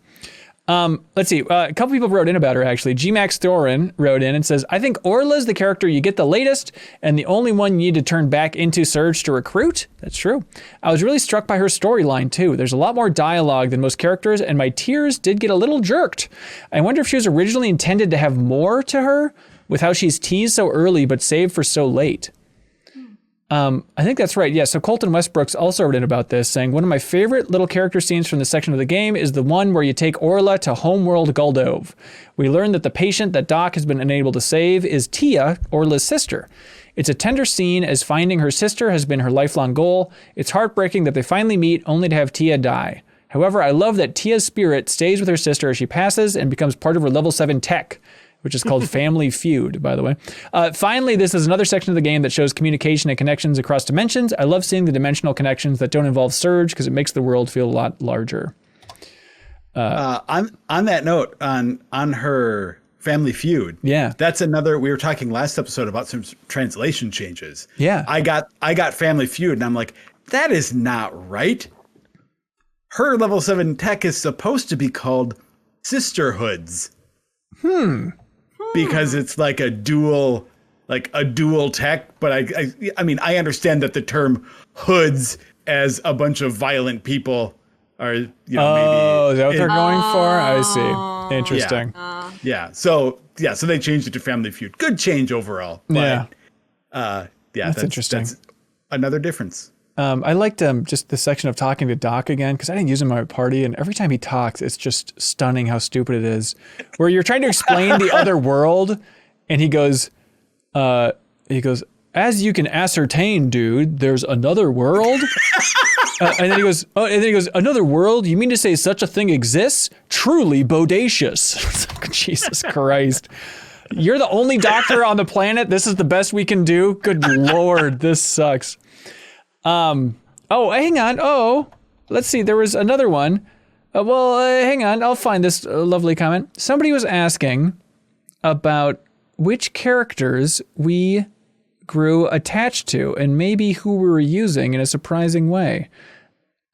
Let's see. A couple people wrote in about her, actually. G-Max Thorin wrote in and says, I think Orla's the character you get the latest and the only one you need to turn back into Serge to recruit. That's true. I was really struck by her storyline, too. There's a lot more dialogue than most characters, and my tears did get a little jerked. I wonder if she was originally intended to have more to her with how she's teased so early but saved for so late. I think that's right. Yeah. So Colton Westbrooks also wrote in about this, saying one of my favorite little character scenes from this section of the game is the one where you take Orla to homeworld Guldove. We learn that the patient that Doc has been unable to save is Tia, Orla's sister. It's a tender scene as finding her sister has been her lifelong goal. It's heartbreaking that they finally meet only to have Tia die. However, I love that Tia's spirit stays with her sister as she passes and becomes part of her level 7 tech, which is called Family Feud, by the way. Finally, this is another section of the game that shows communication and connections across dimensions. I love seeing the dimensional connections that don't involve Serge because it makes the world feel a lot larger. On that note, on her Family Feud, that's another. We were talking last episode about some translation changes. Yeah, I got Family Feud, and I'm like, that is not right. Her level 7 tech is supposed to be called Sisterhoods. Because it's like a dual tech, but I mean I understand that the term hoods as a bunch of violent people are maybe. Oh, is that what they're going for? I see. Interesting. Yeah. So they changed it to Family Feud. Good change overall. But, that's interesting. That's another difference. I liked just the section of talking to Doc again, because I didn't use him in my party, and every time he talks, it's just stunning how stupid it is. Where you're trying to explain the other world, and he goes, as you can ascertain, dude, there's another world. And then he goes, another world? You mean to say such a thing exists? Truly bodacious. Jesus Christ. You're the only doctor on the planet. This is the best we can do. Good Lord, this sucks. Hang on. Oh, let's see. There was another one. Hang on. I'll find this lovely comment. Somebody was asking about which characters we grew attached to and maybe who we were using in a surprising way.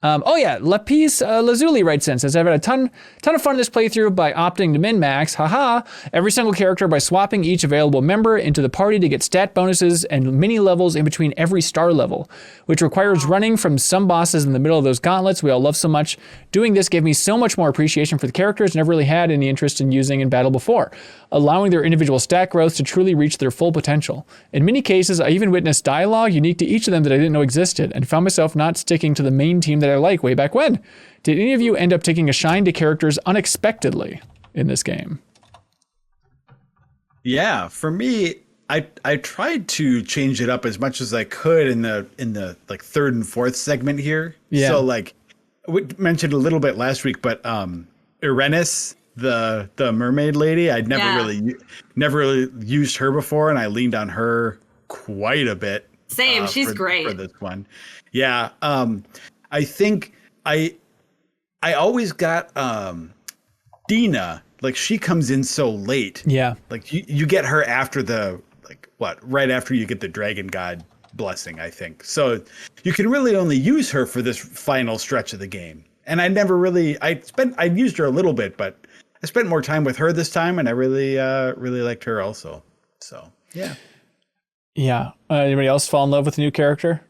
Lapis Lazuli writes in, says, I've had a ton of fun in this playthrough by opting to MinnMax, haha, every single character by swapping each available member into the party to get stat bonuses and mini levels in between every star level, which requires running from some bosses in the middle of those gauntlets we all love so much. Doing this gave me so much more appreciation for the characters never really had any interest in using in battle before, allowing their individual stat growth to truly reach their full potential. In many cases, I even witnessed dialogue unique to each of them that I didn't know existed, and found myself not sticking to the main team that I like way back when. Did any of you end up taking a shine to characters unexpectedly in this game? Yeah, for me, I tried to change it up as much as I could in the like third and fourth segment here. Yeah. So like we mentioned a little bit last week, but Irenis, the mermaid lady, I'd never really used her before, and I leaned on her quite a bit. Same, she's great for this one. Yeah. I think I always got Dina, like she comes in so late. Yeah. Like you get her after right after you get the Dragon God blessing, I think. So you can really only use her for this final stretch of the game. And I used her a little bit, but I spent more time with her this time, and I really liked her also. So yeah. Yeah. Anybody else fall in love with a new character?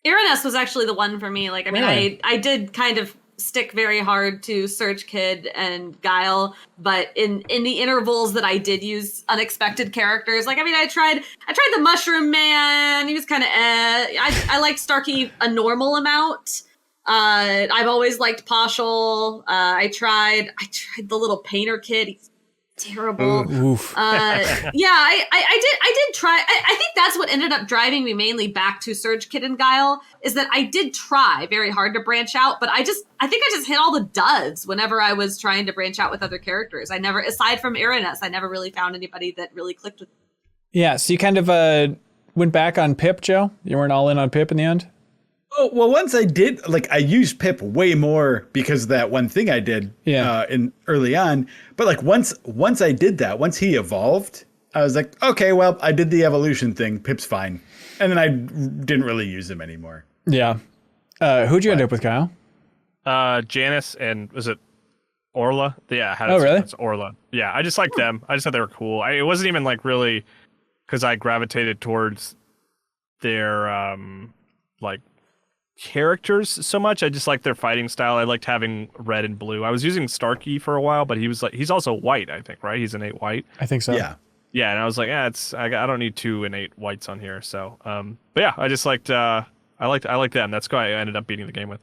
Irenis was actually the one for me. Like, I mean, really? I did kind of stick very hard to Serge Kid and Guile, but in the intervals that I did use unexpected characters, like, I mean, I tried the Mushroom Man. He was kind of I liked Starkey a normal amount. I've always liked Poshel. I tried the little painter kid. He's terrible. Oof. I did try. I think that's what ended up driving me mainly back to Serge Kid and Guile, is that I did try very hard to branch out, but I think I just hit all the duds whenever I was trying to branch out with other characters. I never, aside from Irenis, I never really found anybody that really clicked with me. Yeah, so you kind of went back on Pip, Joe? You weren't all in on Pip in the end? Oh, well, once I did, like, I used Pip way more because of that one thing I did in early on. But like once I did that, once he evolved, I was like, okay, well, I did the evolution thing. Pip's fine. And then I didn't really use him anymore. Yeah. Who'd you end up with, Kyle? Janice and was it Orla? Yeah. Really? It's Orla. Yeah. I just liked them. I just thought they were cool. It wasn't even like really because I gravitated towards their like characters so much. I just liked their fighting style. I liked having red and blue. I was using Starkey for a while, but he's also white, I think, right? He's innate white. I think so. Yeah. Yeah, and I was like, I don't need two innate whites on here. So, but yeah, I just liked I liked them. That's why I ended up beating the game with.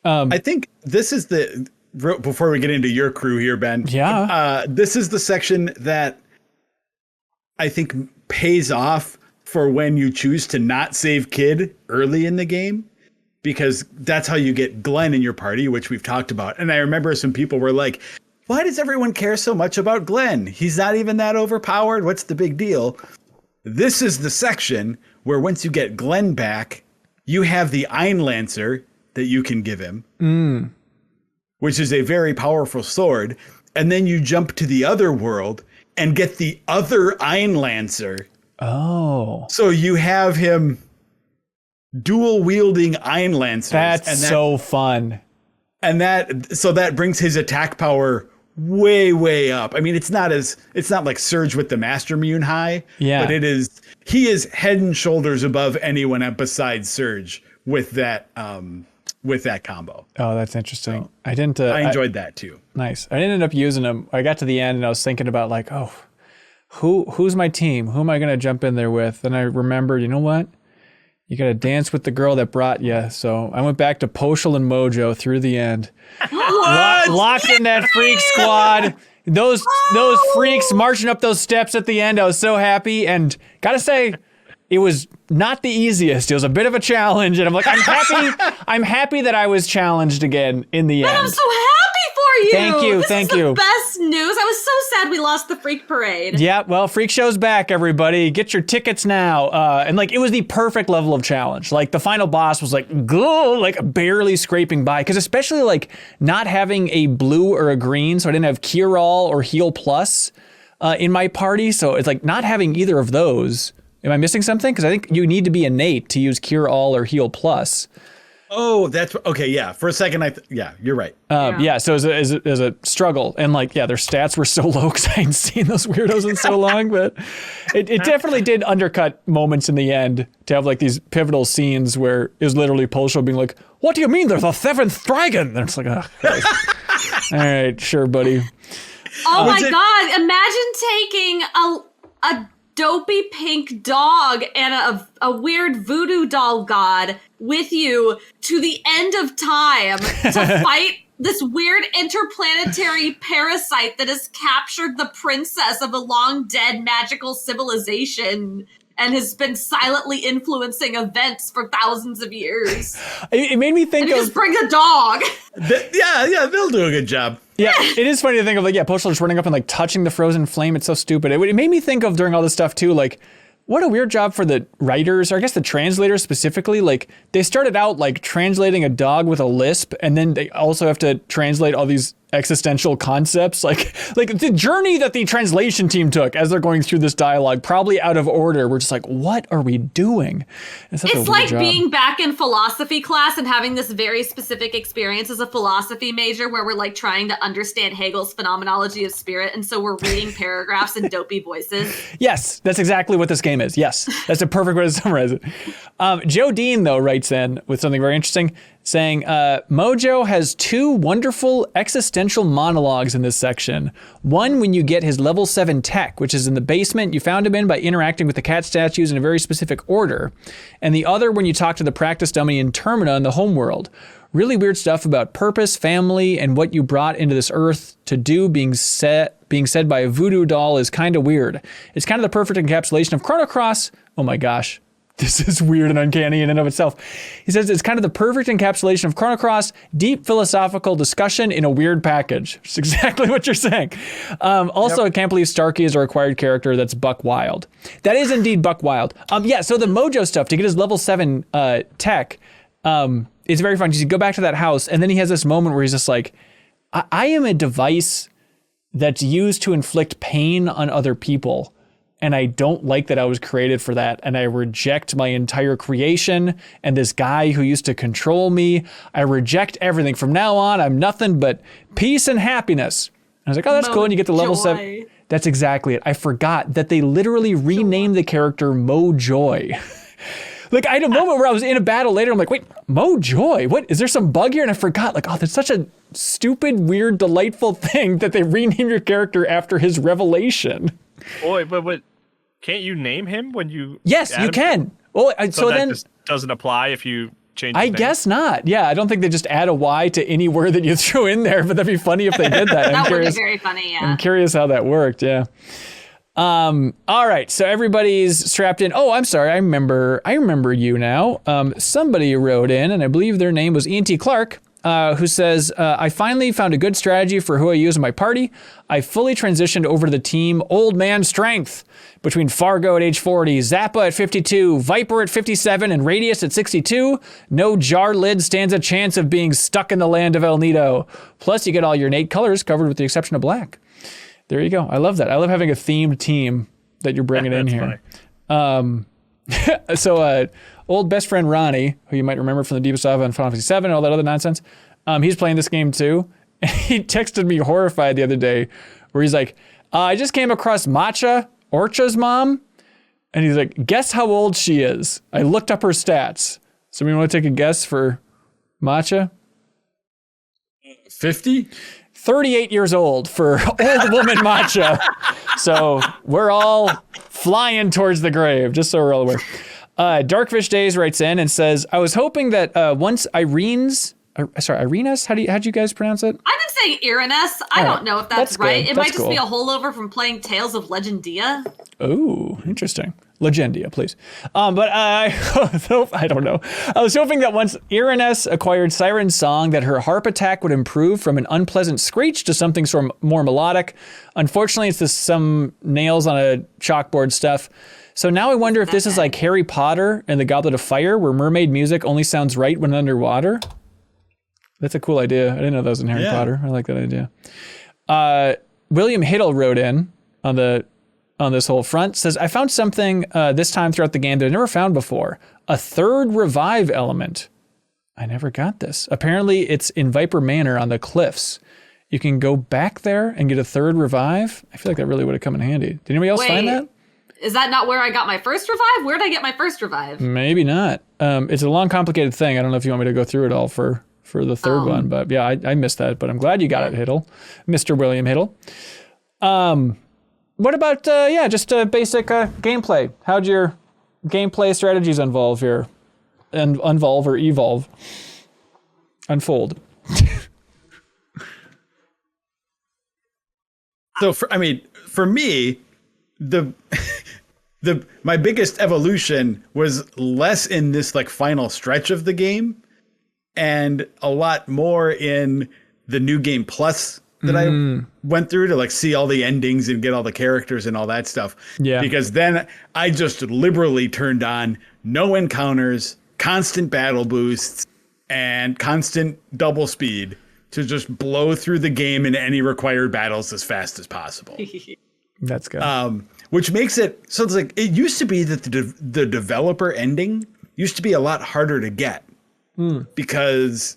I think this is before we get into your crew here, Ben. Yeah. This is the section that I think pays off for when you choose to not save Kid early in the game, because that's how you get Glenn in your party, which we've talked about. And I remember some people were like, why does everyone care so much about Glenn? He's not even that overpowered. What's the big deal? This is the section where once you get Glenn back, you have the Einlancer that you can give him, which is a very powerful sword. And then you jump to the other world and get the other Einlancer. Oh. So you have him dual wielding Einlancers. That's so fun. And that brings his attack power way, way up. I mean, it's not like Serge with the Master Mune high, but he is head and shoulders above anyone besides Serge with that combo. Oh, that's interesting. So, I enjoyed that too. Nice. I didn't end up using him. I got to the end and I was thinking about like, who's my team? Who am I going to jump in there with? And I remembered, you know what? You got to dance with the girl that brought you. So I went back to Poshel and Mojo through the end. Locked in that freak squad. Those freaks marching up those steps at the end. I was so happy. And got to say, it was not the easiest. It was a bit of a challenge. And I'm like, I'm happy that I was challenged again in the end. I'm so happy for you. Thank you. This is the best news. I was so sad we lost the Freak Parade. Yeah, well, Freak Show's back, everybody. Get your tickets now. And like, it was the perfect level of challenge. Like the final boss was like, barely scraping by. Because especially like not having a blue or a green, so I didn't have Cure All or Heal Plus in my party. So it's like not having either of those. Am I missing something? Because I think you need to be innate to use Cure All or Heal Plus. Oh, that's okay. Yeah, for a second, you're right. Yeah, so it was a struggle, and like, yeah, their stats were so low because I hadn't seen those weirdos in so long. But it definitely did undercut moments in the end to have like these pivotal scenes where it was literally Polsho being like, "What do you mean? They're the seventh dragon?" And it's like, oh, all right, sure, buddy. Oh my God! Imagine taking a dopey pink dog and a weird voodoo doll god with you to the end of time to fight this weird interplanetary parasite that has captured the princess of a long dead magical civilization and has been silently influencing events for thousands of years. It made me think of... just bring a dog. Yeah, they'll do a good job. Yeah, it is funny to think of like, Postal just running up and like touching the frozen flame. It's so stupid. It made me think of during all this stuff too, like, what a weird job for the writers, or I guess the translators specifically. Like, they started out like translating a dog with a lisp, and then they also have to translate all these existential concepts, like the journey that the translation team took as they're going through this dialogue, probably out of order. We're just like, what are we doing? It's like being back in philosophy class and having this very specific experience as a philosophy major where we're like trying to understand Hegel's phenomenology of spirit, and so we're reading paragraphs in dopey voices. Yes, that's exactly what this game is. Yes, that's a perfect way to summarize it. Joe Dean, though, writes in with something very interesting, saying, Mojo has two wonderful existential monologues in this section. One when you get his level 7 tech, which is in the basement you found him in by interacting with the cat statues in a very specific order. And the other when you talk to the practice dummy in Termina in the homeworld. Really weird stuff about purpose, family, and what you brought into this earth to do being said by a voodoo doll is kind of weird. It's kind of the perfect encapsulation of Chrono Cross. Oh my gosh. This is weird and uncanny in and of itself. He says it's kind of the perfect encapsulation of Chrono Cross, deep philosophical discussion in a weird package. It's exactly what you're saying. Also, I can't believe Starkey is a required character that's buck wild. That is indeed buck wild. So the Mojo stuff, to get his level 7 tech, it's very fun. You go back to that house, and then he has this moment where he's just like, I am a device that's used to inflict pain on other people. And I don't like that I was created for that. And I reject my entire creation and this guy who used to control me. I reject everything. From now on, I'm nothing but peace and happiness. And I was like, oh, that's cool. And you get to level 7. That's exactly it. I forgot that they literally renamed the character Mo Joy. Like, I had a moment where I was in a battle later. I'm like, wait, Mo Joy? What? Is there some bug here? And I forgot. Like, oh, that's such a stupid, weird, delightful thing that they renamed your character after his revelation. Boy, but can't you name him when you? Yes, you can. Well, so that then just doesn't apply if you change his I name? guess not. Yeah, I don't think they just add a Y to any word that you throw in there, but that'd be funny if they did that. That would be very funny, yeah. I'm curious how that worked, yeah. All right, so everybody's strapped in. Oh, I'm sorry, I remember you now. Somebody wrote in, and I believe their name was E.N.T. Clark, who says, I finally found a good strategy for who I use in my party. I fully transitioned over to the team Old Man Strength between Fargo at age 40, Zappa at 52, Viper at 57, and Radius at 62. No jar lid stands a chance of being stuck in the land of El Nido. Plus, you get all your innate colors covered with the exception of black. There you go. I love that. I love having a themed team that you're bringing in here. So old best friend Ronnie, who you might remember from the Deepest Dive on Final Fantasy VII and all that other nonsense, he's playing this game too. He texted me horrified the other day where he's like, I just came across Matcha, Orcha's mom, and he's like, guess how old she is? I looked up her stats. So we want to take a guess for Matcha? 50? 38 years old for old woman Matcha. So we're all flying towards the grave, just so we're all aware. Darkfish Days writes in and says, I was hoping that once Irena's, how'd you guys pronounce it? I've been saying Irena's. I don't know if that's right. Good. It might just be a holdover from playing Tales of Legendia. Oh, interesting. Legendia, please. But I don't know. I was hoping that once Irena's acquired Siren's song, that her harp attack would improve from an unpleasant screech to something sort of more melodic. Unfortunately, it's just some nails on a chalkboard stuff. So now I wonder if this is like Harry Potter and the Goblet of Fire, where mermaid music only sounds right when underwater. That's a cool idea. I didn't know that was in Harry Potter. I like that idea. William Hiddle wrote in on this whole front, says, I found something this time throughout the game that I never found before. A third revive element. I never got this. Apparently it's in Viper Manor on the cliffs. You can go back there and get a third revive. I feel like that really would have come in handy. Did anybody else find that? Is that not where I got my first revive? Where did I get my first revive? Maybe not. It's a long, complicated thing. I don't know if you want me to go through it all for the third one, but yeah, I missed that, but I'm glad you got it, Hiddle. Mr. William Hiddle. What about, just basic gameplay? How'd your gameplay strategies unfold here? And unvolve or evolve? Unfold. So, for me, my biggest evolution was less in this like final stretch of the game and a lot more in the New Game Plus that I went through to like see all the endings and get all the characters and all that stuff. Yeah. Because then I just liberally turned on no encounters, constant battle boosts, and constant double speed to just blow through the game in any required battles as fast as possible. That's good. Which makes it so it's like it used to be that the developer ending used to be a lot harder to get because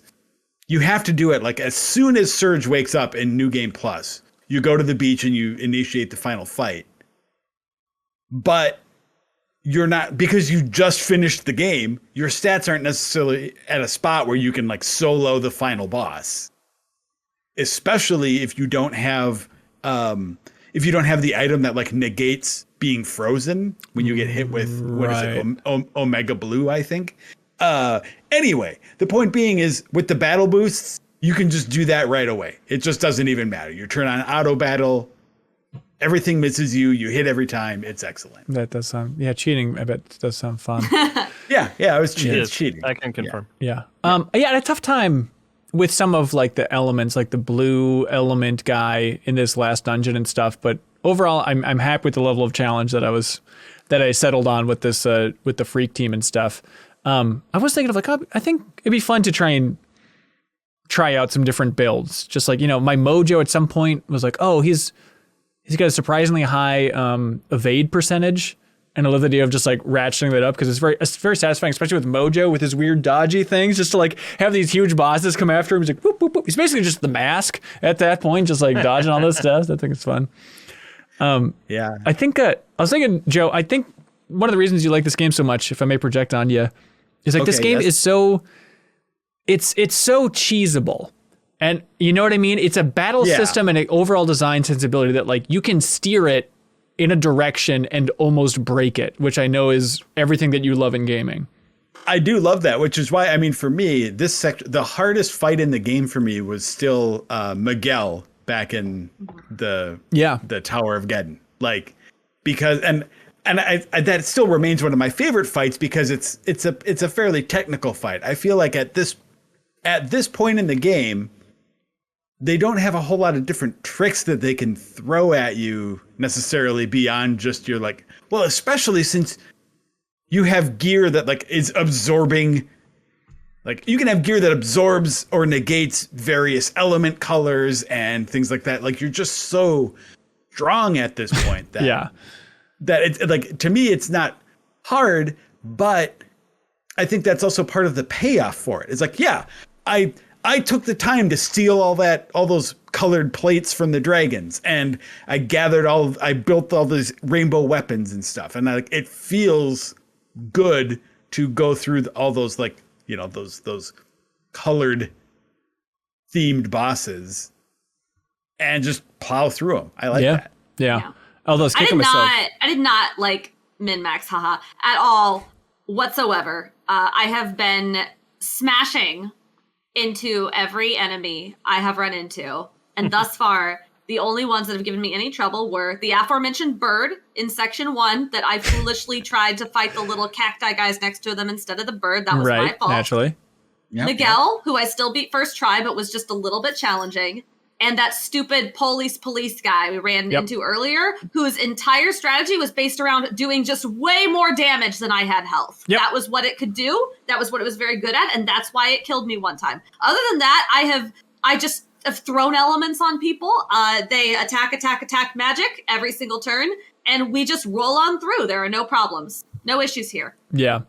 you have to do it like as soon as Serge wakes up in New Game Plus, you go to the beach and you initiate the final fight. But you're not, because you just finished the game, your stats aren't necessarily at a spot where you can like solo the final boss. Especially if you don't have the item that like negates being frozen when you get hit with what is it, Omega Blue, I think. Anyway, the point being is with the battle boosts, you can just do that right away. It just doesn't even matter. You turn on auto battle, everything misses you. You hit every time. It's excellent. That does sound, cheating. I bet does sound fun. yeah, I was cheating. It's cheating. I can confirm. Yeah. I had a tough time with some of like the elements, like the blue element guy in this last dungeon and stuff. But overall, I'm happy with the level of challenge that I settled on with this with the freak team and stuff. I was thinking of like, I think it'd be fun to try out some different builds. Just like, my mojo at some point was like, oh, he's got a surprisingly high evade percentage. And I love the idea of just like ratcheting that up because it's very satisfying, especially with Mojo with his weird dodgy things, just to like have these huge bosses come after him. He's like, whoop, whoop, whoop. He's basically just the Mask at that point, just like dodging all this stuff. I think it's fun. I think, I was thinking, Joe, I think one of the reasons you like this game so much, if I may project on you, is like this game is so, it's so cheesable. And you know what I mean? It's a battle system and an overall design sensibility that like you can steer it in a direction and almost break it, which I know is everything that you love in gaming. I do love that, which is why, for me, the hardest fight in the game for me was still Miguel back in the Tower of Geddon. Like, because, and I that still remains one of my favorite fights because it's a fairly technical fight. I feel like at this point in the game, they don't have a whole lot of different tricks that they can throw at you necessarily beyond just your like, well, especially since you have gear that like is absorbing, like you can have gear that absorbs or negates various element colors and things like that. Like you're just so strong at this point that, that it's like, to me, it's not hard, but I think that's also part of the payoff for it. It's like, I took the time to steal all those colored plates from the dragons, and I built all these rainbow weapons and stuff, and it feels good to go through all those like those colored themed bosses and just plow through them. I like that. Yeah. Although I did not like MinnMax, haha, at all. whatsoever. I have been smashing into every enemy I have run into. And thus far, the only ones that have given me any trouble were the aforementioned bird in section 1 that I foolishly tried to fight the little cacti guys next to them instead of the bird. That was my fault. Naturally. Yep. Miguel, who I still beat first try, but was just a little bit challenging. And that stupid police guy we ran into earlier, whose entire strategy was based around doing just way more damage than I had health. Yep. That was what it could do. That was what it was very good at. And that's why it killed me one time. Other than that, I just have thrown elements on people. They attack magic every single turn. And we just roll on through. There are no problems. No issues here. Yeah.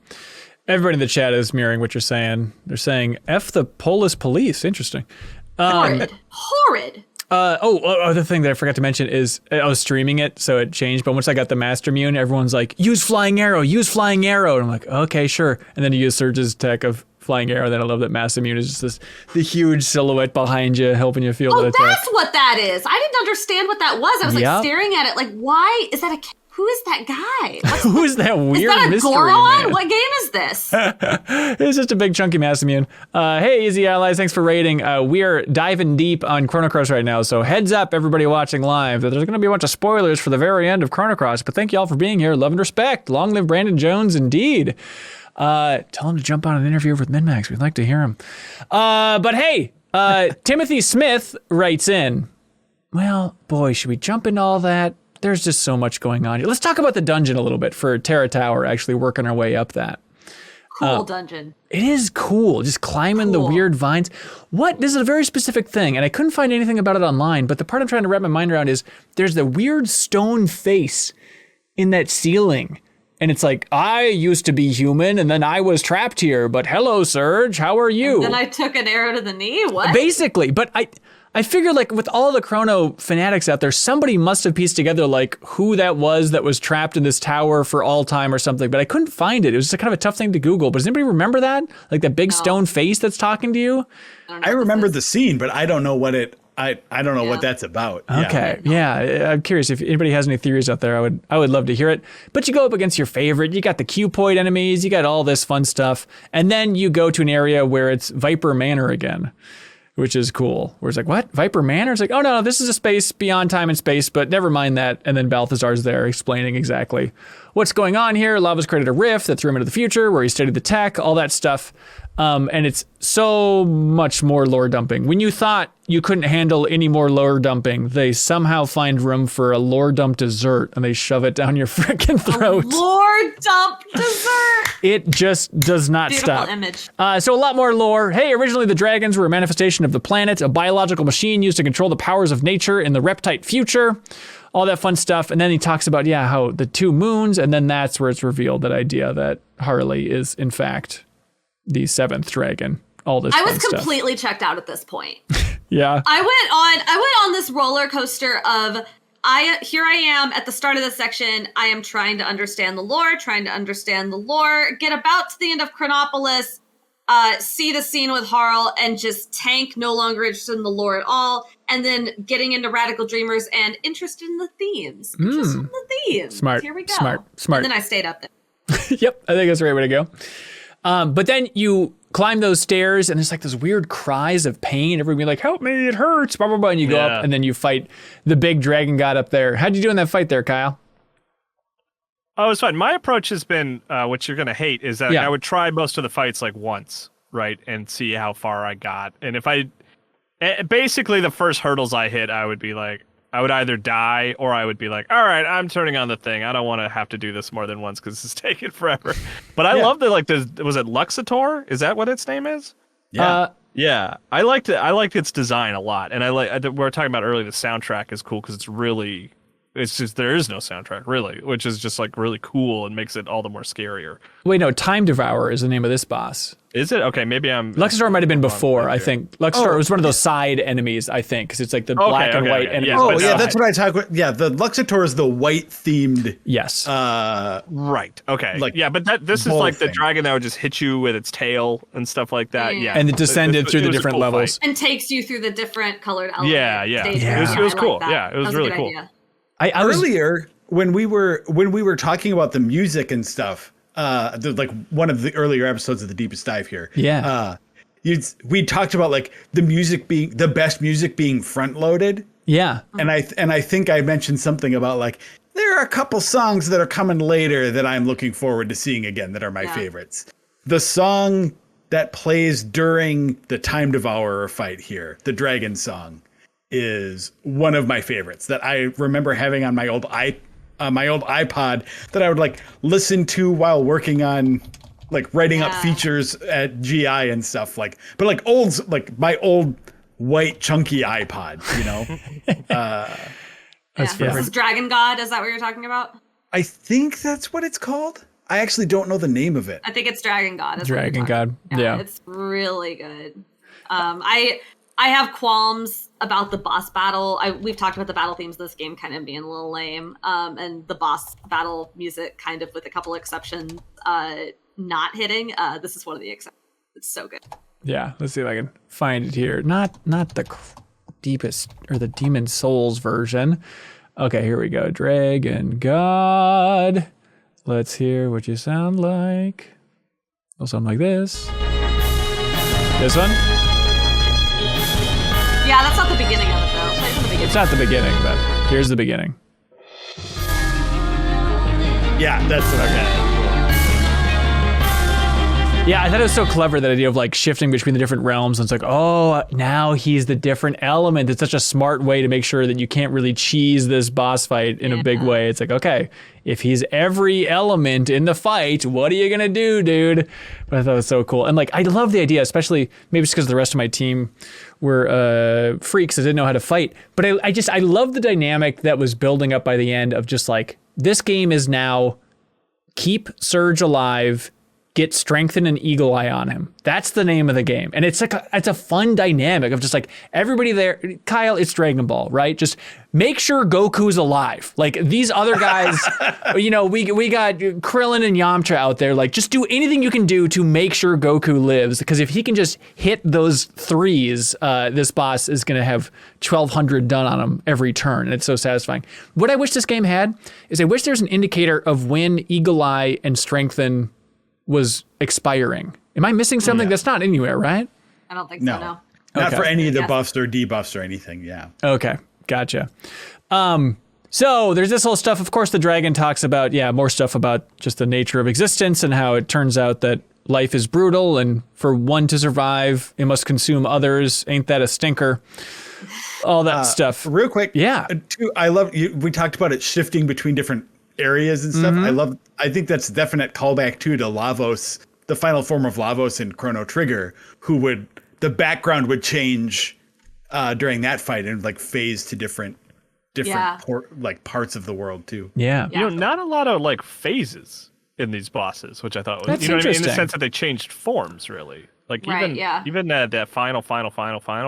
Everybody in the chat is mirroring what you're saying. They're saying, F the police. Interesting. Horrid. Other thing that I forgot to mention is I was streaming it, so it changed. But once I got the Master Mune, everyone's like, use Flying Arrow. And I'm like, okay, sure. And then you use Serge's tech of Flying Arrow. Then I love that Master Mune is just the huge silhouette behind you, helping you feel the attack. That's what that is. I didn't understand what that was. I was like staring at it like, why is that who is that guy? Who is that weird is that a mystery Goron? man? What game is this? It's just a big chunky Massamune. Hey, Easy Allies, thanks for raiding. We are diving deep on Chrono Cross right now, so heads up, everybody watching live. There's going to be a bunch of spoilers for the very end of Chrono Cross, but thank you all for being here. Love and respect. Long live Brandon Jones, indeed. Tell him to jump on an interview with MinnMax. We'd like to hear him. But hey, Timothy Smith writes in, well, boy, should we jump into all that? There's just so much going on here. Let's talk about the dungeon a little bit for Terra Tower, actually working our way up that. Cool dungeon. It is cool, just climbing the weird vines. This is a very specific thing, and I couldn't find anything about it online, but the part I'm trying to wrap my mind around is there's the weird stone face in that ceiling. And it's like, I used to be human, and then I was trapped here, but hello, Serge, how are you? And then I took an arrow to the knee? What? Basically, but I figure like with all the Chrono fanatics out there, somebody must have pieced together like who that was trapped in this tower for all time or something, but I couldn't find it. It was just kind of a tough thing to Google. But does anybody remember that? Like that big stone face that's talking to you? I remember the scene, but I don't know what I don't know what that's about. Okay. Yeah. I'm curious if anybody has any theories out there. I would love to hear it. But you go up against your favorite. You got the Q-Point enemies. You got all this fun stuff. And then you go to an area where it's Viper Manor again, which is cool. Where it's like, what? Viper Manor? It's like, oh, no, this is a space beyond time and space, but never mind that. And then Balthazar's there explaining exactly what's going on here. Lava's created a rift that threw him into the future where he studied the tech, all that stuff. And it's so much more lore dumping. When you thought you couldn't handle any more lore dumping, they somehow find room for a lore dump dessert and they shove it down your freaking throat. A lore dump dessert. It just does not stop. Beautiful image. So a lot more lore. Hey, originally the dragons were a manifestation of the planet, a biological machine used to control the powers of nature in the reptite future. All that fun stuff. And then he talks about, how the 2 moons, and then that's where it's revealed that idea that Harle is, in fact, the 7th dragon. All this I fun was stuff. Completely checked out at this point. Yeah. I went on this roller coaster of here I am at the start of this section. I am trying to understand the lore, get about to the end of Chronopolis, see the scene with Harle, and just tank, no longer interested in the lore at all. And then getting into Radical Dreamers and interested in the themes. Smart. Here we go. Smart. And then I stayed up there. Yep. I think that's the right way to go. But then you climb those stairs and it's like those weird cries of pain. Everybody like, help me, it hurts, blah, blah, blah. And you go up and then you fight the big dragon god up there. How'd you do in that fight there, Kyle? Oh, it's fine. My approach has been, what you're going to hate, is that I would try most of the fights like once, right? And see how far I got. And if basically the first hurdles I hit, I would be like, I would either die or I would be like, all right, I'm turning on the thing. I don't want to have to do this more than once because this is taking forever. But I love that, like, was it Luxator? Is that what its name is? Yeah. Yeah. I liked its design a lot. And we were talking about earlier, the soundtrack is cool because it's just, there is no soundtrack really, which is just like really cool and makes it all the more scarier. Wait, no, Time Devourer is the name of this boss. Is it? Okay, maybe Luxator might have been before, I think. Luxator was one of those side enemies, I think, because it's like the black and white enemies. Yeah, that's what I talk about. Yeah, the Luxator is the white themed. Yes. Right. Okay. But this is like the dragon that would just hit you with its tail and stuff like that. Yeah. And it descended through the different levels. And takes you through the different colored elements. Yeah. It was cool. Yeah, it was really cool. Idea. Earlier, when we were talking about the music and stuff, like one of the earlier episodes of the Deepest Dive here. Yeah. We talked about like the best music being front loaded. Yeah. And I think I mentioned something about like, there are a couple songs that are coming later that I'm looking forward to seeing again that are my favorites. The song that plays during the Time Devourer fight here, the Dragon song, is one of my favorites that I remember having on my old iPod that I would like listen to while working on like writing up features at GI and stuff like my old white chunky iPod, you know. This is Dragon God. Is that what you're talking about? I think that's what it's called. I actually don't know the name of it. I think it's Dragon God. Dragon God. Yeah. It's really good. I have qualms about the boss battle. We've talked about the battle themes of this game kind of being a little lame. And the boss battle music kind of, with a couple exceptions, not hitting. This is one of the exceptions. It's so good. Yeah. Let's see if I can find it here. Not the deepest or the Demon Souls version. Okay, here we go. Dragon God. Let's hear what you sound like. It'll sound like this. This one? Yeah, that's not the beginning of it, though. Play from the beginning. It's not the beginning, but here's the beginning. Yeah, that's okay. Yeah, I thought it was so clever, that idea of like shifting between the different realms. And it's like, oh, now he's the different element. It's such a smart way to make sure that you can't really cheese this boss fight in a big way. It's like, okay, if he's every element in the fight, what are you going to do, dude? But I thought it was so cool. And like, I love the idea, especially maybe just because the rest of my team were freaks that didn't know how to fight. But I love the dynamic that was building up by the end of just like, this game is now keep Serge alive, get strengthen and eagle eye on him. That's the name of the game. And it's like it's a fun dynamic of just like everybody there. Kyle, it's Dragon Ball, right? Just make sure Goku's alive. Like these other guys, you know, we got Krillin and Yamcha out there. Like just do anything you can do to make sure Goku lives. Because if he can just hit those threes, this boss is going to have 1,200 done on him every turn. And it's so satisfying. What I wish this game had is I wish there's an indicator of when eagle eye and strengthen was expiring. Am I missing something? That's not anywhere, right? I don't think so, no. Not for any of the buffs or debuffs or anything, yeah. Okay, gotcha. So there's this whole stuff. Of course, the dragon talks about, more stuff about just the nature of existence and how it turns out that life is brutal and for one to survive, it must consume others. Ain't that a stinker? All that stuff. Real quick. Yeah. I love you. We talked about it shifting between different areas and stuff. I think that's a definite callback to Lavos, the final form of Lavos in Chrono Trigger, the background would change during that fight and like phase to different parts of the world too. Yeah. You know, not a lot of like phases in these bosses, which I thought was, That's you know what I mean? In the interesting. sense that they changed forms really. Like even that final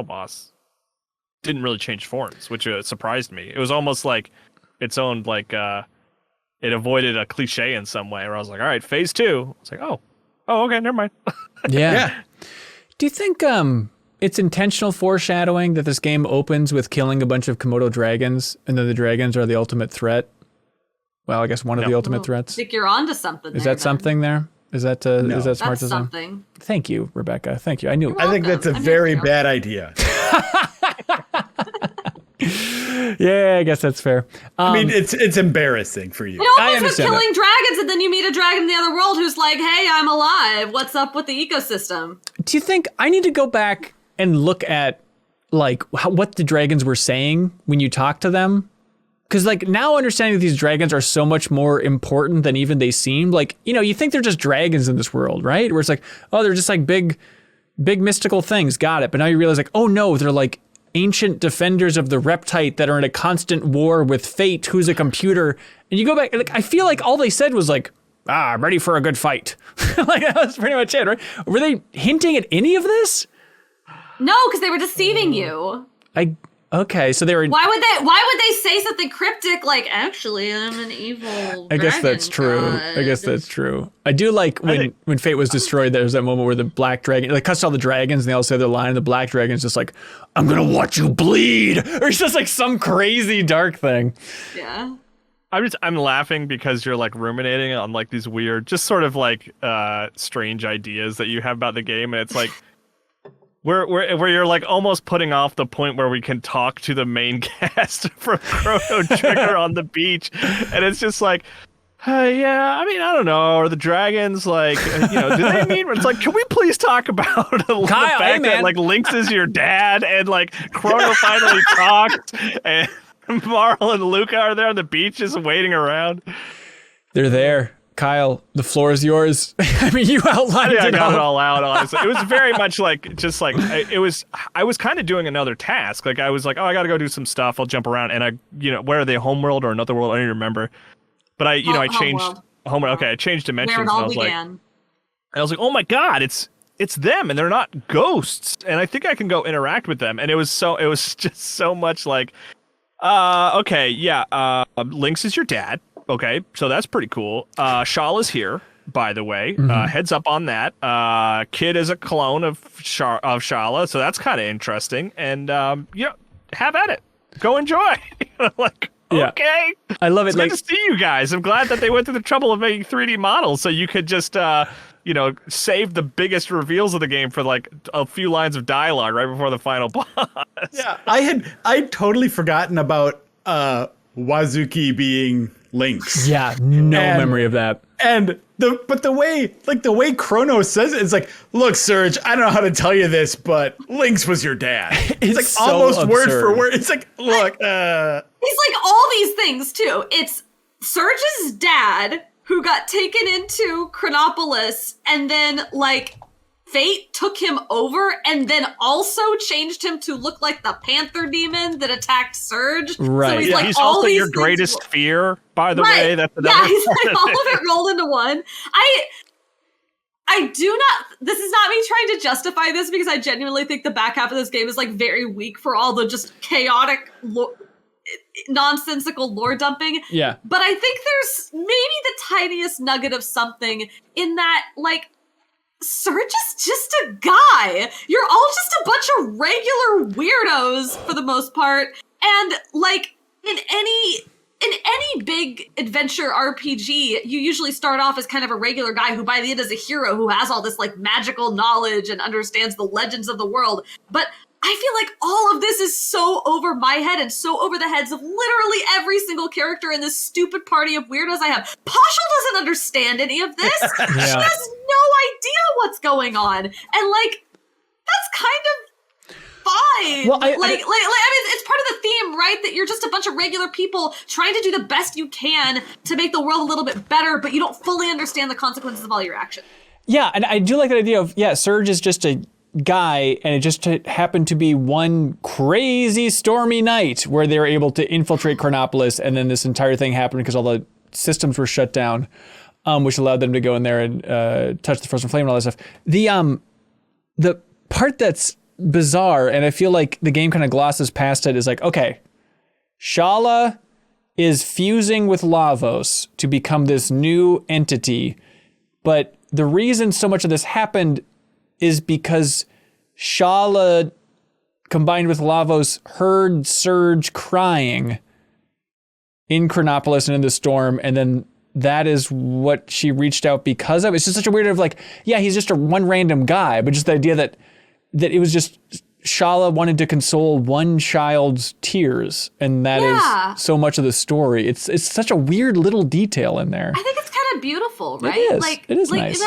boss didn't really change forms, which surprised me. It was almost like its own like it avoided a cliche in some way where I was like, all right, phase 2. It's like, oh, okay, never mind. Yeah. Do you think it's intentional foreshadowing that this game opens with killing a bunch of Komodo dragons and then the dragons are the ultimate threat? Well, I guess one of the ultimate threats. I think you're onto something. Is that something there? Is that is that smart that's design? Something. Thank you, Rebekah. Thank you. I knew. I think that's a very bad idea. Yeah, I guess that's fair. I mean, it's embarrassing for you. It opens with killing dragons, and then you meet a dragon in the other world who's like, "Hey, I'm alive. What's up with the ecosystem?" Do you think I need to go back and look at like what the dragons were saying when you talk to them? Because like now understanding that these dragons are so much more important than even they seemed. Like, you know, you think they're just dragons in this world, right? Where it's like, oh, they're just like big mystical things. Got it. But now you realize like, oh no, they're like ancient defenders of the reptite that are in a constant war with fate, who's a computer. And you go back, like I feel like all they said was like, I'm ready for a good fight. Like that was pretty much it, right? Were they hinting at any of this? No, because they were deceiving you. Okay, so they were. Why would they say something cryptic like, actually, I'm an evil I guess that's true. god. I guess that's true. I do like when Fate was destroyed, there was that moment where the black dragon, like cuts all the dragons and they all say their line and the black dragon's just like, I'm gonna watch you bleed. Or it's just like some crazy dark thing. Yeah. I'm laughing because you're like ruminating on like these weird, just sort of like strange ideas that you have about the game, and it's like where you're like almost putting off the point where we can talk to the main cast from Chrono Trigger on the beach, and it's just like. Yeah, I mean, I don't know. Are the dragons like, do they mean? It's like, can we please talk about the fact that like Lynx is your dad and like Chrono finally talked and Harle and Luca are there on the beach just waiting around? They're there. Kyle, the floor is yours. I mean, you outlined it. I got it all out, honestly. It was very much like, I was kind of doing another task. Like, I was like, oh, I got to go do some stuff. I'll jump around. And where are they? Homeworld or another world? I don't even remember. But I changed Homeworld. Okay, I changed dimensions. Where it all began. I was like, oh my God, it's them, and they're not ghosts, and I think I can go interact with them. And it was just so much like, okay, yeah, Lynx is your dad. Okay, so that's pretty cool. Shala's here, by the way. Heads up on that. Kid is a clone of Shala, so that's kind of interesting. And have at it. Go enjoy. Like. Yeah. Okay. I love it. It's good to see you guys. I'm glad that they went through the trouble of making 3D models so you could just, save the biggest reveals of the game for like a few lines of dialogue right before the final boss. Yeah, I'd totally forgotten about Wazuki being Lynx. Yeah, memory of that. And the way Chrono says it, it's like, look, Serge, I don't know how to tell you this, but Lynx was your dad. It's like so almost absurd. Word for word. It's like, look, he's like all these things too. It's Serge's dad who got taken into Chronopolis, and then like Fate took him over and then also changed him to look like the Panther demon that attacked Serge. Right. So he's like he's all also these your greatest fear, by the way. That's he's like all of it rolled into one. I do not, this is not me trying to justify this because I genuinely think the back half of this game is like very weak for all the just chaotic, nonsensical lore dumping. Yeah. But I think there's maybe the tiniest nugget of something in that, like, Serge is just a guy. You're all just a bunch of regular weirdos for the most part. And like in any big adventure RPG, you usually start off as kind of a regular guy who by the end is a hero who has all this like magical knowledge and understands the legends of the world. But I feel like all of this is so over my head and so over the heads of literally every single character in this stupid party of weirdos I have. Pashal doesn't understand any of this. She has no idea what's going on. And like, that's kind of fine. Well, I mean, it's part of the theme, right? That you're just a bunch of regular people trying to do the best you can to make the world a little bit better, but you don't fully understand the consequences of all your actions. Yeah, and I do like that idea of, Serge is just a guy, and it just happened to be one crazy stormy night where they were able to infiltrate Chronopolis, and then this entire thing happened because all the systems were shut down, which allowed them to go in there and touch the frozen flame and all that stuff. The part that's bizarre, and I feel like the game kind of glosses past it, is like, okay, Shala is fusing with Lavos to become this new entity, but the reason so much of this happened is because Shala, combined with Lavos, heard Serge crying in Chronopolis and in the storm, and then that is what she reached out because of. It's just such a weird of like, yeah, he's just one random guy, but just the idea that it was just Shala wanted to console one child's tears, and that is so much of the story. It's such a weird little detail in there. I think it's kind of beautiful, right? It is. It is nice.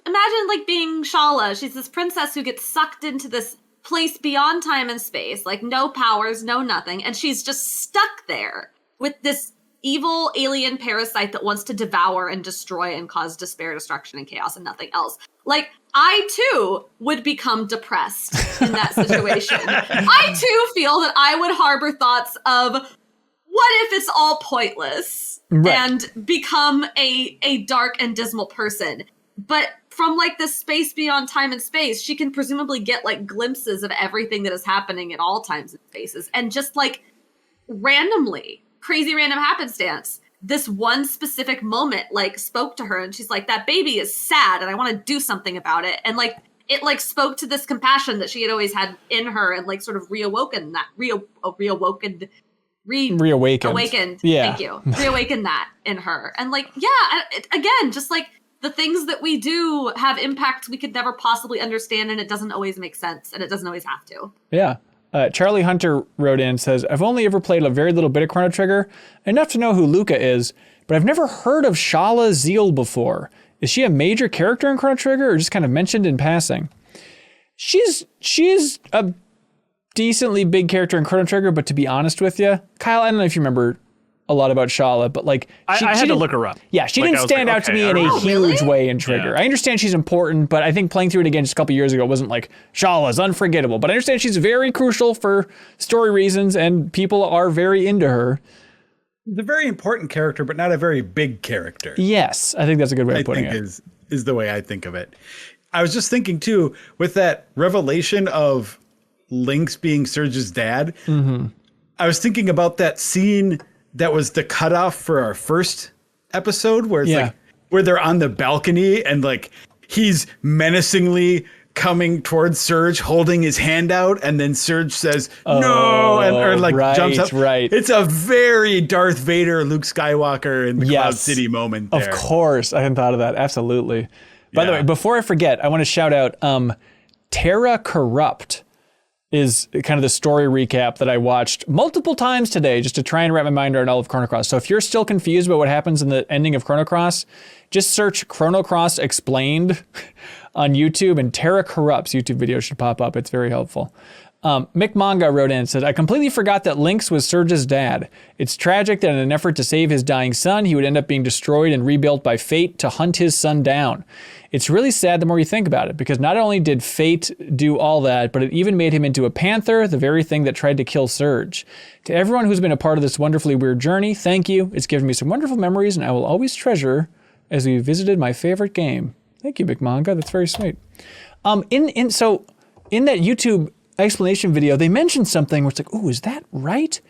Imagine being Shala. She's this princess who gets sucked into this place beyond time and space, like no powers, no nothing, and she's just stuck there with this evil alien parasite that wants to devour and destroy and cause despair, destruction, and chaos and nothing else. Like, I too would become depressed in that situation. I too feel that I would harbor thoughts of, what if it's all pointless? Right. And become a dark and dismal person. But from like this space beyond time and space, she can presumably get like glimpses of everything that is happening at all times and spaces. And just like randomly, crazy random happenstance, this one specific moment like spoke to her, and she's like, that baby is sad and I want to do something about it. And like it like spoke to this compassion that she had always had in her, and like sort of reawoken reawakened. Yeah. Thank you. Reawakened that in her. And like, again, just like the things that we do have impacts we could never possibly understand, and it doesn't always make sense, and it doesn't always have to. Yeah. Charlie Hunter wrote in and says, I've only ever played a very little bit of Chrono Trigger, enough to know who Luca is, but I've never heard of Shala Zeal before. Is she a major character in Chrono Trigger or just kind of mentioned in passing? She's a decently big character in Chrono Trigger, but to be honest with you, Kyle, I don't know if you remember a lot about Shala, but like I had to look her up. Yeah, she didn't stand out to me in a huge way in Trigger. I understand she's important, but I think playing through it again just a couple years ago wasn't like Shala's unforgettable. But I understand she's very crucial for story reasons, and people are very into her. The very important character, but not a very big character. Yes, I think that's a good way of putting it. Is the way I think of it. I was just thinking too, with that revelation of Lynx being Serge's dad, I was thinking about that scene that was the cutoff for our first episode where it's like where they're on the balcony and like he's menacingly coming towards Serge holding his hand out, and then Serge says no, and jumps up. Right. It's a very Darth Vader, Luke Skywalker in the Cloud City moment there. Of course. I hadn't thought of that. Absolutely. By the way, before I forget, I want to shout out Terra Corrupt is kind of the story recap that I watched multiple times today just to try and wrap my mind around all of Chrono Cross. So if you're still confused about what happens in the ending of Chrono Cross, just search Chrono Cross Explained on YouTube, and Terra Corrupt's YouTube video should pop up. It's very helpful. Mick Manga wrote in and said, I completely forgot that Lynx was Serge's dad. It's tragic that in an effort to save his dying son, he would end up being destroyed and rebuilt by fate to hunt his son down. It's really sad the more you think about it, because not only did fate do all that, but it even made him into a panther, the very thing that tried to kill Serge. To everyone who's been a part of this wonderfully weird journey, thank you. It's given me some wonderful memories, and I will always treasure as we visited my favorite game. Thank you, Mick Manga. That's very sweet. So in that YouTube explanation video, they mentioned something where it's like, ooh, is that right?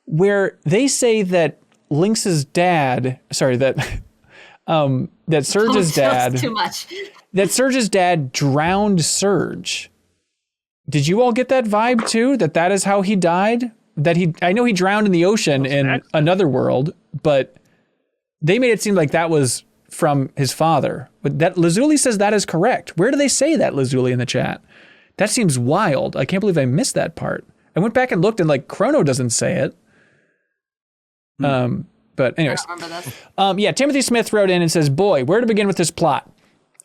Where they say that Lynx's dad, that Serge's dad, too much. That Serge's dad drowned Serge. Did you all get that vibe too? That is how he died? I know he drowned in the ocean in another world, but they made it seem like that was from his father. But that Lazuli says that is correct. Where do they say that, Lazuli, in the chat? That seems wild. I can't believe I missed that part. I went back and looked, and like Chrono doesn't say it. But anyways, I don't remember this. Timothy Smith wrote in and says, boy, where to begin with this plot?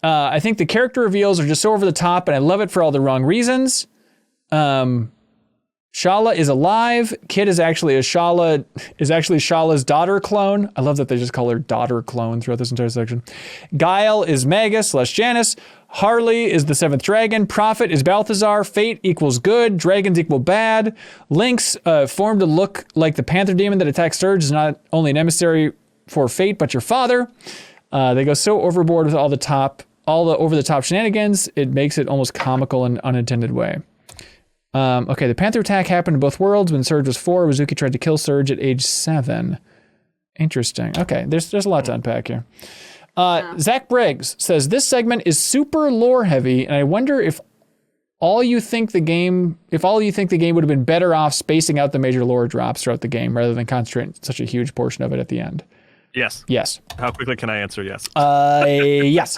I think the character reveals are just so over the top, and I love it for all the wrong reasons. Shala is alive. Kid is actually Shala's daughter clone. I love that they just call her daughter clone throughout this entire section. Guile is Magus/Janus. Harle is the seventh dragon. Prophet is Balthazar. Fate equals good. Dragons equal bad. Lynx, formed to look like the panther demon that attacks Serge, is not only an emissary for fate, but your father. They go so overboard with all the over-the-top shenanigans, it makes it almost comical in an unintended way. The Panther attack happened in both worlds. When Serge was 4, Wazuki tried to kill Serge at age 7. Interesting. Okay, there's a lot to unpack here. Zach Briggs says, this segment is super lore heavy, and I wonder if all you think the game would have been better off spacing out the major lore drops throughout the game rather than concentrating such a huge portion of it at the end. Yes. How quickly can I answer yes? Yes.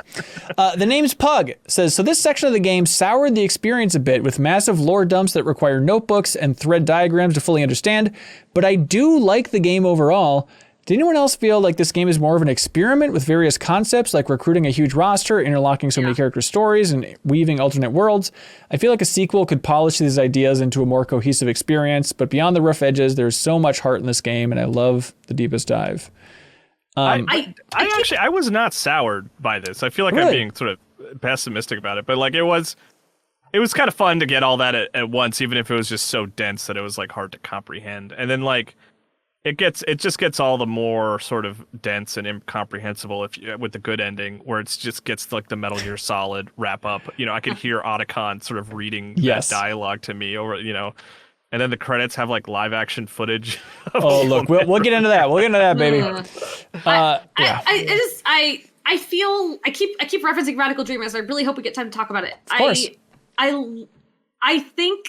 The name's Pug says, so this section of the game soured the experience a bit with massive lore dumps that require notebooks and thread diagrams to fully understand, but I do like the game overall. Did anyone else feel like this game is more of an experiment with various concepts, like recruiting a huge roster, interlocking so many character stories, and weaving alternate worlds? I feel like a sequel could polish these ideas into a more cohesive experience, but beyond the rough edges, there's so much heart in this game, and I love the deepest dive. I was not soured by this. I feel like I'm being sort of pessimistic about it, but like it was kind of fun to get all that at once, even if it was just so dense that it was like hard to comprehend. And then like it just gets all the more sort of dense and incomprehensible with the good ending, where it just gets like the Metal Gear Solid wrap up. You know, I could hear Otacon sort of reading that dialogue to me over, you know. And then the credits have like live action footage. Oh, look, we'll get into that. We'll get into that, baby. I feel I keep referencing Radical Dreamers. I really hope we get time to talk about it. Of course. I think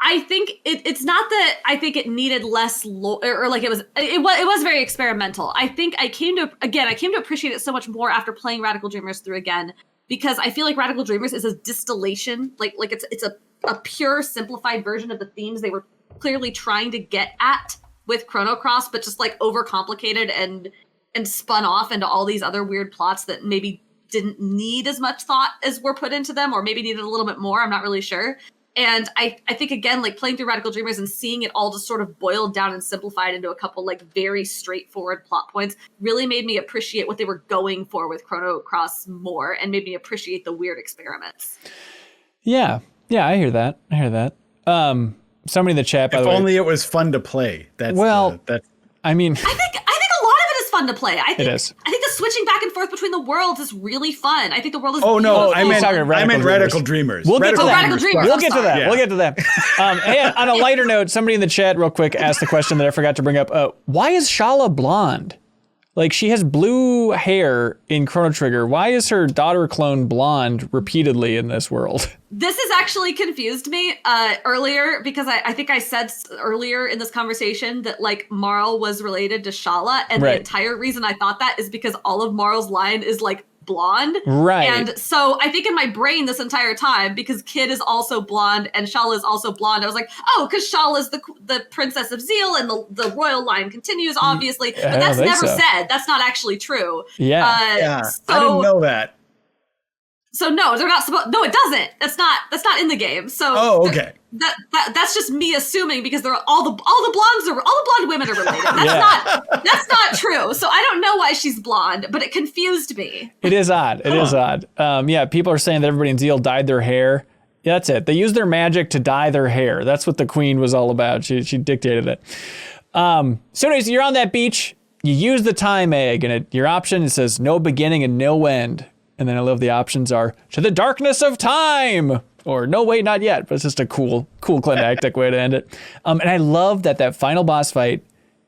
I think it's not that I think it needed less or like it was very experimental. I think I came to appreciate it so much more after playing Radical Dreamers through again, because I feel like Radical Dreamers is a distillation, like it's a pure simplified version of the themes they were clearly trying to get at with Chrono Cross, but just like overcomplicated and spun off into all these other weird plots that maybe didn't need as much thought as were put into them, or maybe needed a little bit more. I'm not really sure. And I think, again, like playing through Radical Dreamers and seeing it all just sort of boiled down and simplified into a couple like very straightforward plot points really made me appreciate what they were going for with Chrono Cross more, and made me appreciate the weird experiments. Yeah, I hear that. Somebody in the chat, by the way. If only it was fun to play. I mean, I think a lot of it is fun to play. I think it is. I think the switching back and forth between the worlds is really fun. I think the world is. Oh no, beautiful. I meant Radical Dreamers. We'll get to that. Radical Dreamers. We'll get to that. Yeah. We'll get to that. Hey, on a lighter note, somebody in the chat real quick asked the question that I forgot to bring up. Why is Shala blonde? Like, she has blue hair in Chrono Trigger. Why is her daughter clone blonde repeatedly in this world? This has actually confused me earlier, because I think I said earlier in this conversation that like Marle was related to Shala, and the entire reason I thought that is because all of Marle's line is like blonde. Right. And so I think in my brain this entire time, because Kid is also blonde and Shala is also blonde, I was like, oh, because Shala is the princess of Zeal and the royal line continues, obviously. But that's never said. That's not actually true. Yeah. I didn't know that. So no, they're not supposed. No, it doesn't. That's not in the game. So okay. That's just me assuming, because they're all the blonde women are related. That's not true. So I don't know why she's blonde, but it confused me. It is odd. It is odd. Yeah, people are saying that everybody in Zeal dyed their hair. Yeah, that's it. They used their magic to dye their hair. That's what the queen was all about. She dictated it. So anyways, you're on that beach. You use the time egg, and your option, it says no beginning and no end. And then I love the options are to the darkness of time, or no, wait, not yet. But it's just a cool climactic way to end it. And I love that final boss fight,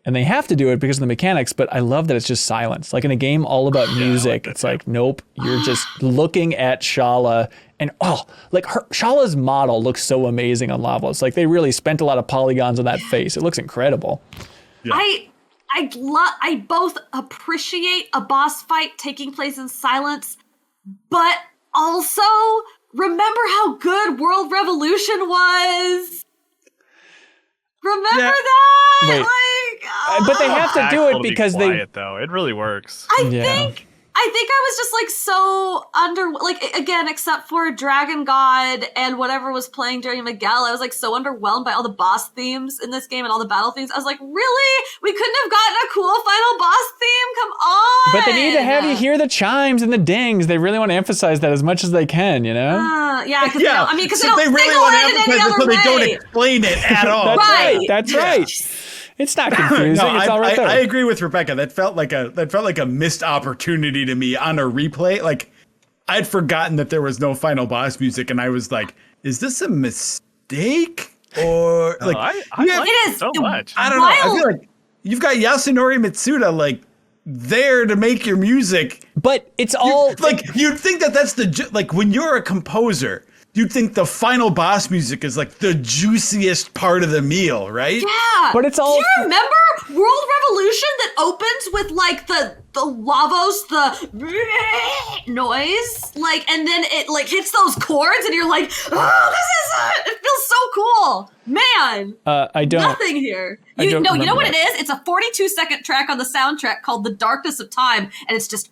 and they have to do it because of the mechanics, but I love that it's just silence. Like in a game all about music, it's like, nope, you're just looking at Shala, and Shala's model looks so amazing on Lavos. Like they really spent a lot of polygons on that face. It looks incredible. Yeah. I both appreciate a boss fight taking place in silence, but also remember how good World Revolution was. Remember that? Wait. But they have to do it because quiet, though. It really works. I think I was just like so again, except for Dragon God and whatever was playing during Miguel, I was like so underwhelmed by all the boss themes in this game and all the battle themes. I was like, really? We couldn't have gotten a cool final boss theme? Come on! But they need to have you hear the chimes and the dings. They really want to emphasize that as much as they can, you know? Because they really want to emphasize it, so they don't explain it at all. That's right. It's not confusing. It's all right there. I agree with Rebekah. That felt like a missed opportunity to me on a replay. Like I'd forgotten that there was no final boss music, and I was like, "Is this a mistake?" Or like, it is so much. I don't know. I feel like you've got Yasunori Mitsuda like there to make your music, but it's all you'd think that's when you're a composer. You'd think the final boss music is like the juiciest part of the meal, right? Yeah. But it's all. Do you remember World Revolution that opens with like the Lavos, the noise? Like, and then it like hits those chords and you're like, oh, this is it feels so cool. Man. I don't. Nothing here. You know what it is? It's a 42-second track on the soundtrack called The Darkness of Time, and it's just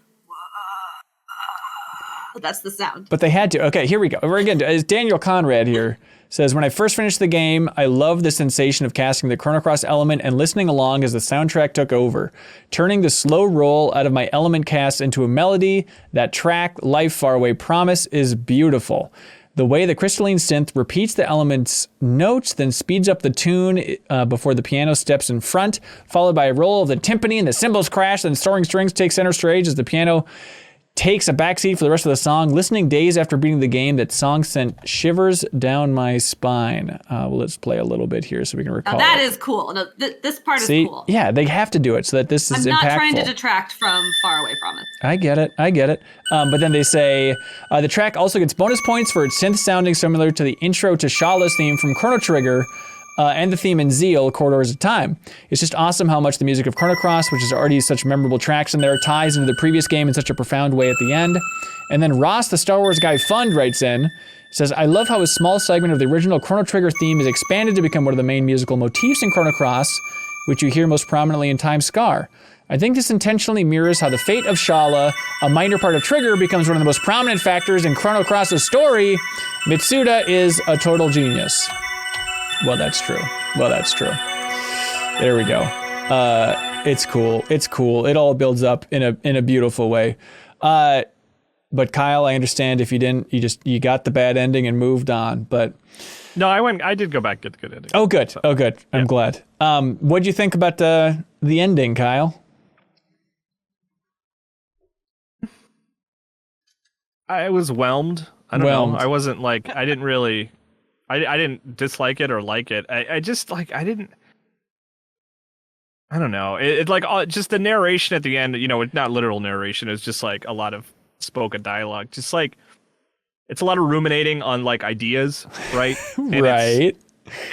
that's the sound. But they had to. Okay, here we go. Again, as Daniel Conrad here says, when I first finished the game, I loved the sensation of casting the Chrono Cross element and listening along as the soundtrack took over, turning the slow roll out of my element cast into a melody. That track, Life Far Away Promise, is beautiful. The way the crystalline synth repeats the element's notes, then speeds up the tune before the piano steps in front, followed by a roll of the timpani and the cymbals crash, then soaring strings take center stage as the piano takes a backseat for the rest of the song. Listening days after beating the game, that song sent shivers down my spine. Well, let's play a little bit here so we can recall. Now that is cool. No, this part is cool. Yeah, they have to do it so that this is impactful. I'm not trying to detract from Far Away From It. I get it. But then they say, the track also gets bonus points for its synth sounding similar to the intro to Shala's theme from Chrono Trigger, and the theme in Zeal, Corridors of Time. It's just awesome how much the music of Chrono Cross, which is already such memorable tracks in there, ties into the previous game in such a profound way at the end. And then Ross, the Star Wars guy Fund, writes in, says, I love how a small segment of the original Chrono Trigger theme is expanded to become one of the main musical motifs in Chrono Cross, which you hear most prominently in Time Scar. I think this intentionally mirrors how the fate of Shala, a minor part of Trigger, becomes one of the most prominent factors in Chrono Cross's story. Mitsuda is a total genius. Well, that's true. There we go. It's cool. It all builds up in a beautiful way. But Kyle, I understand if you didn't, you got the bad ending and moved on. But no, I did go back to get the good ending. Oh, good. I'm glad. What'd you think about the ending, Kyle? I was whelmed. I don't know. I wasn't like, I didn't really. I didn't dislike it or like it. I just like, I don't know. It like just the narration at the end, it's not literal narration. It's just like a lot of spoken dialogue. Just like, it's a lot of ruminating on like ideas, right? Right.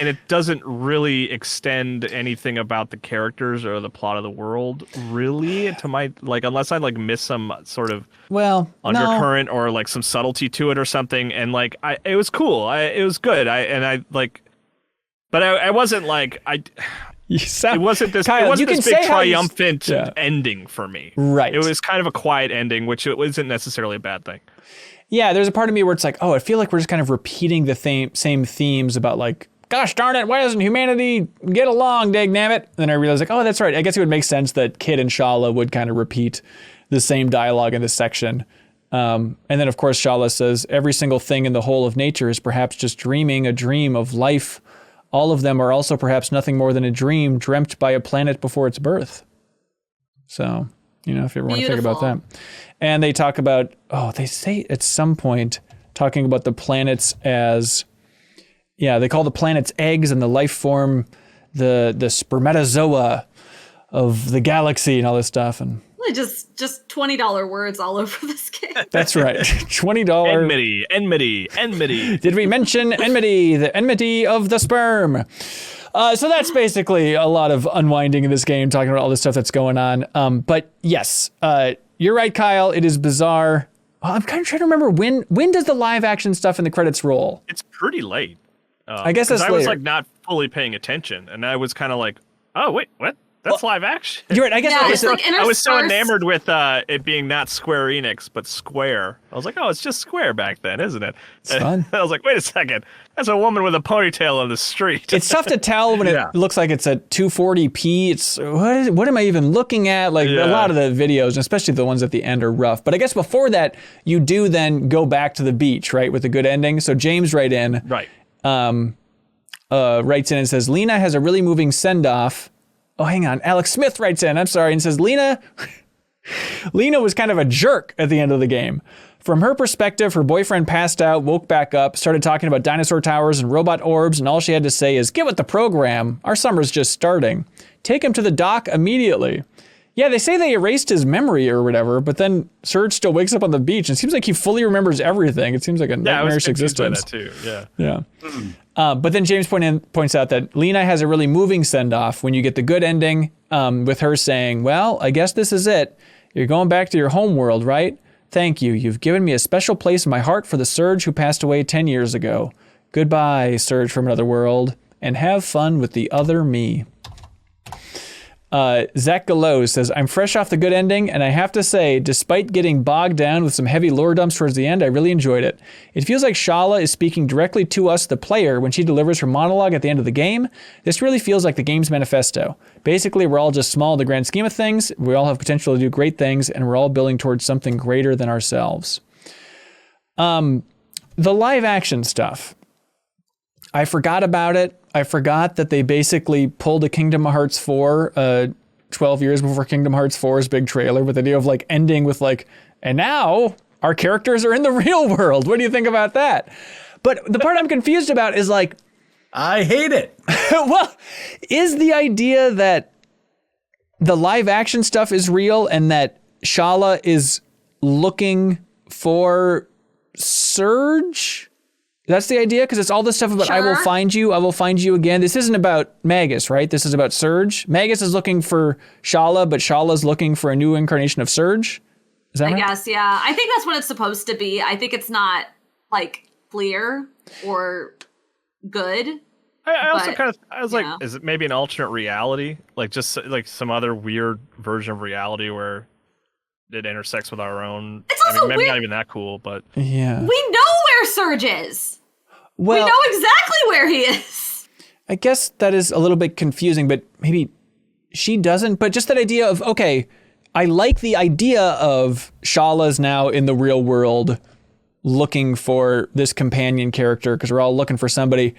And it doesn't really extend anything about the characters or the plot of the world, really, to my, like, unless I like miss some sort of undercurrent or like some subtlety to it or something. And like, it was cool. It was good. But I wasn't like, it wasn't this, Kyle, it wasn't this big triumphant ending for me. Right. It was kind of a quiet ending, which it wasn't necessarily a bad thing. Yeah, there's a part of me where it's like, oh, I feel like we're just kind of repeating the same themes about like, gosh darn it, why doesn't humanity get along, dagnabbit? And then I realized like, oh, that's right. I guess it would make sense that Kid and Shala would kind of repeat the same dialogue in this section. And then of course Shala says, every single thing in the whole of nature is perhaps just dreaming a dream of life. All of them are also perhaps nothing more than a dream dreamt by a planet before its birth. So, if you ever want to think about that. And they talk about, they say at some point, talking about the planets as, they call the planets eggs and the life form the spermatozoa of the galaxy and all this stuff. And really just $20 words all over this game. That's right. $20. Enmity. Did we mention enmity? The enmity of the sperm. So that's basically a lot of unwinding in this game, talking about all this stuff that's going on. But yes, you're right, Kyle. It is bizarre. I'm kind of trying to remember when does the live action stuff in the credits roll? It's pretty late. I guess that's I later. was like not fully paying attention, and I was kind of like, oh wait, what? That's live action. You're right. I guess I was so enamored with it being not Square-Enix but Square. I was like, oh, it's just Square back then, isn't it? It's fun. I was like, wait a second, that's a woman with a ponytail on the street. It's tough to tell when it looks like it's at 240p. It's what am I even looking at? Like a lot of the videos, especially the ones at the end, are rough. But I guess before that, you do then go back to the beach, right, with a good ending. So James writes in and says, Lena has a really moving send-off. Oh, hang on. Alex Smith writes in, I'm sorry, and says, Lena was kind of a jerk at the end of the game. From her perspective, her boyfriend passed out, woke back up, started talking about dinosaur towers and robot orbs, and all she had to say is, get with the program. Our summer's just starting. Take him to the dock immediately. Yeah, they say they erased his memory or whatever, but then Serge still wakes up on the beach, and it seems like he fully remembers everything. It seems like a nightmarish existence. By that too. Yeah. But then James points out that Lena has a really moving send-off when you get the good ending, with her saying, well, I guess this is it. You're going back to your home world, right? Thank you. You've given me a special place in my heart for the Serge who passed away 10 years ago. Goodbye, Serge from another world, and have fun with the other me. Zach Gallo says, I'm fresh off the good ending, and I have to say, despite getting bogged down with some heavy lore dumps towards the end, I really enjoyed it. It feels like Shala is speaking directly to us, the player, when she delivers her monologue at the end of the game. This really feels like the game's manifesto. Basically, we're all just small in the grand scheme of things, we all have potential to do great things, and we're all building towards something greater than ourselves. The live action stuff. I forgot about it. I forgot that they basically pulled a Kingdom Hearts 4 12 years before Kingdom Hearts 4's big trailer with the idea of like ending with like And now our characters are in the real world. What do you think about that? But the part I'm confused about is like, I hate it. Well, is the idea that the live action stuff is real and that Shala is looking for Serge? That's the idea? Because it's all this stuff about I will find you again. This isn't about Magus, right? This is about Serge. Magus is looking for Shala, but Shala's looking for a new incarnation of Serge. Is that right? I guess, yeah. I think that's what it's supposed to be. I think it's not like clear or good. I also like, is it maybe an alternate reality? Like just like some other weird version of reality where it intersects with our own. It's also maybe weird. not even that cool, but yeah. We know where Serge is. Well, we know exactly where he is. I guess that is a little bit confusing, but maybe she doesn't. But just that idea of, okay, I like the idea of Shala's now in the real world looking for this companion character because we're all looking for somebody.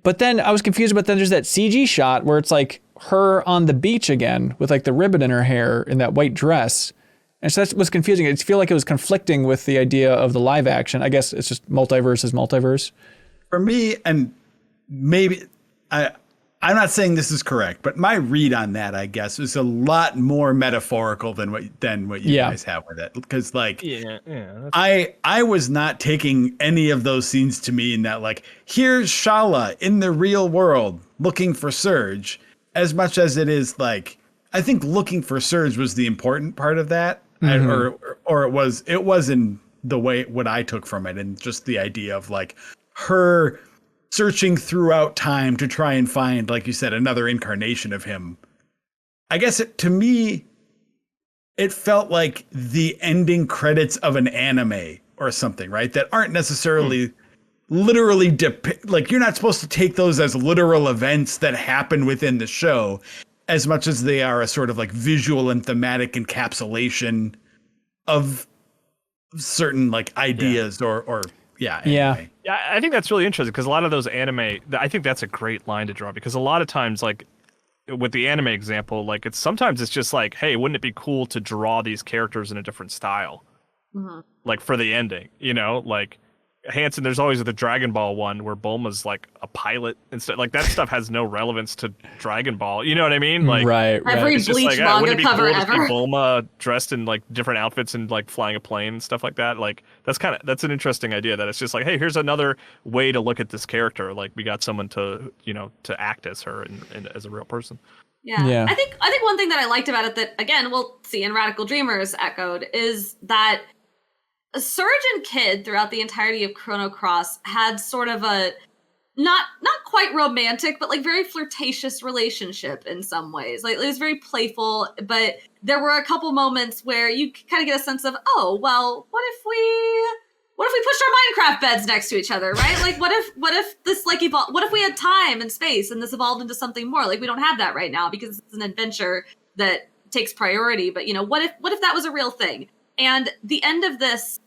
But then I was confused, but then there's that CG shot where it's like her on the beach again with like the ribbon in her hair in that white dress. And so that was confusing. It feel like it was conflicting with the idea of the live action. I guess it's just multiverse is multiverse. For me, and maybe I'm not saying this is correct, but my read on that, I guess, is a lot more metaphorical than what you guys have with it. Because like, I was not taking any of those scenes to mean that like, here's Shala in the real world looking for Serge, as much as it is like, I think looking for Serge was the important part of that, or it was in the way what I took from it, and just the idea of like her searching throughout time to try and find, like you said, another incarnation of him. I guess to me, it felt like the ending credits of an anime or something, right? That aren't necessarily literally like you're not supposed to take those as literal events that happen within the show, as much as they are a sort of like visual and thematic encapsulation of certain like ideas or anyway. Yeah, I think that's really interesting because a lot of those anime, I think that's a great line to draw because a lot of times, like with the anime example, like sometimes it's just like, hey, wouldn't it be cool to draw these characters in a different style? Like for the ending, like Hanson, there's always the Dragon Ball one where Bulma's like a pilot instead. Like that stuff has no relevance to Dragon Ball. You know what I mean? Like every Bleach manga cover ever. Bulma dressed in like different outfits and like flying a plane and stuff like that. Like that's an interesting idea. That it's just like, hey, here's another way to look at this character. Like we got someone to to act as her and as a real person. Yeah. I think one thing that I liked about it that again we'll see in Radical Dreamers echoed is that Serge and Kid throughout the entirety of Chrono Cross had sort of a not quite romantic, but like very flirtatious relationship in some ways. Like it was very playful, but there were a couple moments where you kind of get a sense of, oh, well, what if we pushed our Minecraft beds next to each other, right? Like what if this like evolved? What if we had time and space and this evolved into something more? Like we don't have that right now because it's an adventure that takes priority. But what if that was a real thing? And the end of this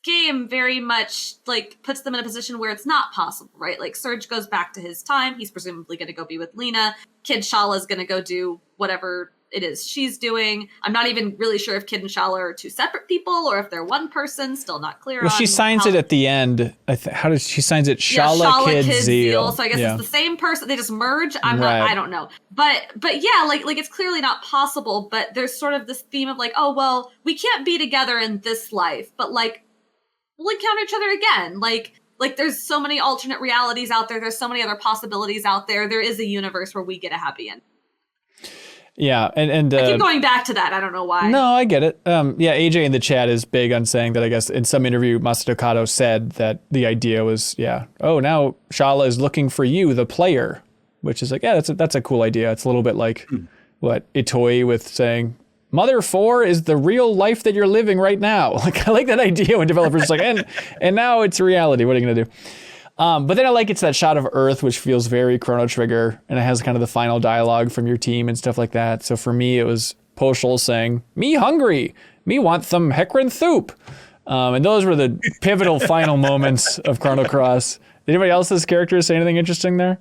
game very much like puts them in a position where it's not possible, right? Like Serge goes back to his time. He's presumably going to go be with Lena. Kid Shala is going to go do whatever it is she's doing. I'm not even really sure if Kid and Shala are two separate people or if they're one person. Still not clear. Well, she signs it at the end. How does she signs it? Shala Kid Zeal. So I guess it's the same person. They just merge. I don't know. But yeah, like it's clearly not possible. But there's sort of this theme of like, oh well, we can't be together in this life, but like we'll encounter each other again. Like there's so many alternate realities out there. There's so many other possibilities out there. There is a universe where we get a happy end. Yeah, and I keep going back to that. I don't know why. No, I get it. AJ in the chat is big on saying that I guess in some interview Masato Kato said that the idea was, oh, now Shala is looking for you, the player, which is like, that's a cool idea. It's a little bit like what Itoi with saying, Mother 4 is the real life that you're living right now. Like I like that idea when developers are like, and now it's reality. What are you gonna do? But then I like it's that shot of Earth, which feels very Chrono Trigger, and it has kind of the final dialogue from your team and stuff like that. So for me, it was Poshul saying, "Me hungry, me want some Hecarim soup," and those were the pivotal final moments of Chrono Cross. Did anybody else's characters say anything interesting there?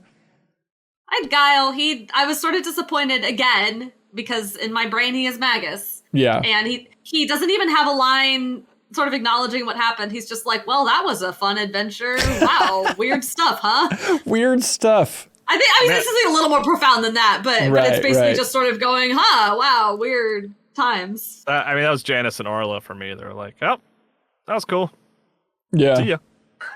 I had Guile. I was sort of disappointed again because in my brain he is Magus. Yeah. And he doesn't even have a line sort of acknowledging what happened. He's just like, well, that was a fun adventure. Wow, weird stuff, huh? Weird stuff. I mean, this is like a little more profound than that, but it's basically just sort of going, wow, weird times. I mean, that was Janice and Orla for me. They're like, oh, that was cool. Yeah. See ya.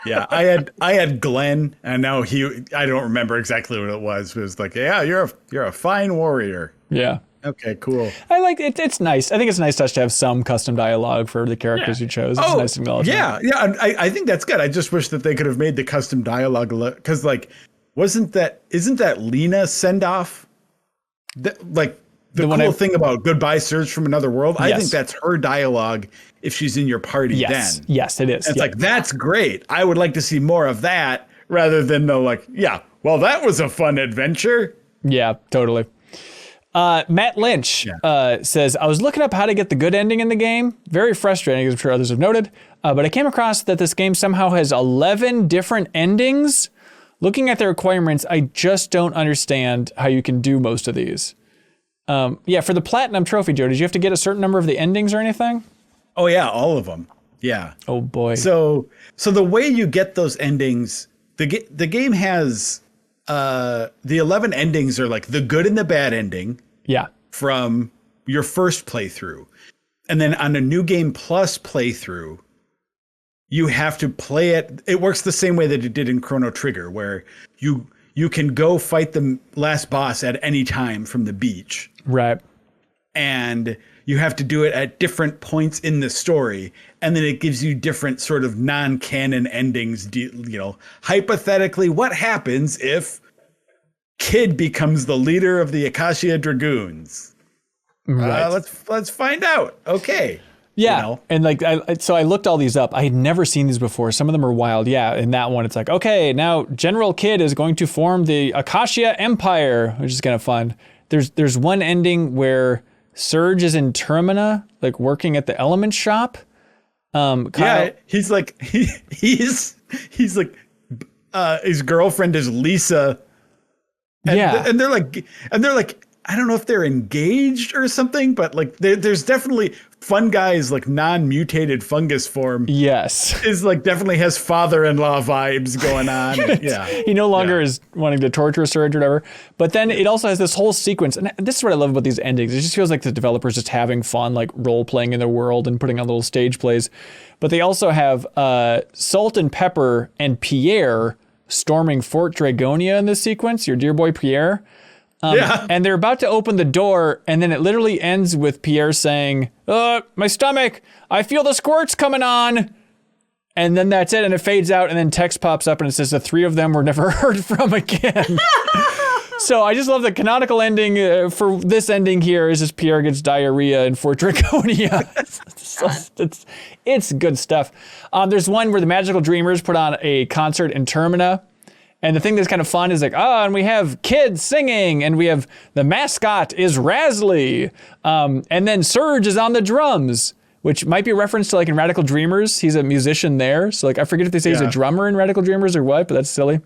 Yeah, I had Glenn, and now I don't remember exactly what it was. But it was like, yeah, you're a fine warrior. Yeah. Okay, cool. I like it. It's nice. I think it's a nice touch to have some custom dialogue for the characters you chose. It's a nice acknowledgement. Yeah. I think that's good. I just wish that they could have made the custom dialogue because, like, isn't that Lena send off? Like the cool thing about Goodbye Serge from Another World. I think that's her dialogue if she's in your party. Then yes, it is. It's like that's great. I would like to see more of that rather than well, that was a fun adventure. Yeah, totally. Matt Lynch says, I was looking up how to get the good ending in the game. Very frustrating, as I'm sure others have noted. But I came across that this game somehow has 11 different endings. Looking at the requirements, I just don't understand how you can do most of these. For the Platinum Trophy, Joe, did you have to get a certain number of the endings or anything? Oh, yeah, all of them. Yeah. Oh, boy. So the way you get those endings, the game has... the 11 endings are like the good and the bad ending. Yeah. From your first playthrough. And then on a New Game Plus playthrough, you have to play it. It works the same way that it did in Chrono Trigger, where you can go fight the last boss at any time from the beach. Right. And you have to do it at different points in the story. And then it gives you different sort of non-canon endings. Hypothetically, what happens if Kid becomes the leader of the Acacia Dragoons? Right. Let's find out. Okay. Yeah. And so I looked all these up. I had never seen these before. Some of them are wild. Yeah. In that one, it's like, okay, now General Kid is going to form the Acacia Empire, which is kind of fun. There's one ending where Serge is in Termina, like working at the element shop. He's like his girlfriend is Lisa. And they're like I don't know if they're engaged or something, but like there's definitely Fun Guy's like non-mutated fungus form. Yes. Is like definitely has father-in-law vibes going on. He no longer is wanting to torture Serge or whatever. But then it also has this whole sequence. And this is what I love about these endings. It just feels like the developers just having fun, like role-playing in their world and putting on little stage plays. But they also have Salt and Pepper and Pierre storming Fort Dragonia in this sequence, your dear boy Pierre. And they're about to open the door, and then it literally ends with Pierre saying, my stomach, I feel the squirts coming on. And then that's it, and it fades out, and then text pops up, and it says the three of them were never heard from again. So I just love the canonical ending for this ending here is just Pierre gets diarrhea in Fort Dragonia. It's good stuff. There's one where the Magical Dreamers put on a concert in Termina. And the thing that's kind of fun is like, and we have kids singing, and we have the mascot is Rasley. And then Serge is on the drums, which might be a reference to like in Radical Dreamers. He's a musician there. So like, I forget if they say he's a drummer in Radical Dreamers or what, but that's silly.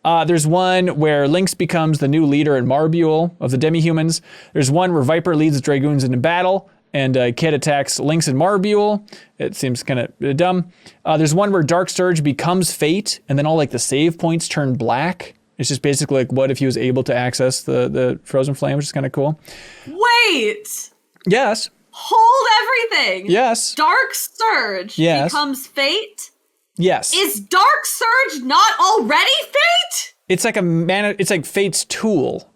There's one where Lynx becomes the new leader in Marbule of the Demi-Humans. There's one where Viper leads the Dragoons into battle, and Kid attacks Lynx and Marbule. It seems kind of dumb. There's one where Dark Surge becomes Fate, and then all like the save points turn black. It's just basically like, what if he was able to access the Frozen Flame, which is kind of cool. Wait! Yes. Hold everything! Yes. Dark Surge becomes Fate? Yes. Is Dark Surge not already Fate? It's like it's like Fate's tool.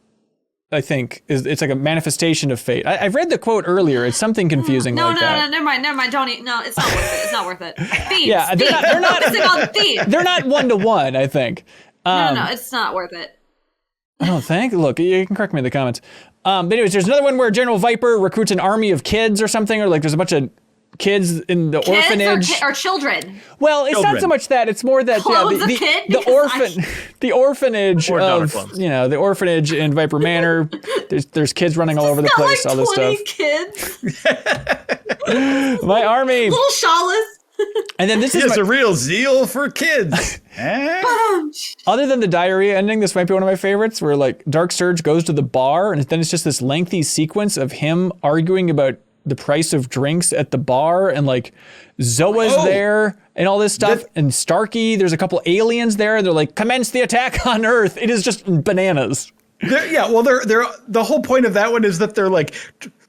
I think it's like a manifestation of fate. I've read the quote earlier. It's something confusing like that. No, never mind. Don't eat. No, it's not worth it. It's not worth it. Themes. Yeah, they're not focusing on themes. They're not 1-to-1, I think. No, it's not worth it. I don't think. Look, you can correct me in the comments. But anyways, there's another one where General Viper recruits an army of kids or something, or like there's a bunch of kids in the orphanage or children. Well, it's not so much that. It's more that the orphanage of the orphanage in Viper Manor. There's kids running all over the place. Like all this 20 stuff. Kids. My army. Little Shawless. And then this is a real zeal for kids. Other than the diarrhea ending, this might be one of my favorites, where like Dark Surge goes to the bar, and then it's just this lengthy sequence of him arguing about the price of drinks at the bar, and like Zoa's there and all this stuff, and Starkey, there's a couple aliens there, and they're like, commence the attack on Earth. It is just bananas. They're the whole point of that one is that they're like,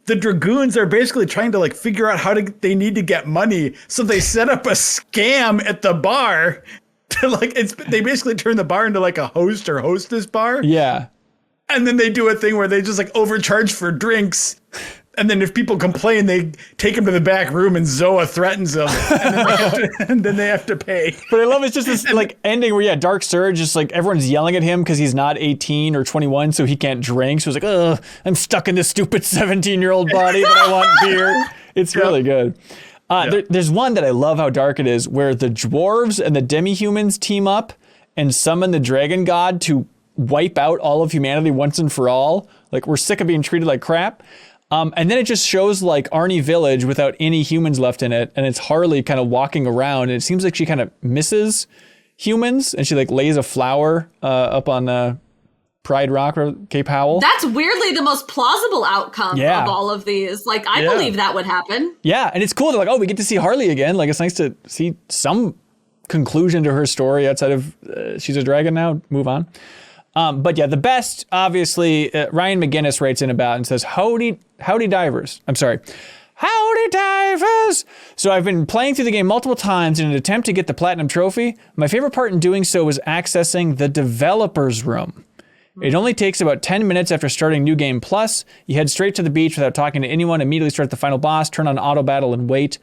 the Dragoons are basically trying to like figure out they need to get money. So they set up a scam at the bar to like, they basically turn the bar into like a host or hostess bar. Yeah. And then they do a thing where they just like overcharge for drinks. And then if people complain, they take them to the back room and Zoa threatens them. And then they have to pay. But I love it's just this like ending where, Dark Serge, just like everyone's yelling at him because he's not 18 or 21, so he can't drink. So he's like, ugh, I'm stuck in this stupid 17-year-old body, but I want beer. It's really good. There's one that I love how dark it is, where the dwarves and the demi-humans team up and summon the dragon god to wipe out all of humanity once and for all. Like, we're sick of being treated like crap. And then it just shows like Arnie Village without any humans left in it. And it's Harle kind of walking around. And it seems like she kind of misses humans. And she like lays a flower up on Pride Rock or Cape Howell. That's weirdly the most plausible outcome of all of these. Like, I believe that would happen. Yeah. And it's cool. They're like, oh, we get to see Harle again. Like, it's nice to see some conclusion to her story outside of she's a dragon now. Move on. But yeah, the best, obviously, Ryan McGinnis writes in about and says, Howdy divers. I'm sorry. Howdy divers. So I've been playing through the game multiple times in an attempt to get the platinum trophy. My favorite part in doing so was accessing the developer's room. It only takes about 10 minutes after starting New Game Plus. You head straight to the beach without talking to anyone, immediately start the final boss, turn on auto battle, and wait.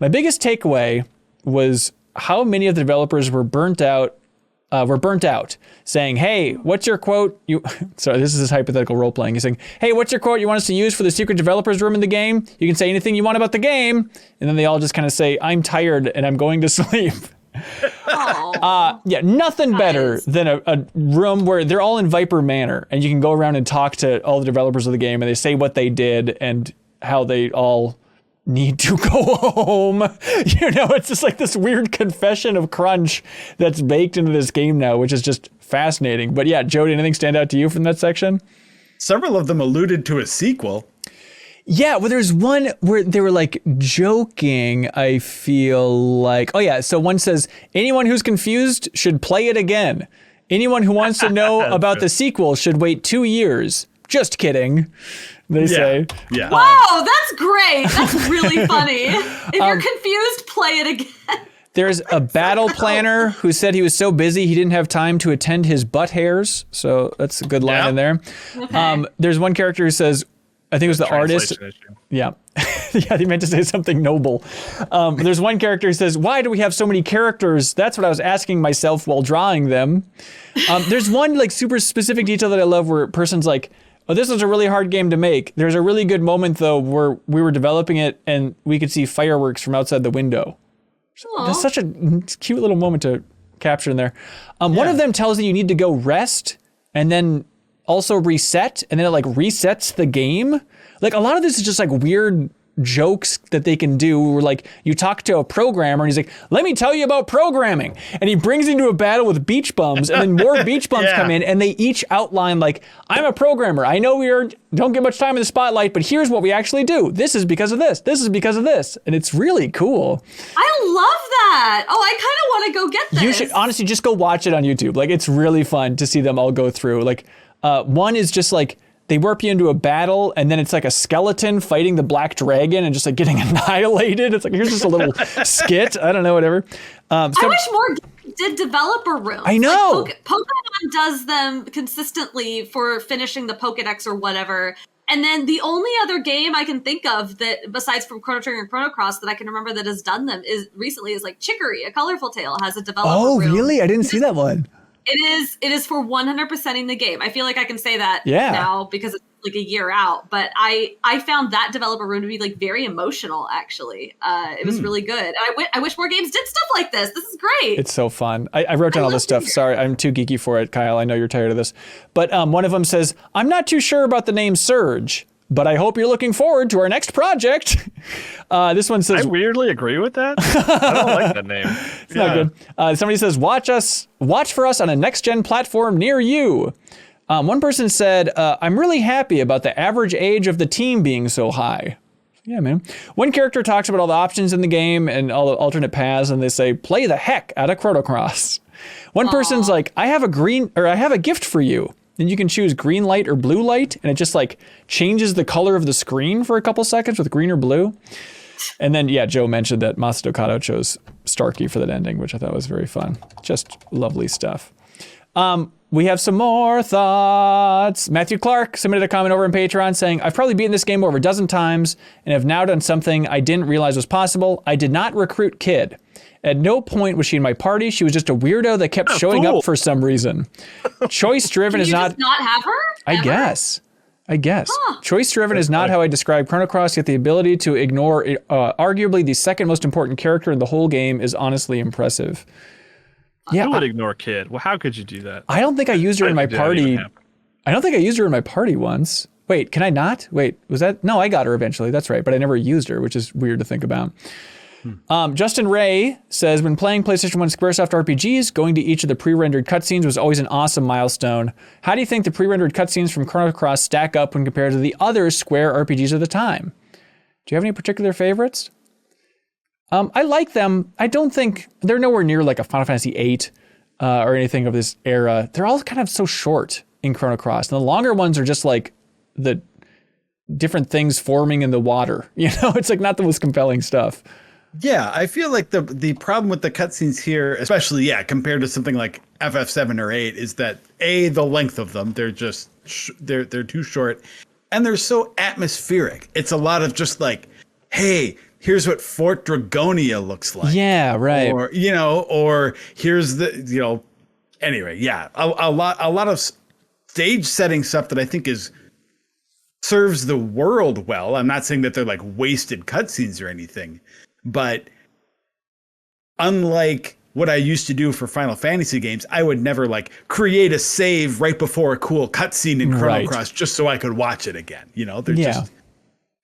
My biggest takeaway was how many of the developers were burnt out, saying, hey, what's your quote? Sorry, this is his hypothetical role-playing. He's saying, hey, what's your quote you want us to use for the secret developer's room in the game? You can say anything you want about the game. And then they all just kind of say, I'm tired and I'm going to sleep. Nothing better than a room where they're all in Viper Manor and you can go around and talk to all the developers of the game and they say what they did and how they all need to go home. It's just like this weird confession of crunch that's baked into this game now, which is just fascinating. But yeah, Jody, anything stand out to you from that section? Several of them alluded to a sequel. Yeah, well, there's one where they were like joking, I feel like. Oh yeah, so one says, anyone who's confused should play it again. Anyone who wants to know about the sequel should wait 2 years. Just kidding, they say. Yeah. Wow, that's great. That's really funny. If you're confused, play it again. There's a battle planner who said he was so busy he didn't have time to attend his butt hairs. So that's a good line in there. Okay. There's one character who says, I think it was the artist. Yeah. Yeah, he meant to say something noble. There's one character who says, why do we have so many characters? That's what I was asking myself while drawing them. There's one like super specific detail that I love where a person's like, oh, this was a really hard game to make. There's a really good moment, though, where we were developing it and we could see fireworks from outside the window. That's such a cute little moment to capture in there. One of them tells you need to go rest and then also reset, and then it like resets the game. Like a lot of this is just like weird jokes that they can do where like you talk to a programmer and he's like, let me tell you about programming, and he brings you into a battle with beach bums and then more beach bums come in and they each outline like, I'm a programmer, I know don't get much time in the spotlight, but here's what we actually do. This is because of this is because of this, and it's really cool. I love that. Oh, I kind of want to go get this. You should honestly just go watch it on YouTube. Like, it's really fun to see them all go through. Like one is just like they warp you into a battle and then it's like a skeleton fighting the black dragon and just like getting annihilated. It's like, here's just a little skit. I don't know, whatever. I wish more games did developer rooms. I know. Like Pokemon does them consistently for finishing the Pokedex or whatever. And then the only other game I can think of that, besides from Chrono Trigger and Chrono Cross, that I can remember that has done them is like Chicory, A Colorful Tale has a developer room. Oh, really? I didn't see that one. It is for 100%ing the game. I feel like I can say that now because it's like a year out. But I found that developer room to be like very emotional. Actually, it was really good. I wish more games did stuff like this. This is great. It's so fun. I wrote down all this stuff. Sorry, I'm too geeky for it, Kyle. I know you're tired of this. But one of them says, I'm not too sure about the name Serge, but I hope you're looking forward to our next project. This one says, I weirdly agree with that. I don't like that name. It's not good. Somebody says, watch for us on a next-gen platform near you. One person said, I'm really happy about the average age of the team being so high. Yeah, man. One character talks about all the options in the game and all the alternate paths, and they say, play the heck out of Chrono Cross. One person's like, I have a gift for you. And you can choose green light or blue light, and it just like changes the color of the screen for a couple seconds with green or blue. And then, yeah, Joe mentioned that Masato Kato chose Starkey for that ending, which I thought was very fun. Just lovely stuff. We have some more thoughts. Matthew Clark submitted a comment over on Patreon saying, I've probably beaten this game over a dozen times and have now done something I didn't realize was possible. I did not recruit Kid. At no point was she in my party. She was just a weirdo that kept showing up for some reason. Choice driven is not. Just not have her? I guess. Huh. Choice driven is not how I describe Chrono Cross, yet the ability to ignore arguably the second most important character in the whole game is honestly impressive. Yeah, I would ignore Kid. Well, how could you do that? I don't think I used her in my party. I don't think I used her in my party once. Wait, can I not? Wait, was that? No, I got her eventually. That's right. But I never used her, which is weird to think about. Justin Ray says, when playing PlayStation 1 Squaresoft RPGs, going to each of the pre-rendered cutscenes was always an awesome milestone. How do you think the pre-rendered cutscenes from Chrono Cross stack up when compared to the other Square RPGs of the time? Do you have any particular favorites? I like them. I don't think they're nowhere near like a Final Fantasy VIII or anything of this era. They're all kind of so short in Chrono Cross. And the longer ones are just like the different things forming in the water. You know, it's like not the most compelling stuff. Yeah, I feel like the problem with the cutscenes here, especially, compared to something like FF7 or 8, is that the length of them, they're just, they're too short, and they're so atmospheric. It's a lot of just like, hey, here's what Fort Dragonia looks like. Yeah, right. Or, or here's the, anyway, yeah, a lot of stage setting stuff that I think serves the world well. I'm not saying that they're like wasted cutscenes or anything. But unlike what I used to do for Final Fantasy games, I would never like create a save right before a cool cutscene in Chrono Cross just so I could watch it again. They're just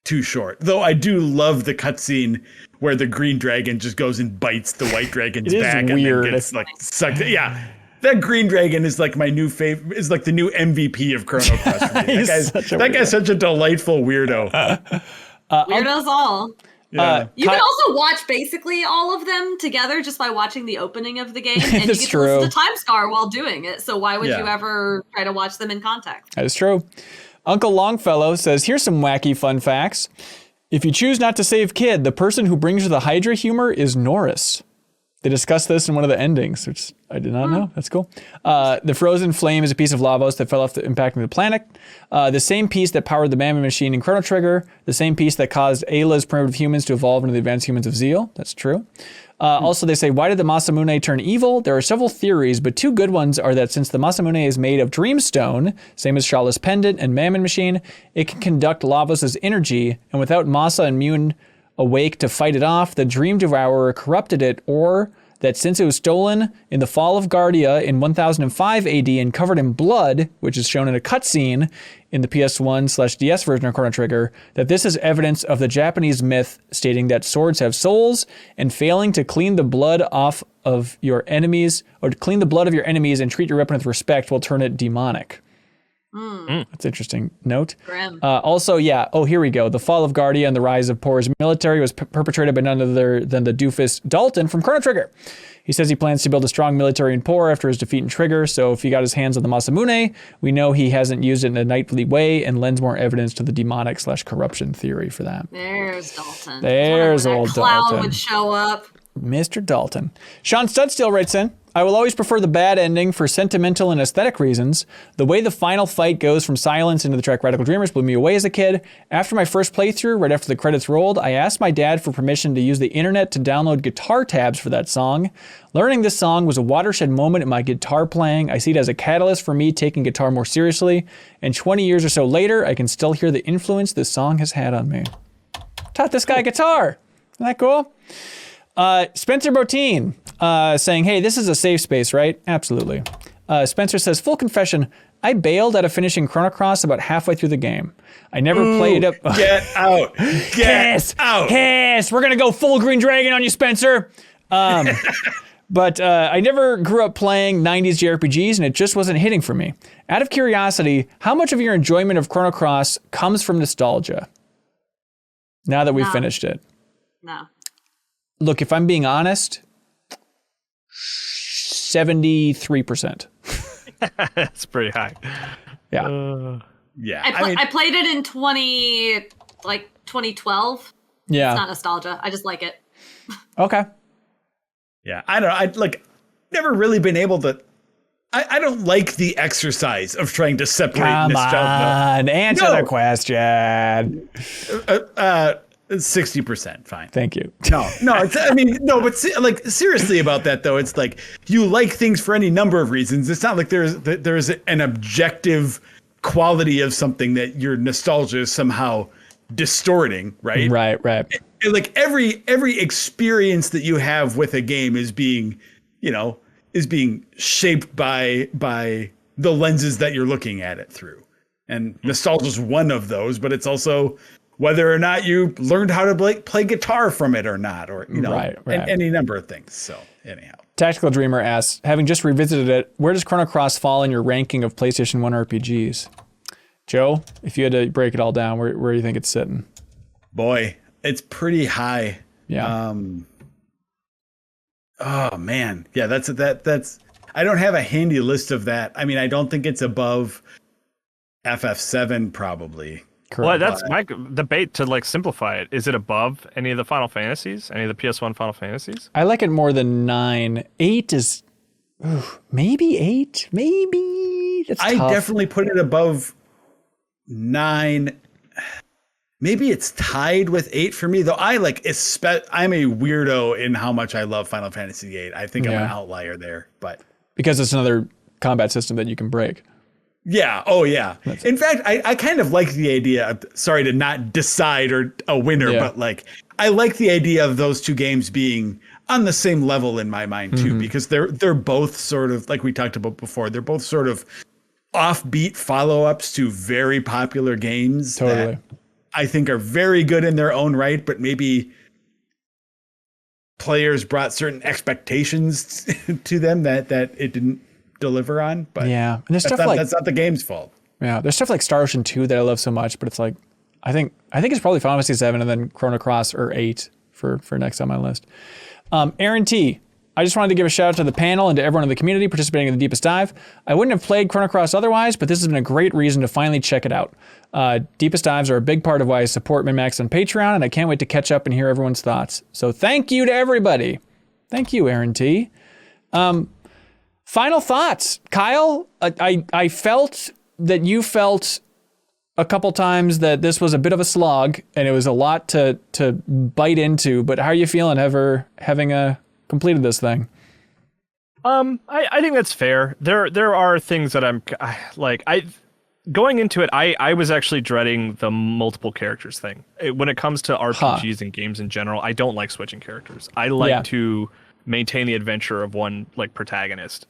too short. Though I do love the cutscene where the green dragon just goes and bites the white dragon's back and then gets like sucked. Yeah. That green dragon is like my new favorite, is like the new MVP of Chrono Cross for me. That guy's such a delightful weirdo. Weirdos all. Yeah. You can also watch basically all of them together just by watching the opening of the game, and you get to listen to Time Scar while doing it. So why would you ever try to watch them in context? That is true. Uncle Longfellow says, here's some wacky fun facts. If you choose not to save Kid, the person who brings you the Hydra humor is Norris. They discussed this in one of the endings, which I did not know. That's cool. The frozen flame is a piece of Lavos that fell off impacting the planet. The same piece that powered the Mammoth machine in Chrono Trigger. The same piece that caused Ayla's primitive humans to evolve into the advanced humans of Zeal. That's true. Also, they say, why did the Masamune turn evil? There are several theories, but two good ones are that since the Masamune is made of Dreamstone, same as Shala's Pendant and Mammon Machine, it can conduct Lavos' energy, and without Masa and Mune awake to fight it off, the Dream Devourer corrupted it, or that since it was stolen in the fall of Guardia in 1005 AD and covered in blood, which is shown in a cutscene in the PS1/DS version of Chrono Trigger, that this is evidence of the Japanese myth stating that swords have souls, and failing to clean the blood off of your enemies, or to clean the blood of your enemies and treat your weapon with respect will turn it demonic. That's an interesting note. Also, here we go. The fall of Guardia and the rise of Poor's military was perpetrated by none other than the doofus Dalton from Chrono Trigger. He says he plans to build a strong military in Poor after his defeat in Trigger, so if he got his hands on the Masamune, we know he hasn't used it in a knightly way and lends more evidence to the demonic/corruption theory for that. There's Dalton. There's old Dalton. Dalton. Would show up. Mr. Dalton. Sean Studstill writes in, I will always prefer the bad ending for sentimental and aesthetic reasons. The way the final fight goes from silence into the track Radical Dreamers blew me away as a kid. After my first playthrough, right after the credits rolled, I asked my dad for permission to use the internet to download guitar tabs for that song. Learning this song was a watershed moment in my guitar playing. I see it as a catalyst for me taking guitar more seriously. And 20 years or so later, I can still hear the influence this song has had on me. Taught this guy guitar. Isn't that cool? Spencer Botine saying, hey, this is a safe space, right? Absolutely. Spencer says, full confession, I bailed out of finishing Chrono Cross about halfway through the game. I never played it. Get out. Get out. Yes, we're going to go full Green Dragon on you, Spencer. But I never grew up playing 90s JRPGs, and it just wasn't hitting for me. Out of curiosity, how much of your enjoyment of Chrono Cross comes from nostalgia? Now that we finished it. No. Look, if I'm being honest, 73%. That's pretty high. Yeah. Yeah. I played it in 2012. Yeah. It's not nostalgia. I just like it. Okay. Yeah. I don't know. I never really been able to. I don't like the exercise of trying to separate nostalgia. Come on, answer the question. 60%, fine. Thank you. No, but seriously about that though, it's like you like things for any number of reasons. It's not like there's an objective quality of something that your nostalgia is somehow distorting, right? Right. Like every experience that you have with a game is being shaped by the lenses that you're looking at it through. And nostalgia is one of those, but it's also whether or not you learned how to play guitar from it or not, or, right. Any number of things. So anyhow. Tactical Dreamer asks, having just revisited it, where does Chrono Cross fall in your ranking of PlayStation 1 RPGs? Joe, if you had to break it all down, where do you think it's sitting? Boy, it's pretty high. Yeah. Oh man. Yeah, that's I don't have a handy list of that. I mean, I don't think it's above FF7 probably. Correct. Well, that's my debate to simplify it. Is it above any of the Final Fantasies? Any of the PS1 Final Fantasies? I like it more than 9. 8 is maybe 8. Maybe. That's I tough. definitely put it above 9. Maybe it's tied with 8 for me, though. I'm a weirdo in how much I love Final Fantasy VIII. I think I'm an outlier there, but because it's another combat system that you can break. Yeah. Oh, yeah. In fact, I kind of like the idea of, sorry to not decide or a winner, but I like the idea of those two games being on the same level in my mind too, because they're both sort of, like we talked about before, they're both sort of offbeat follow-ups to very popular games that I think are very good in their own right, but maybe players brought certain expectations to them that it didn't deliver on. But yeah, and there's that's not the game's fault. Yeah, there's stuff like Star Ocean 2 that I love so much, but it's like I think it's probably Final Fantasy 7 and then Chrono Cross or 8 for next on my list. Aaron T, I just wanted to give a shout out to the panel and to everyone in the community participating in the deepest dive. I wouldn't have played Chrono Cross otherwise, but this has been a great reason to finally check it out. Deepest dives are a big part of why I support MinnMax on Patreon, and I can't wait to catch up and hear everyone's thoughts. So thank you to everybody. Thank you, Aaron T. Final thoughts, Kyle. I felt that you felt a couple times that this was a bit of a slog and it was a lot to bite into. But how are you feeling having completed this thing? I think that's fair. There are things that I'm going into it. I was actually dreading the multiple characters thing. When it comes to RPGs and games in general, I don't like switching characters. I like to maintain the adventure of one protagonist.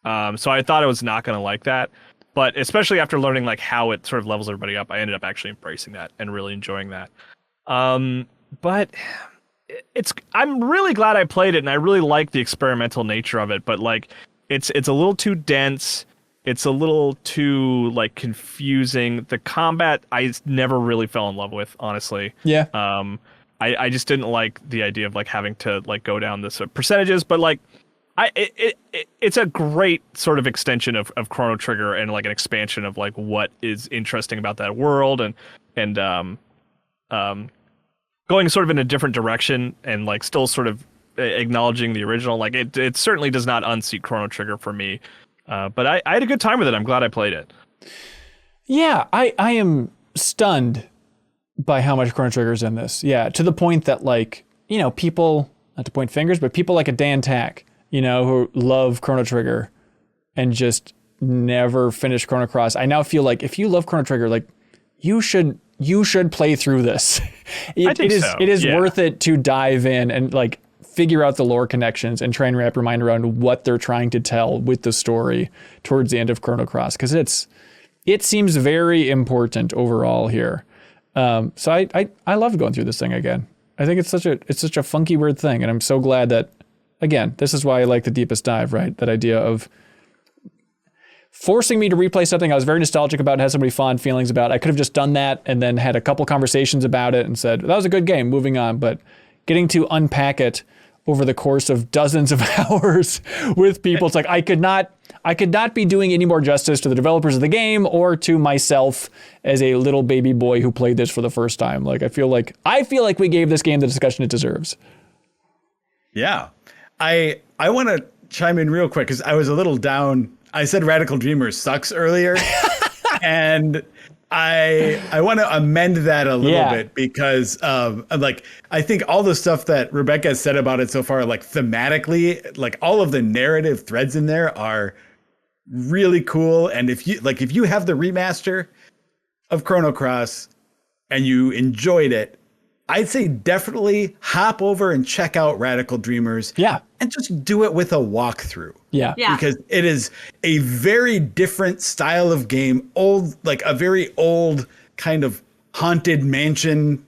So I thought I was not going to like that, but especially after learning how it sort of levels everybody up, I ended up actually embracing that and really enjoying that. But I'm really glad I played it, and I really like the experimental nature of it. But it's a little too dense. It's a little too confusing. The combat I never really fell in love with, honestly. Yeah. I just didn't like the idea of having to go down this percentages, but it's a great sort of extension of Chrono Trigger and an expansion of what is interesting about that world and going sort of in a different direction and still sort of acknowledging the original. It certainly does not unseat Chrono Trigger for me, but I had a good time with it. I'm glad I played it. Yeah, I am stunned by how much Chrono Trigger is in this. Yeah, to the point that people, not to point fingers, but people like a Dan Tack, who love Chrono Trigger and just never finish Chrono Cross. I now feel like if you love Chrono Trigger, you should play through this. It is worth it to dive in and figure out the lore connections and try and wrap your mind around what they're trying to tell with the story towards the end of Chrono Cross, because it seems very important overall here. So I loved going through this thing again. I think it's such a funky, weird thing, and I'm so glad that, again, this is why I like the deepest dive, right? That idea of forcing me to replay something I was very nostalgic about and had so many fond feelings about. I could have just done that and then had a couple conversations about it and said, that was a good game, moving on. But getting to unpack it over the course of dozens of hours with people, it's like I could not be doing any more justice to the developers of the game or to myself as a little baby boy who played this for the first time. Like I feel like we gave this game the discussion it deserves. Yeah. I want to chime in real quick because I was a little down. I said Radical Dreamers sucks earlier, and I want to amend that a little bit because like I think all the stuff that Rebekah has said about it so far, like thematically, like all of the narrative threads in there are really cool. And if you have the remaster of Chrono Cross and you enjoyed it, I'd say definitely hop over and check out Radical Dreamers. Yeah. And just do it with a walkthrough. Yeah. Because it is a very different style of game. Old, like a very old kind of haunted mansion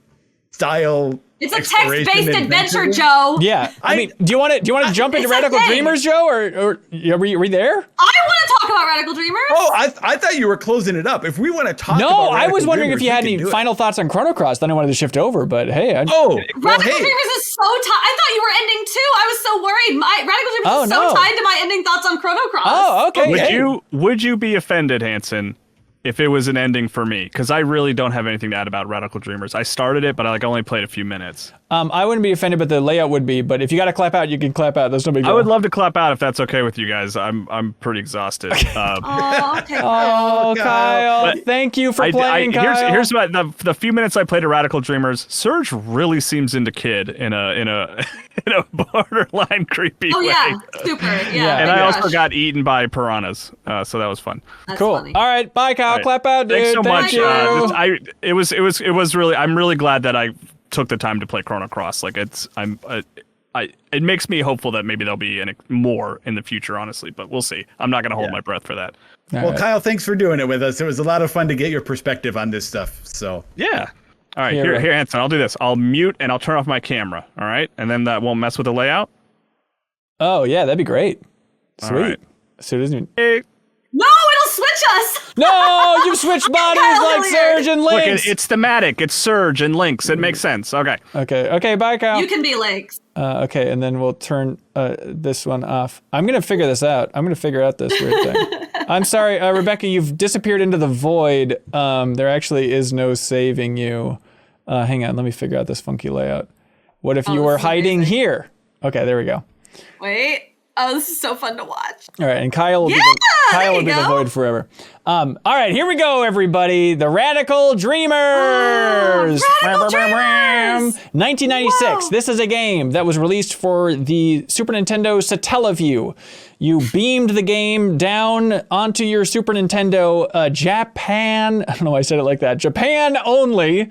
style. It's a text-based adventure, Joe. Yeah. I mean, do you want to jump into Radical Dreamers, Joe? Or are we there? I want to talk about Radical Dreamers. Oh, I thought you were closing it up. If we want to talk about No, Radical I was wondering Dreamers, if you had any final thoughts on Chrono Cross. Then I wanted to shift over, but hey. Radical Dreamers is so tied. I thought you were ending too. I was so worried. Radical Dreamers is so tied to my ending thoughts on Chrono Cross. Oh, okay. Would you be offended, Hanson, if it was an ending for me? Because I really don't have anything to add about Radical Dreamers. I started it, but I only played a few minutes. I wouldn't be offended, but the layout would be. But if you got to clap out, you can clap out. There's no big deal. I would love to clap out if that's okay with you guys. I'm pretty exhausted. Okay. Oh, Kyle. Thank you for playing, Kyle. Here's the few minutes I played of Radical Dreamers. Serge really seems into Kid in a borderline creepy way. Oh yeah, super. Yeah. And I also got eaten by piranhas, so that was fun. That's cool. funny. All right, bye, Kyle. Right. Clap out, dude. Thanks so much. You. It was really. I'm really glad that I took the time to play Chrono Cross. Like it makes me hopeful that maybe there'll be more in the future, honestly, but we'll see. I'm not going to hold my breath for that. Well, Kyle, thanks for doing it with us. It was a lot of fun to get your perspective on this stuff. So yeah. All right, here, Hanson, I'll do this. I'll mute and I'll turn off my camera. All right, and then that won't mess with the layout. Oh yeah, that'd be great. Sweet. All right. So it doesn't. No, it'll switch us. No, you've switched bodies like Serge and Lynx. Look, it's thematic. It's Serge and Lynx. It makes sense. Okay. Okay. Bye, Kyle. You can be Lynx. Okay, and then we'll turn this one off. I'm going to figure this out. I'm going to figure out this weird thing. I'm sorry, Rebekah, you've disappeared into the void. There actually is no saving you. Hang on, let me figure out this funky layout. What if you were hiding here? Okay, there we go. Wait. Oh, this is so fun to watch. All right, and Kyle will be the void forever. All right, here we go, everybody. The Radical Dreamers. Radical Dreamers. 1996. Whoa. This is a game that was released for the Super Nintendo Satellaview. You beamed the game down onto your Super Nintendo, Japan. I don't know why I said it like that. Japan only.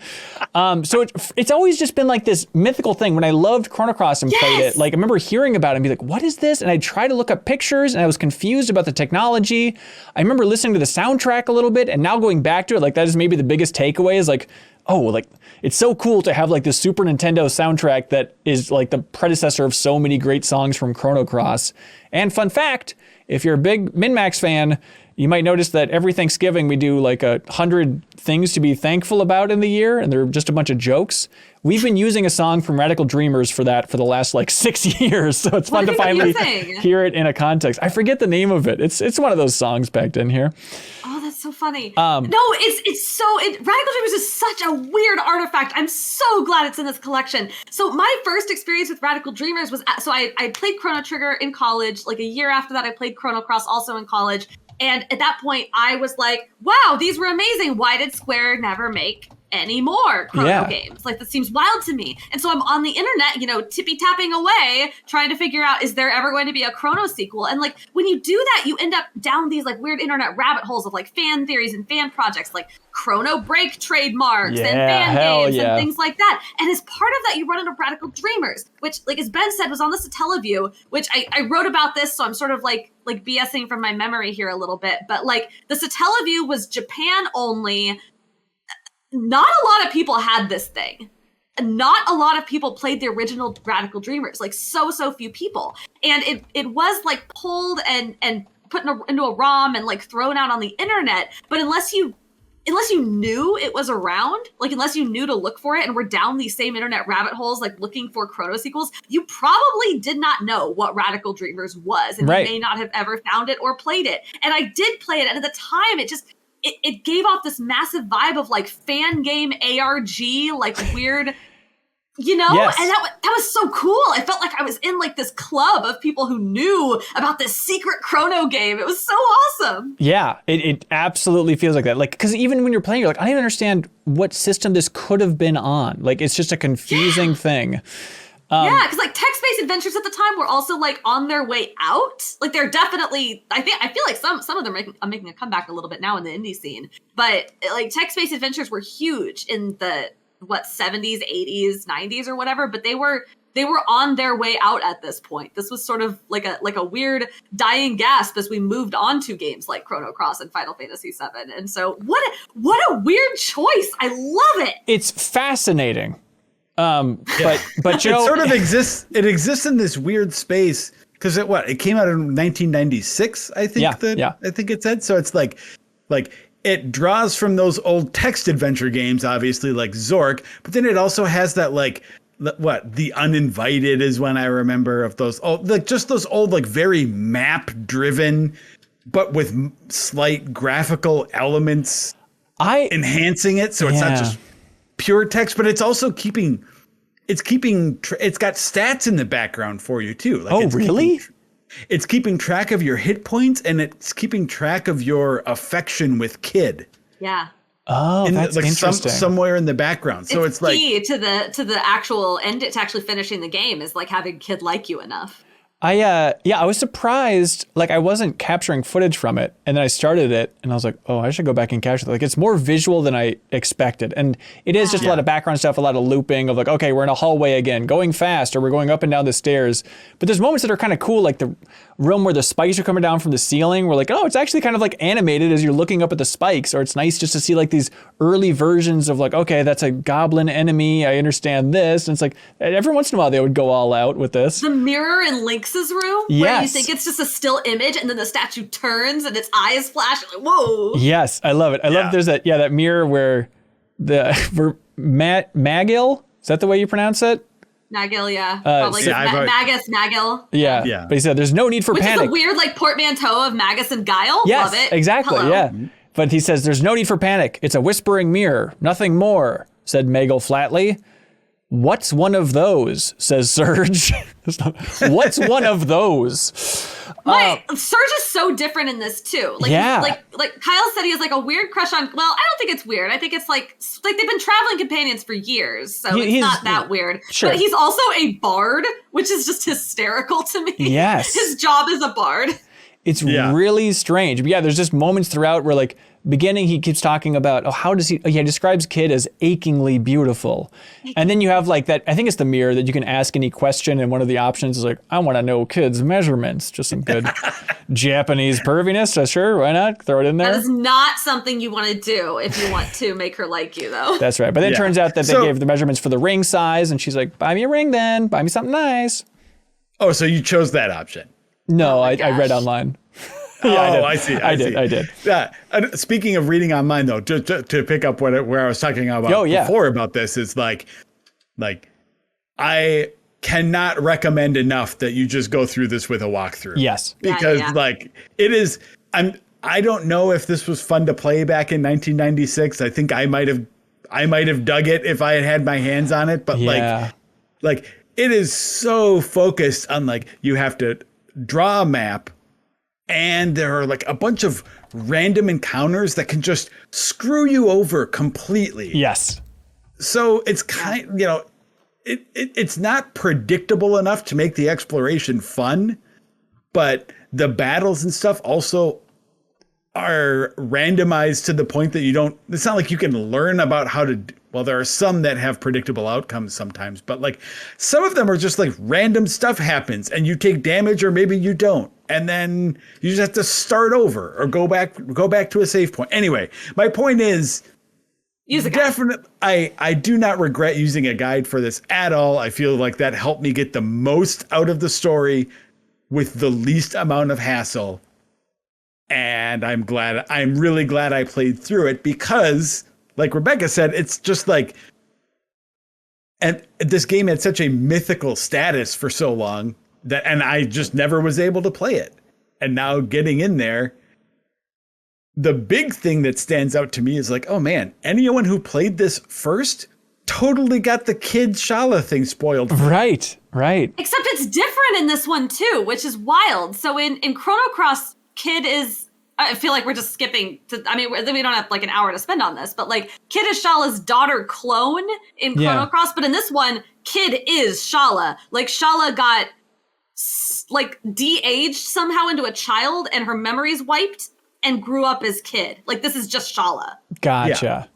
So it's always just been like this mythical thing. When I loved Chrono Cross and played it, like I remember hearing about it and be like, what is this? And I tried to look up pictures and I was confused about the technology. I remember listening to the soundtrack a little bit and now going back to it, like that is maybe the biggest takeaway is like, oh, like it's so cool to have like the Super Nintendo soundtrack that is like the predecessor of so many great songs from Chrono Cross. And fun fact, if you're a big MinnMax fan, you might notice that every Thanksgiving we do like 100 things to be thankful about in the year, and they're just a bunch of jokes. We've been using a song from Radical Dreamers for that for the last like 6 years, so it's fun to finally hear it in a context. I forget the name of it. It's one of those songs packed in here. Oh, that's so funny. Radical Dreamers is such a weird artifact. I'm so glad it's in this collection. So my first experience with Radical Dreamers was, I played Chrono Trigger in college. Like a year after that, I played Chrono Cross also in college. And at that point, I was like, wow, these were amazing. Why did Square never make any more Chrono games? Like, that seems wild to me. And so I'm on the internet, tippy-tapping away, trying to figure out, is there ever going to be a Chrono sequel? And, like, when you do that, you end up down these, like, weird internet rabbit holes of, like, fan theories and fan projects, like Chrono Break trademarks and fan games and things like that. And as part of that, you run into Radical Dreamers, which, like, as Ben said, was on the Satellaview, which I wrote about this, so I'm sort of, like BSing from my memory here a little bit. But, like, the Satellaview was Japan only. Not a lot of people had this thing. Not a lot of people played the original Radical Dreamers, like so few people. And it was like pulled and put into a ROM and like thrown out on the internet. But unless you knew it was around, like unless you knew to look for it and were down these same internet rabbit holes, like looking for Chrono sequels, you probably did not know what Radical Dreamers was. And you may not have ever found it or played it. And I did play it. And at the time, it gave off this massive vibe of like fan game ARG, like weird, Yes. And that was so cool. I felt like I was in like this club of people who knew about this secret Chrono game. It was so awesome. Yeah, it absolutely feels like that. Like, because even when you're playing, you're like, I don't even understand what system this could have been on. Like, it's just a confusing thing. Yeah, because like text-based adventures at the time were also like on their way out. Like they're definitely, I feel like some of them are making a comeback a little bit now in the indie scene. But like text-based adventures were huge in the 70s, 80s, 90s or whatever, but they were on their way out at this point. This was sort of like a weird dying gasp as we moved on to games like Chrono Cross and Final Fantasy VII. And so what a weird choice. I love it. It's fascinating. But Joe, it sort of exists. It exists in this weird space because it came out in 1996. I think I think it said. So it's like it draws from those old text adventure games, obviously, like Zork, but then it also has that like The Uninvited is one I remember of those old, like just those old, like very map driven, but with slight graphical elements enhancing it. So it's not just pure text, but it's also it's got stats in the background for you too. Like really? It's keeping track of your hit points and it's keeping track of your affection with Kid. Yeah. Oh, that's interesting. Somewhere in the background. So it's like key to the actual end, to actually finishing the game is like having Kid like you enough. I was surprised. Like I wasn't capturing footage from it, and then I started it, and I was like, oh, I should go back and capture it. Like it's more visual than I expected, and it is just a lot of background stuff, a lot of looping of like, okay, we're in a hallway again, going fast, or we're going up and down the stairs. But there's moments that are kind of cool, like the room where the spikes are coming down from the ceiling. We're like, oh, it's actually kind of like animated as you're looking up at the spikes, or it's nice just to see like these early versions of like, okay, that's a goblin enemy. I understand this, and it's like every once in a while they would go all out with this. The mirror in Lynx's room, where you think it's just a still image, and then the statue turns and its eyes flash. Like, whoa! Yes, I love it. I love there's that mirror where Magil, is that the way you pronounce it? Magil, yeah. Magus, Magil. Yeah. But he said there's no need for panic. Which is a weird like portmanteau of Magus and Guile. Yes, love it. Exactly. Hello. Yeah. But he says there's no need for panic. It's a whispering mirror, nothing more, said Magil flatly. What's one of those? Says Serge. What's one of those? Serge is so different in this too. Like, like Kyle said, he has like a weird crush on. Well, I don't think it's weird. I think it's like they've been traveling companions for years, so it's not that weird. Sure. But he's also a bard, which is just hysterical to me. Yes, his job is a bard. It's really strange. But there's just moments throughout where like beginning he keeps talking about, he describes Kid as achingly beautiful. And then you have like that, I think it's the mirror that you can ask any question, and one of the options is like, I want to know Kid's measurements. Just some good Japanese perviness. So sure, why not? Throw it in there. That is not something you want to do if you want to make her like you, though. That's right. But then it turns out that they gave the measurements for the ring size, and she's like, buy me a ring then. Buy me something nice. Oh, so you chose that option. No, I read online. I see. I did. Yeah. Speaking of reading online, though, to pick up where I was talking about before about this, is like I cannot recommend enough that you just go through this with a walkthrough. Yes. Because like it is. I don't know if this was fun to play back in 1996. I think I might have dug it if I had my hands on it. But like it is so focused on like you have to draw a map, and there are like a bunch of random encounters that can just screw you over completely. Yes. So it's it's not predictable enough to make the exploration fun, but the battles and stuff also are randomized to the point that it's not like you can learn about how to. Well, there are some that have predictable outcomes sometimes, but like some of them are just like random stuff happens and you take damage or maybe you don't. And then you just have to start over or go back to a save point. Anyway, my point is definitely I do not regret using a guide for this at all. I feel like that helped me get the most out of the story with the least amount of hassle. And I'm really glad I played through it because, like Rebekah said, it's just like, and this game had such a mythical status for so long and I just never was able to play it. And now getting in there, the big thing that stands out to me is like, oh man, anyone who played this first totally got the kid Shala thing spoiled. Right. Except it's different in this one too, which is wild. So in Chrono Cross, Kid is, I feel like we're just skipping to, I mean, we don't have like an hour to spend on this, but like Kid is Shala's daughter clone in Chrono Cross, but in this one, Kid is Shala. Like Shala got like de-aged somehow into a child and her memories wiped and grew up as Kid. Like this is just Shala. Gotcha.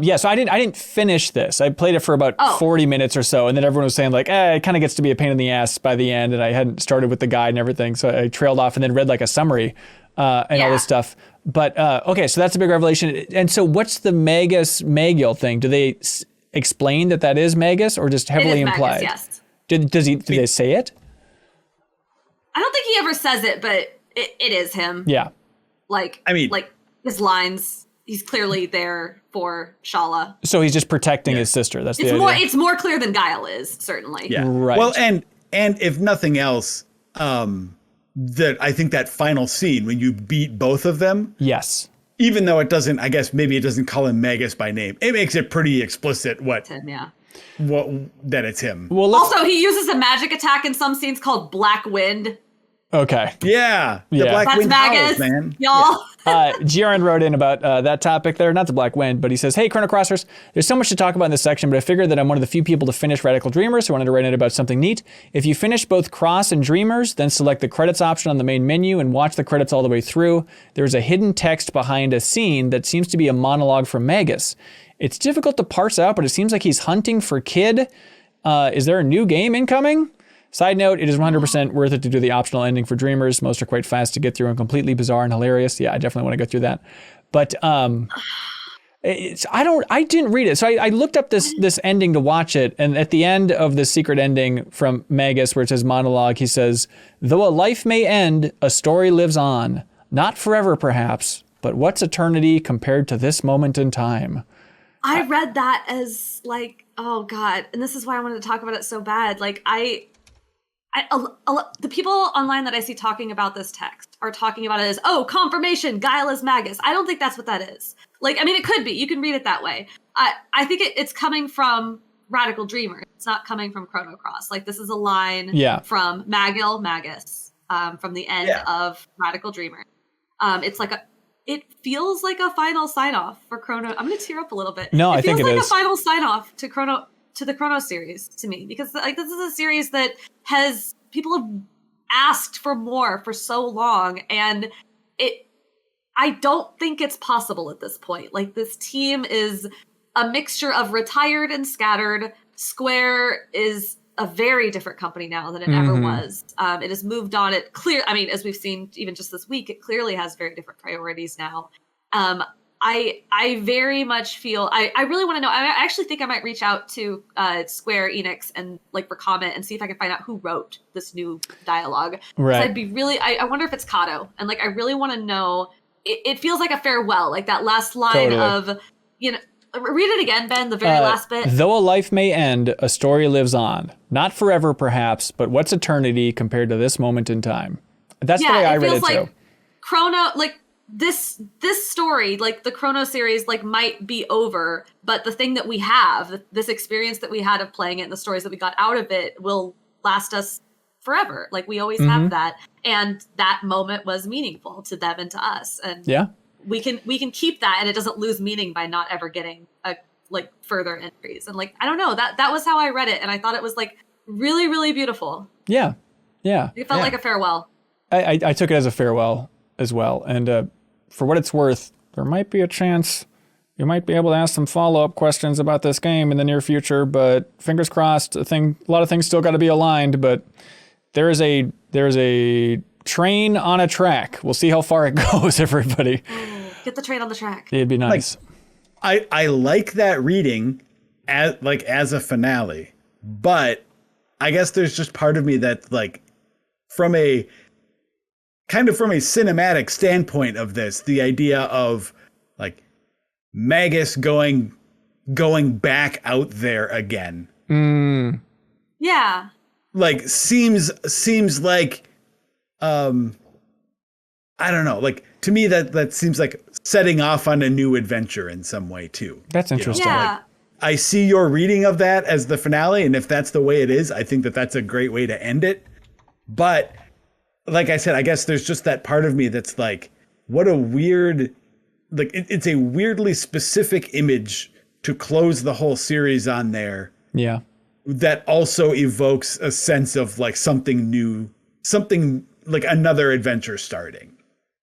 Yeah. So I didn't finish this. I played it for about 40 minutes or so, and then everyone was saying like, it kind of gets to be a pain in the ass by the end, and I hadn't started with the guide and everything, so I trailed off and then read like a summary and all this stuff. But okay, so that's a big revelation. And so what's the Magus Magiel thing? Do they explain that is Magus, or just heavily implied? Magus, yes. Did they say it? I don't think he ever says it, but it is him. Yeah. Like, I mean, like his lines, he's clearly there for Shala. So he's just protecting his sister. That's the idea. It's more clear than Guile is, certainly. Yeah. Right. Well, and if nothing else, that I think that final scene when you beat both of them. Yes. Even though it doesn't, I guess maybe it doesn't call him Magus by name. It makes it pretty explicit that it's him. Well, also, he uses a magic attack in some scenes called Black Wind. Okay. Yeah. The Black That's Wind Magus, howls, man. y'all. Jiren wrote in about that topic there, not the Black Wind, but he says, hey, Chrono Crossers, there's so much to talk about in this section, but I figured that I'm one of the few people to finish Radical Dreamers, so I wanted to write in about something neat. If you finish both Cross and Dreamers, then select the credits option on the main menu and watch the credits all the way through. There's a hidden text behind a scene that seems to be a monologue from Magus. It's difficult to parse out, but it seems like he's hunting for Kid. Is there a new game incoming? Side note, it is 100% worth it to do the optional ending for Dreamers. Most are quite fast to get through and completely bizarre and hilarious. Yeah, I definitely want to go through that. But I didn't read it. So I looked up this ending to watch it. And at the end of the secret ending from Magus, where it says monologue, he says, though a life may end, a story lives on. Not forever, perhaps, but what's eternity compared to this moment in time? I read that as like, oh God. And this is why I wanted to talk about it so bad. Like the people online that I see talking about this text are talking about it as, confirmation, Guile is Magus. I don't think that's what that is. Like, I mean, it could be. You can read it that way. I think it's coming from Radical Dreamer. It's not coming from Chrono Cross. Like, this is a line from Magus, from the end of Radical Dreamer. It's like it feels like a final sign-off for Chrono. I'm going to tear up a little bit. No, I think it is. It feels like a final sign-off to the Chrono series to me, because like this is a series that people have asked for more for so long, and I don't think it's possible at this point. Like, this team is a mixture of retired and scattered. Square is a very different company now than it ever was. It has moved on. As we've seen even just this week, it clearly has very different priorities now. I very much feel I really want to know. I actually think I might reach out to Square-Enix and like for comment and see if I can find out who wrote this new dialogue. Right. I'd be really. I wonder if it's Kato, and like I really want to know. It feels like a farewell, like that last line of, read it again, Ben. The very last bit. Though a life may end, a story lives on. Not forever, perhaps, but what's eternity compared to this moment in time? That's the way I read it like too. Chrono, like. This story, like the Chrono series, like might be over, but the thing that we have, this experience that we had of playing it and the stories that we got out of it will last us forever. Like we always have that. And that moment was meaningful to them and to us. And we can keep that, and it doesn't lose meaning by not ever getting further entries. And like, I don't know, that was how I read it. And I thought it was like really, really beautiful. Yeah. Yeah. It felt like a farewell. I took it as a farewell as well. And for what it's worth, there might be a chance you might be able to ask some follow-up questions about this game in the near future, but fingers crossed. A lot of things still got to be aligned, but there is a train on a track. We'll see how far it goes, everybody. Get the train on the track. It'd be nice. I like that reading as a finale, but I guess there's just part of me that like from a kind of from a cinematic standpoint of this, the idea of like Magus going back out there again. Yeah. Like seems like I don't know, like to me that seems like setting off on a new adventure in some way too. That's interesting. Yeah. Like, I see your reading of that as the finale, and if that's the way it is, I think that that's a great way to end it. But like I said, I guess there's just that part of me that's like, what a weird, like it's a weirdly specific image to close the whole series on there. Yeah. That also evokes a sense of like something new, something like another adventure starting.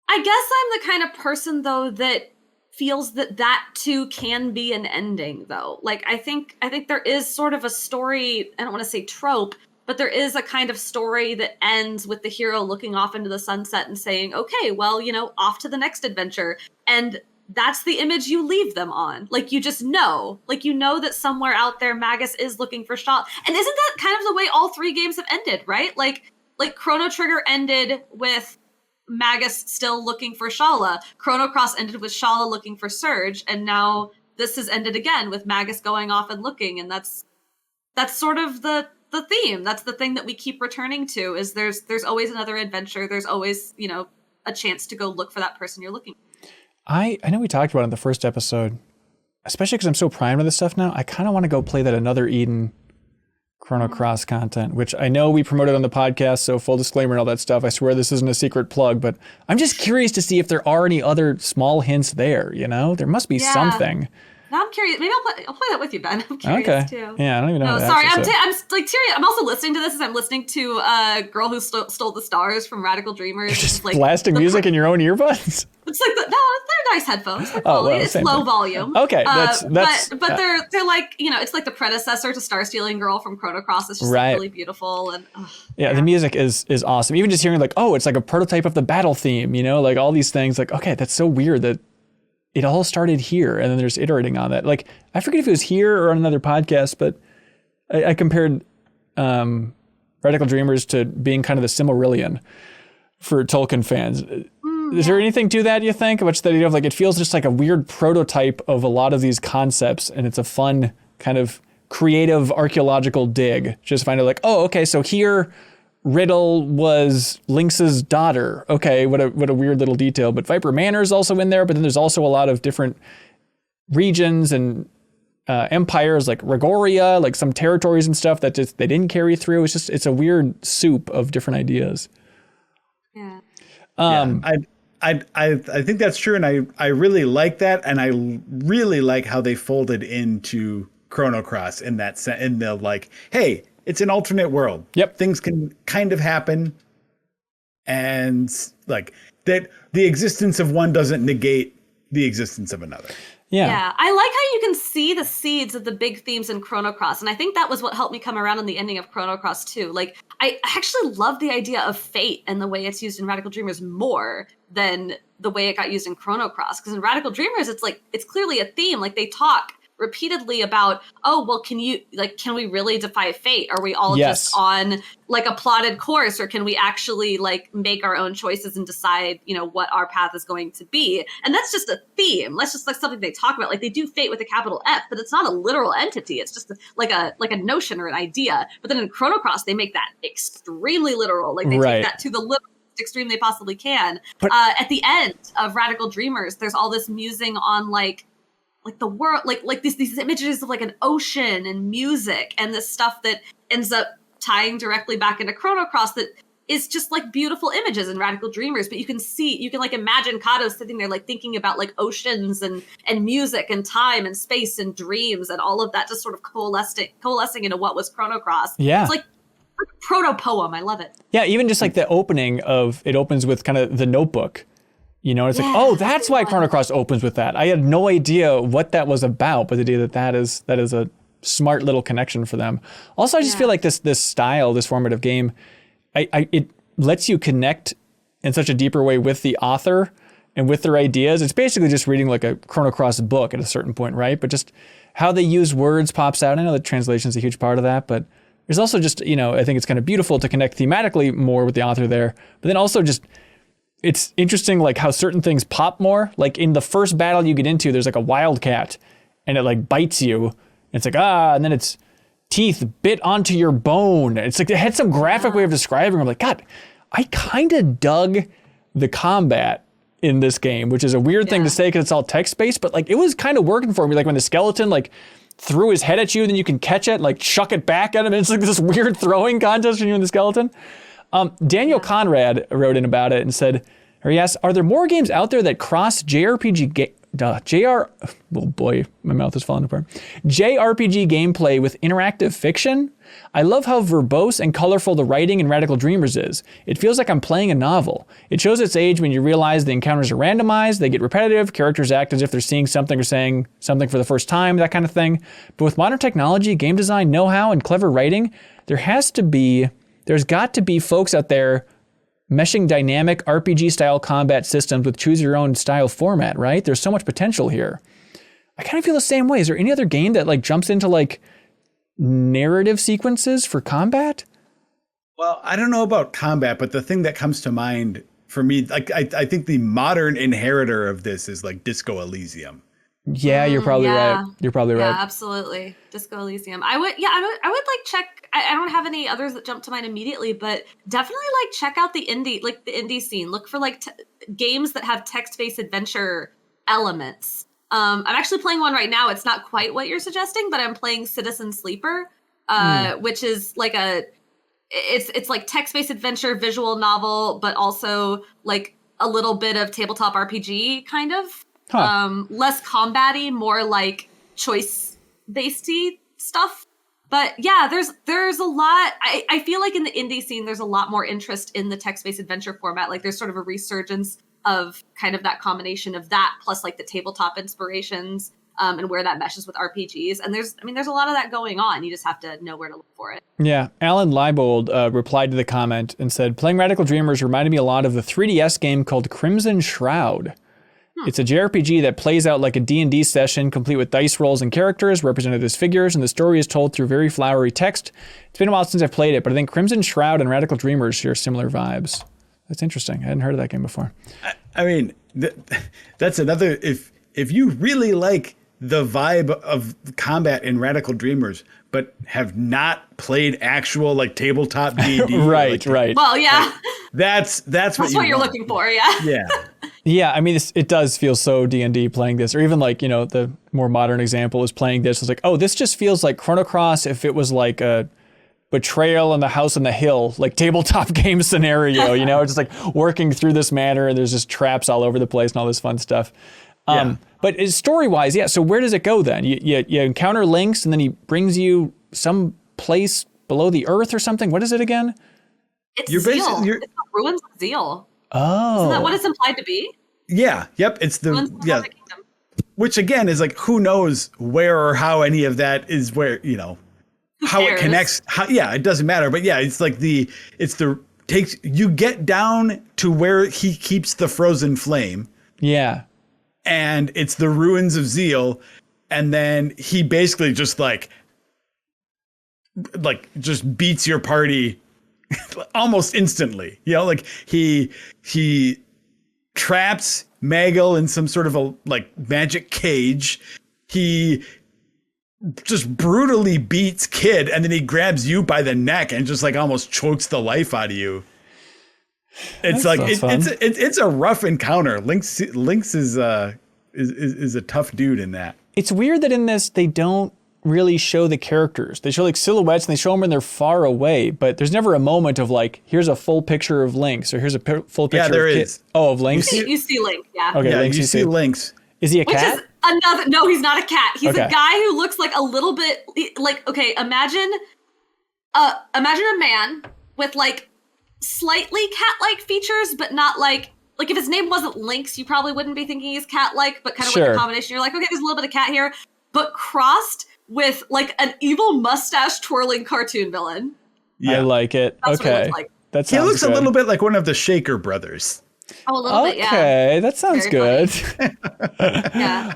I guess I'm the kind of person though that feels that too can be an ending though. Like I think there is sort of a story, I don't want to say trope, but there is a kind of story that ends with the hero looking off into the sunset and saying, okay, well, off to the next adventure. And that's the image you leave them on. Like, you just know. Like, you know that somewhere out there Magus is looking for Shala. And isn't that kind of the way all three games have ended, right? Like Chrono Trigger ended with Magus still looking for Shala. Chrono Cross ended with Shala looking for Serge. And now this has ended again with Magus going off and looking. And that's sort of the theme. That's the thing that we keep returning to, is there's always another adventure. There's always, a chance to go look for that person you're looking for. I know we talked about it in the first episode, especially because I'm so primed with this stuff now. I kind of want to go play that Another Eden Chrono Cross content, which I know we promoted on the podcast, so full disclaimer and all that stuff. I swear this isn't a secret plug, but I'm just curious to see if there are any other small hints there, There must be something. Now I'm curious. Maybe I'll play that with you, Ben. I'm curious too. Yeah, I don't even know. No, sorry. I'm like serious. I'm also listening to this as I'm listening to Girl Who Stole the Stars from Radical Dreamers. You're just like blasting music in your own earbuds. It's like they're nice headphones. They're quality. It's low volume. Okay, that's but they're like it's like the predecessor to Star Stealing Girl from Chrono Cross. It's just like really beautiful and the music is awesome. Even just hearing like, oh, it's like a prototype of the battle theme. Like all these things. Like, okay, that's so weird that it all started here, and then they're just iterating on that. Like, I forget if it was here or on another podcast, but I compared Radical Dreamers to being kind of the Silmarillion for Tolkien fans. Is there anything to that, you think? Which the idea of like, it feels just like a weird prototype of a lot of these concepts, and it's a fun kind of creative archaeological dig. Just find out like, oh, okay, so here Riddle was Lynx's daughter. Okay, what a weird little detail. But Viper Manor is also in there, but then there's also a lot of different regions and empires like Regoria, like some territories and stuff that just they didn't carry through. It's a weird soup of different ideas. Yeah. I think that's true, and I really like that, and I really like how they folded into Chrono Cross in that in the like, hey, it's an alternate world. Yep. Things can kind of happen. And like that, the existence of one doesn't negate the existence of another. Yeah. I like how you can see the seeds of the big themes in Chrono Cross. And I think that was what helped me come around on the ending of Chrono Cross too. Like, I actually love the idea of fate and the way it's used in Radical Dreamers more than the way it got used in Chrono Cross. Because in Radical Dreamers, it's clearly a theme. Like, they talk repeatedly about, oh, well, can we really defy fate? Are we all just on like a plotted course, or can we actually like make our own choices and decide, what our path is going to be? And that's just a theme. That's just like something they talk about. Like, they do fate with a capital F, but it's not a literal entity. It's just like a notion or an idea. But then in Chrono Cross, they make that extremely literal. Like, they take that to the literal extreme they possibly can. But at the end of Radical Dreamers, there's all this musing on like the world, like these images of like an ocean and music and this stuff that ends up tying directly back into Chrono Cross that is just like beautiful images in Radical Dreamers. But you can like imagine Kato sitting there like thinking about like oceans and music and time and space and dreams and all of that just sort of coalescing into what was Chrono Cross. Yeah. It's like proto-poem. I love it. Yeah, even just like the opening of it opens with kind of the Notebook. It's like, oh, that's why Chrono Cross opens with that. I had no idea what that was about, but the idea that is a smart little connection for them. Also, I just feel like this style, this formative game, it lets you connect in such a deeper way with the author and with their ideas. It's basically just reading like a Chrono Cross book at a certain point, right? But just how they use words pops out. I know that translation is a huge part of that, but there's also just, I think it's kind of beautiful to connect thematically more with the author there, but then also just it's interesting like how certain things pop more. Like in the first battle you get into, there's like a wildcat and it like bites you. It's like, and then its teeth bit onto your bone. It's like, it had some graphic way of describing it. I'm like, God, I kind of dug the combat in this game, which is a weird thing to say because it's all text-based, but like it was kind of working for me. Like when the skeleton like threw his head at you, then you can catch it, like chuck it back at him. And it's like this weird throwing contest between you and the skeleton. Daniel Conrad wrote in about it and said, or he asked, are there more games out there that cross JRPG oh boy, my mouth is falling apart. JRPG gameplay with interactive fiction? I love how verbose and colorful the writing in Radical Dreamers is. It feels like I'm playing a novel. It shows its age when you realize the encounters are randomized, they get repetitive, characters act as if they're seeing something or saying something for the first time, that kind of thing. But with modern technology, game design, know-how, and clever writing, there's got to be folks out there meshing dynamic RPG-style combat systems with choose-your-own-style format, right? There's so much potential here. I kind of feel the same way. Is there any other game that like jumps into like narrative sequences for combat? Well, I don't know about combat, but the thing that comes to mind for me, like I think the modern inheritor of this is like Disco Elysium. Yeah, you're probably right. You're probably right. Yeah, absolutely. Disco Elysium. I would like check. I don't have any others that jump to mind immediately, but definitely like check out the indie scene. Look for like games that have text-based adventure elements. I'm actually playing one right now. It's not quite what you're suggesting, but I'm playing Citizen Sleeper, which is like it's like text-based adventure, visual novel, but also like a little bit of tabletop RPG kind of. Less combat-y, more like choice-based stuff. But yeah, there's a lot. I feel like in the indie scene, there's a lot more interest in the text-based adventure format. Like there's sort of a resurgence of kind of that combination of that plus like the tabletop inspirations and where that meshes with RPGs. And there's a lot of that going on. You just have to know where to look for it. Yeah. Alan Leibold replied to the comment and said, playing Radical Dreamers reminded me a lot of the 3DS game called Crimson Shroud. It's a JRPG that plays out like a D&D session, complete with dice rolls and characters represented as figures, and the story is told through very flowery text. It's been a while since I've played it, but I think Crimson Shroud and Radical Dreamers share similar vibes. That's interesting. I hadn't heard of that game before. I mean, that's another, if you really like the vibe of combat in Radical Dreamers, but have not played actual like tabletop D&D. Right. Well, yeah. Like, that's what you're looking for, yeah. Yeah. Yeah, I mean, it does feel so D&D playing this, or even like, you know, the more modern example is playing this. It's like, oh, this just feels like Chrono Cross if it was like a Betrayal in the House on the Hill, like tabletop game scenario, you know, just like working through this manner and there's just traps all over the place and all this fun stuff. But story-wise, yeah, so where does it go then? You encounter Lynx and then he brings you some place below the earth or something? What is it again? It's Zeal. It's the ruins of Zeal. Oh. Isn't that what it's implied to be? Yeah. Yep. It's which again is like, who knows where or how any of that is where, you know, how it connects. It doesn't matter. But yeah, it's like you get down to where he keeps the frozen flame. Yeah. And it's the ruins of Zeal. And then he basically just like just beats your party almost instantly, you know, like he traps Magel in some sort of a like magic cage. He just brutally beats Kid, and then he grabs you by the neck and just like almost chokes the life out of you. It's like it's a rough encounter. Lynx is a tough dude in that. It's weird that in this they don't really show the characters. They show like silhouettes and they show them when they're far away, but there's never a moment of like, here's a full picture of Lynx or here's a full picture of is. Oh, of Lynx? You see Lynx, yeah. Okay, yeah, Lynx, you see Lynx. Is he a cat? Which is no, he's not a cat. He's a guy who looks like a little bit like, okay, imagine a man with like slightly cat-like features, but not like if his name wasn't Lynx, you probably wouldn't be thinking he's cat-like, but kind of like a combination. You're like, okay, there's a little bit of cat here, but crossed with like an evil mustache twirling cartoon villain. Yeah. I like it. That's okay. What he looks like. That sounds He looks good. a little bit like one of the Shaker brothers. Oh, a little bit, yeah. Okay, that sounds Very good. Yeah.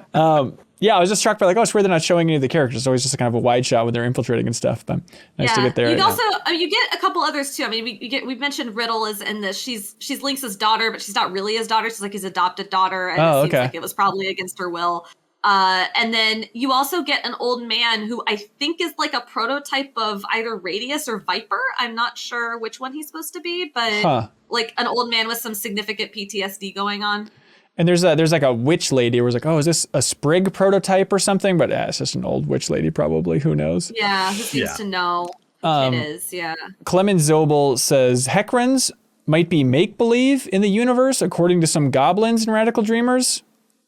Yeah, I was just struck by like, oh, it's weird they're not showing any of the characters. It's always just kind of a wide shot when they're infiltrating and stuff. But nice to get there. You also you get a couple others too. I mean, we've mentioned Riddle is in this. She's Lynx's daughter, but she's not really his daughter. She's like his adopted daughter, and it seems like it was probably against her will. And then you also get an old man who I think is like a prototype of either Radius or Viper. I'm not sure which one he's supposed to be, but like an old man with some significant PTSD going on. And there's like a witch lady where it's like, oh, is this a Sprig prototype or something? But it's just an old witch lady probably. Who knows? Yeah, who seems to know it is, yeah. Clement Zobel says, Hecrans might be make-believe in the universe according to some goblins and Radical Dreamers.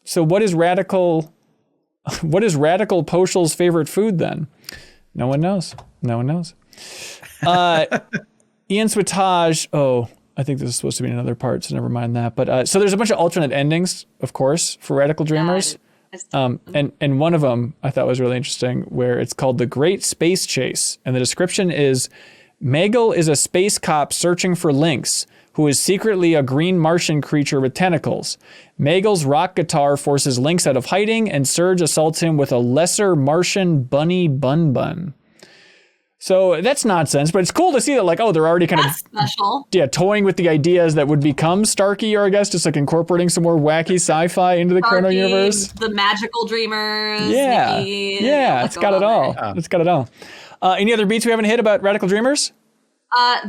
So what is Radical Poshal's favorite food then? No one knows. Ian Switage, I think this is supposed to be another part, so never mind that. But so there's a bunch of alternate endings, of course, for Radical Dreamers. And one of them I thought was really interesting, where it's called The Great Space Chase. And the description is, Magel is a space cop searching for Lynx, who is secretly a green Martian creature with tentacles. Magel's rock guitar forces Lynx out of hiding, and Serge assaults him with a lesser Martian bunny bun. So that's nonsense, but it's cool to see that, like, oh, they're already kind of special. Yeah, toying with the ideas that would become Starkey, or I guess just like incorporating some more wacky sci-fi into the Starkey, Chrono universe. The magical dreamers. Yeah, Nikki, it's got it all. It's got it all. Any other beats we haven't hit about Radical Dreamers? I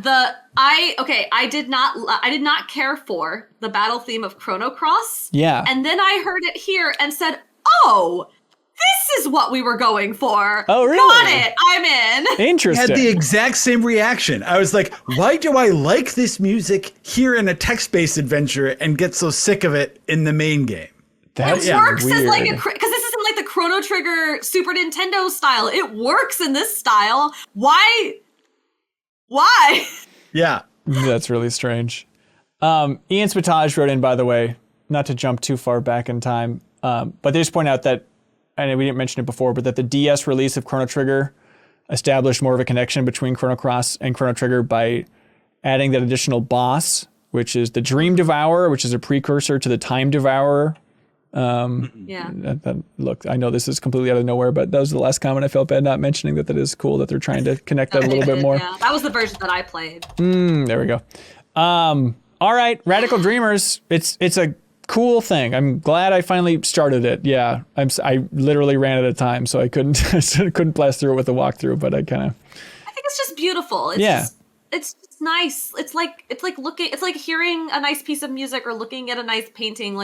did not care for the battle theme of Chrono Cross. Yeah. And then I heard it here and said, oh, this is what we were going for. Oh, really? Got it. I'm in. Interesting. I had the exact same reaction. I was like, why do I like this music here in a text-based adventure and get so sick of it in the main game? That's it works weird. as like because this isn't like the Chrono Trigger Super Nintendo style. It works in this style. Why? Yeah. That's really strange. Ian Switage wrote in, by the way, not to jump too far back in time, but they just point out that, and we didn't mention it before, but that the DS release of Chrono Trigger established more of a connection between Chrono Cross and Chrono Trigger by adding that additional boss, which is the Dream Devourer, which is a precursor to the Time Devourer. Look, I know this is completely out of nowhere, but that was the last comment I felt bad not mentioning that is cool that they're trying to connect that a little bit more. Yeah, that was the version that I played. There we go. All right, Radical Dreamers. It's a cool thing. I'm glad I finally started it. Yeah, I literally ran out of time, so I couldn't blast through it with a walkthrough. But I think it's just beautiful. It's just nice. It's like hearing a nice piece of music or looking at a nice painting.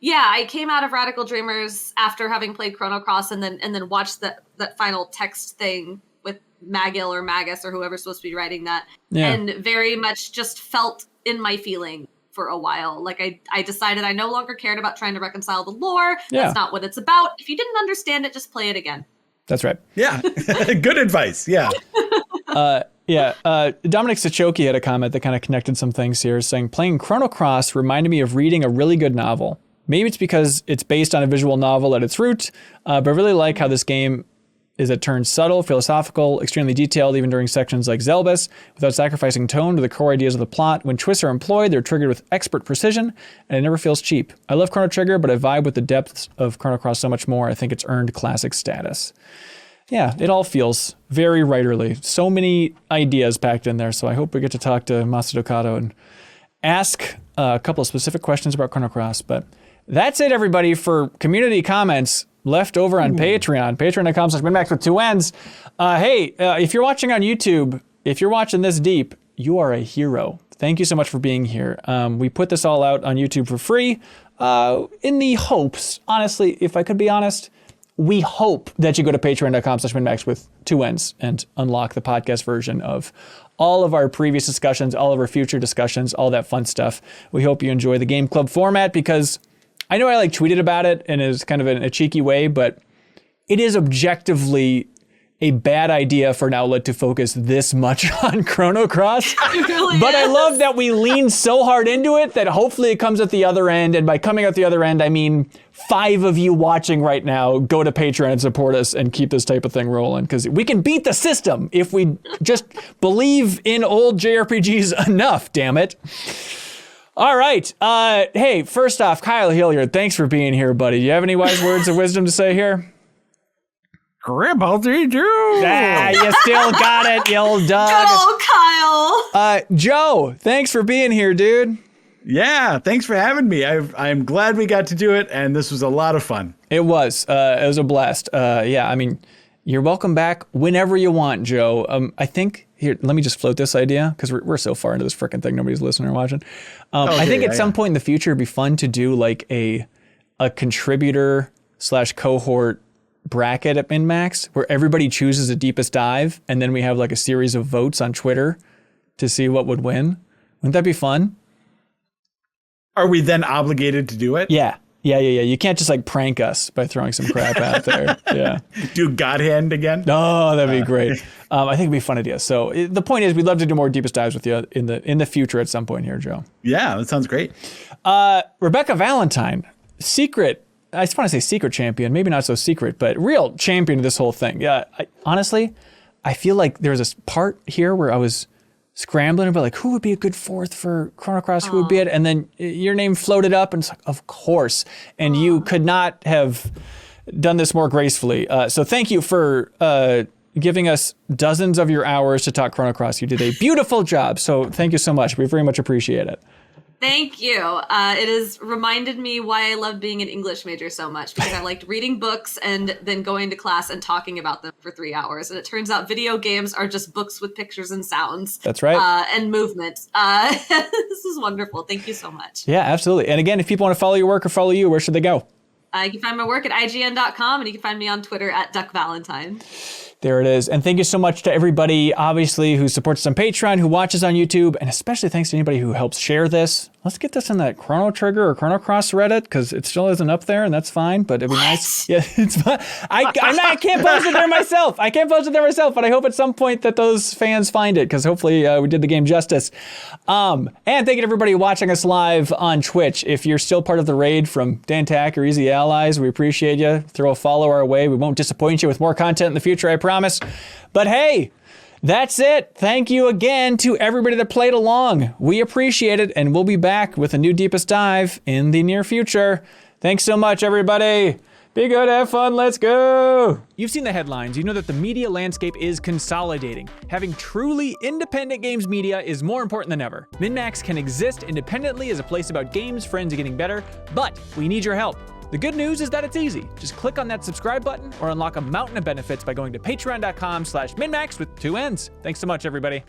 I came out of Radical Dreamers after having played Chrono Cross and then watched that final text thing with Magil or Magus or whoever's supposed to be writing that, and very much just felt in my feeling for a while. Like I decided I no longer cared about trying to reconcile the lore. That's not what it's about. If you didn't understand it, just play it again. That's right. Yeah. Good advice. Yeah. Dominic Sachoki had a comment that kind of connected some things here, saying playing Chrono Cross reminded me of reading a really good novel. Maybe it's because it's based on a visual novel at its root, but I really like how this game is at turns subtle, philosophical, extremely detailed, even during sections like Zelbus, without sacrificing tone to the core ideas of the plot. When twists are employed, they're triggered with expert precision, and it never feels cheap. I love Chrono Trigger, but I vibe with the depths of Chrono Cross so much more. I think it's earned classic status. Yeah, it all feels very writerly. So many ideas packed in there, so I hope we get to talk to Masato Kato and ask a couple of specific questions about Chrono Cross. But that's it, everybody, for community comments left over on Patreon. Patreon.com/MinnMax with 2 N's. If you're watching on YouTube, if you're watching this deep, you are a hero. Thank you so much for being here. We put this all out on YouTube for free in the hopes, honestly, if I could be honest, we hope that you go to patreon.com/MinnMax with 2 N's and unlock the podcast version of all of our previous discussions, all of our future discussions, all that fun stuff. We hope you enjoy the Game Club format, because I know I tweeted about it and is kind of in a cheeky way, but it is objectively a bad idea for an outlet to focus this much on Chrono Cross. It really but is. I love that we lean so hard into it that hopefully it comes at the other end. And by coming out the other end, I mean 5 of you watching right now, go to Patreon and support us and keep this type of thing rolling, because we can beat the system if we just believe in old JRPGs enough, damn it. All right. Hey, first off, Kyle Hilliard, thanks for being here, buddy. Do you have any wise words of wisdom to say here? Gribbledy Jew. You still got it, you old dog. Good old Kyle. Joe, thanks for being here, dude. Yeah, thanks for having me. I'm glad we got to do it, and this was a lot of fun. It was a blast. Yeah, I mean, you're welcome back whenever you want, Joe. I think, here, let me just float this idea, because we're so far into this frickin' thing, nobody's listening or watching. I think at some point in the future, it'd be fun to do like a contributor / cohort bracket at MinnMax, where everybody chooses a deepest dive, and then we have like a series of votes on Twitter to see what would win. Wouldn't that be fun? Are we then obligated to do it? Yeah. You can't just like prank us by throwing some crap out there. Yeah. Do God Hand again? Oh, that'd be great. I think it'd be a fun idea. So the point is, we'd love to do more deepest dives with you in the future at some point here, Joe. Yeah, that sounds great. Rebekah Valentine, secret. I just want to say secret champion, maybe not so secret, but real champion of this whole thing. Yeah. Honestly, I feel like there was this part here where I was scrambling about like who would be a good fourth for Chrono Cross, who would be it, and then your name floated up, and it's like, of course, and you could not have done this more gracefully. So thank you for giving us dozens of your hours to talk Chrono Cross. You did a beautiful job, so thank you so much. We very much appreciate it. Thank you. It has reminded me why I love being an English major so much, because I liked reading books and then going to class and talking about them for 3 hours. And it turns out video games are just books with pictures and sounds. That's right. And movement. This is wonderful. Thank you so much. Yeah, absolutely. And again, if people want to follow your work or follow you, where should they go? You can find my work at IGN.com, and you can find me on Twitter at DuckValentine. There it is. And thank you so much to everybody, obviously, who supports us on Patreon, who watches on YouTube, and especially thanks to anybody who helps share this. Let's get this in that Chrono Trigger or Chrono Cross Reddit, because it still isn't up there, and that's fine, but it'd be nice. Yeah, it's fine. I can't post it there myself. But I hope at some point that those fans find it, because hopefully we did the game justice. And thank you to everybody watching us live on Twitch. If you're still part of the raid from Dantac or Easy Allies, we appreciate you. Throw a follow our way. We won't disappoint you with more content in the future, I promise. But hey, that's it. Thank you again to everybody that played along. We appreciate it, and we'll be back with a new Deepest Dive in the near future. Thanks so much, everybody. Be good, have fun, let's go. You've seen the headlines. You know that the media landscape is consolidating. Having truly independent games media is more important than ever. MinnMax can exist independently as a place about games, friends, and getting better, but we need your help. The good news is that it's easy. Just click on that subscribe button or unlock a mountain of benefits by going to patreon.com/MinnMax with 2 N's. Thanks so much, everybody.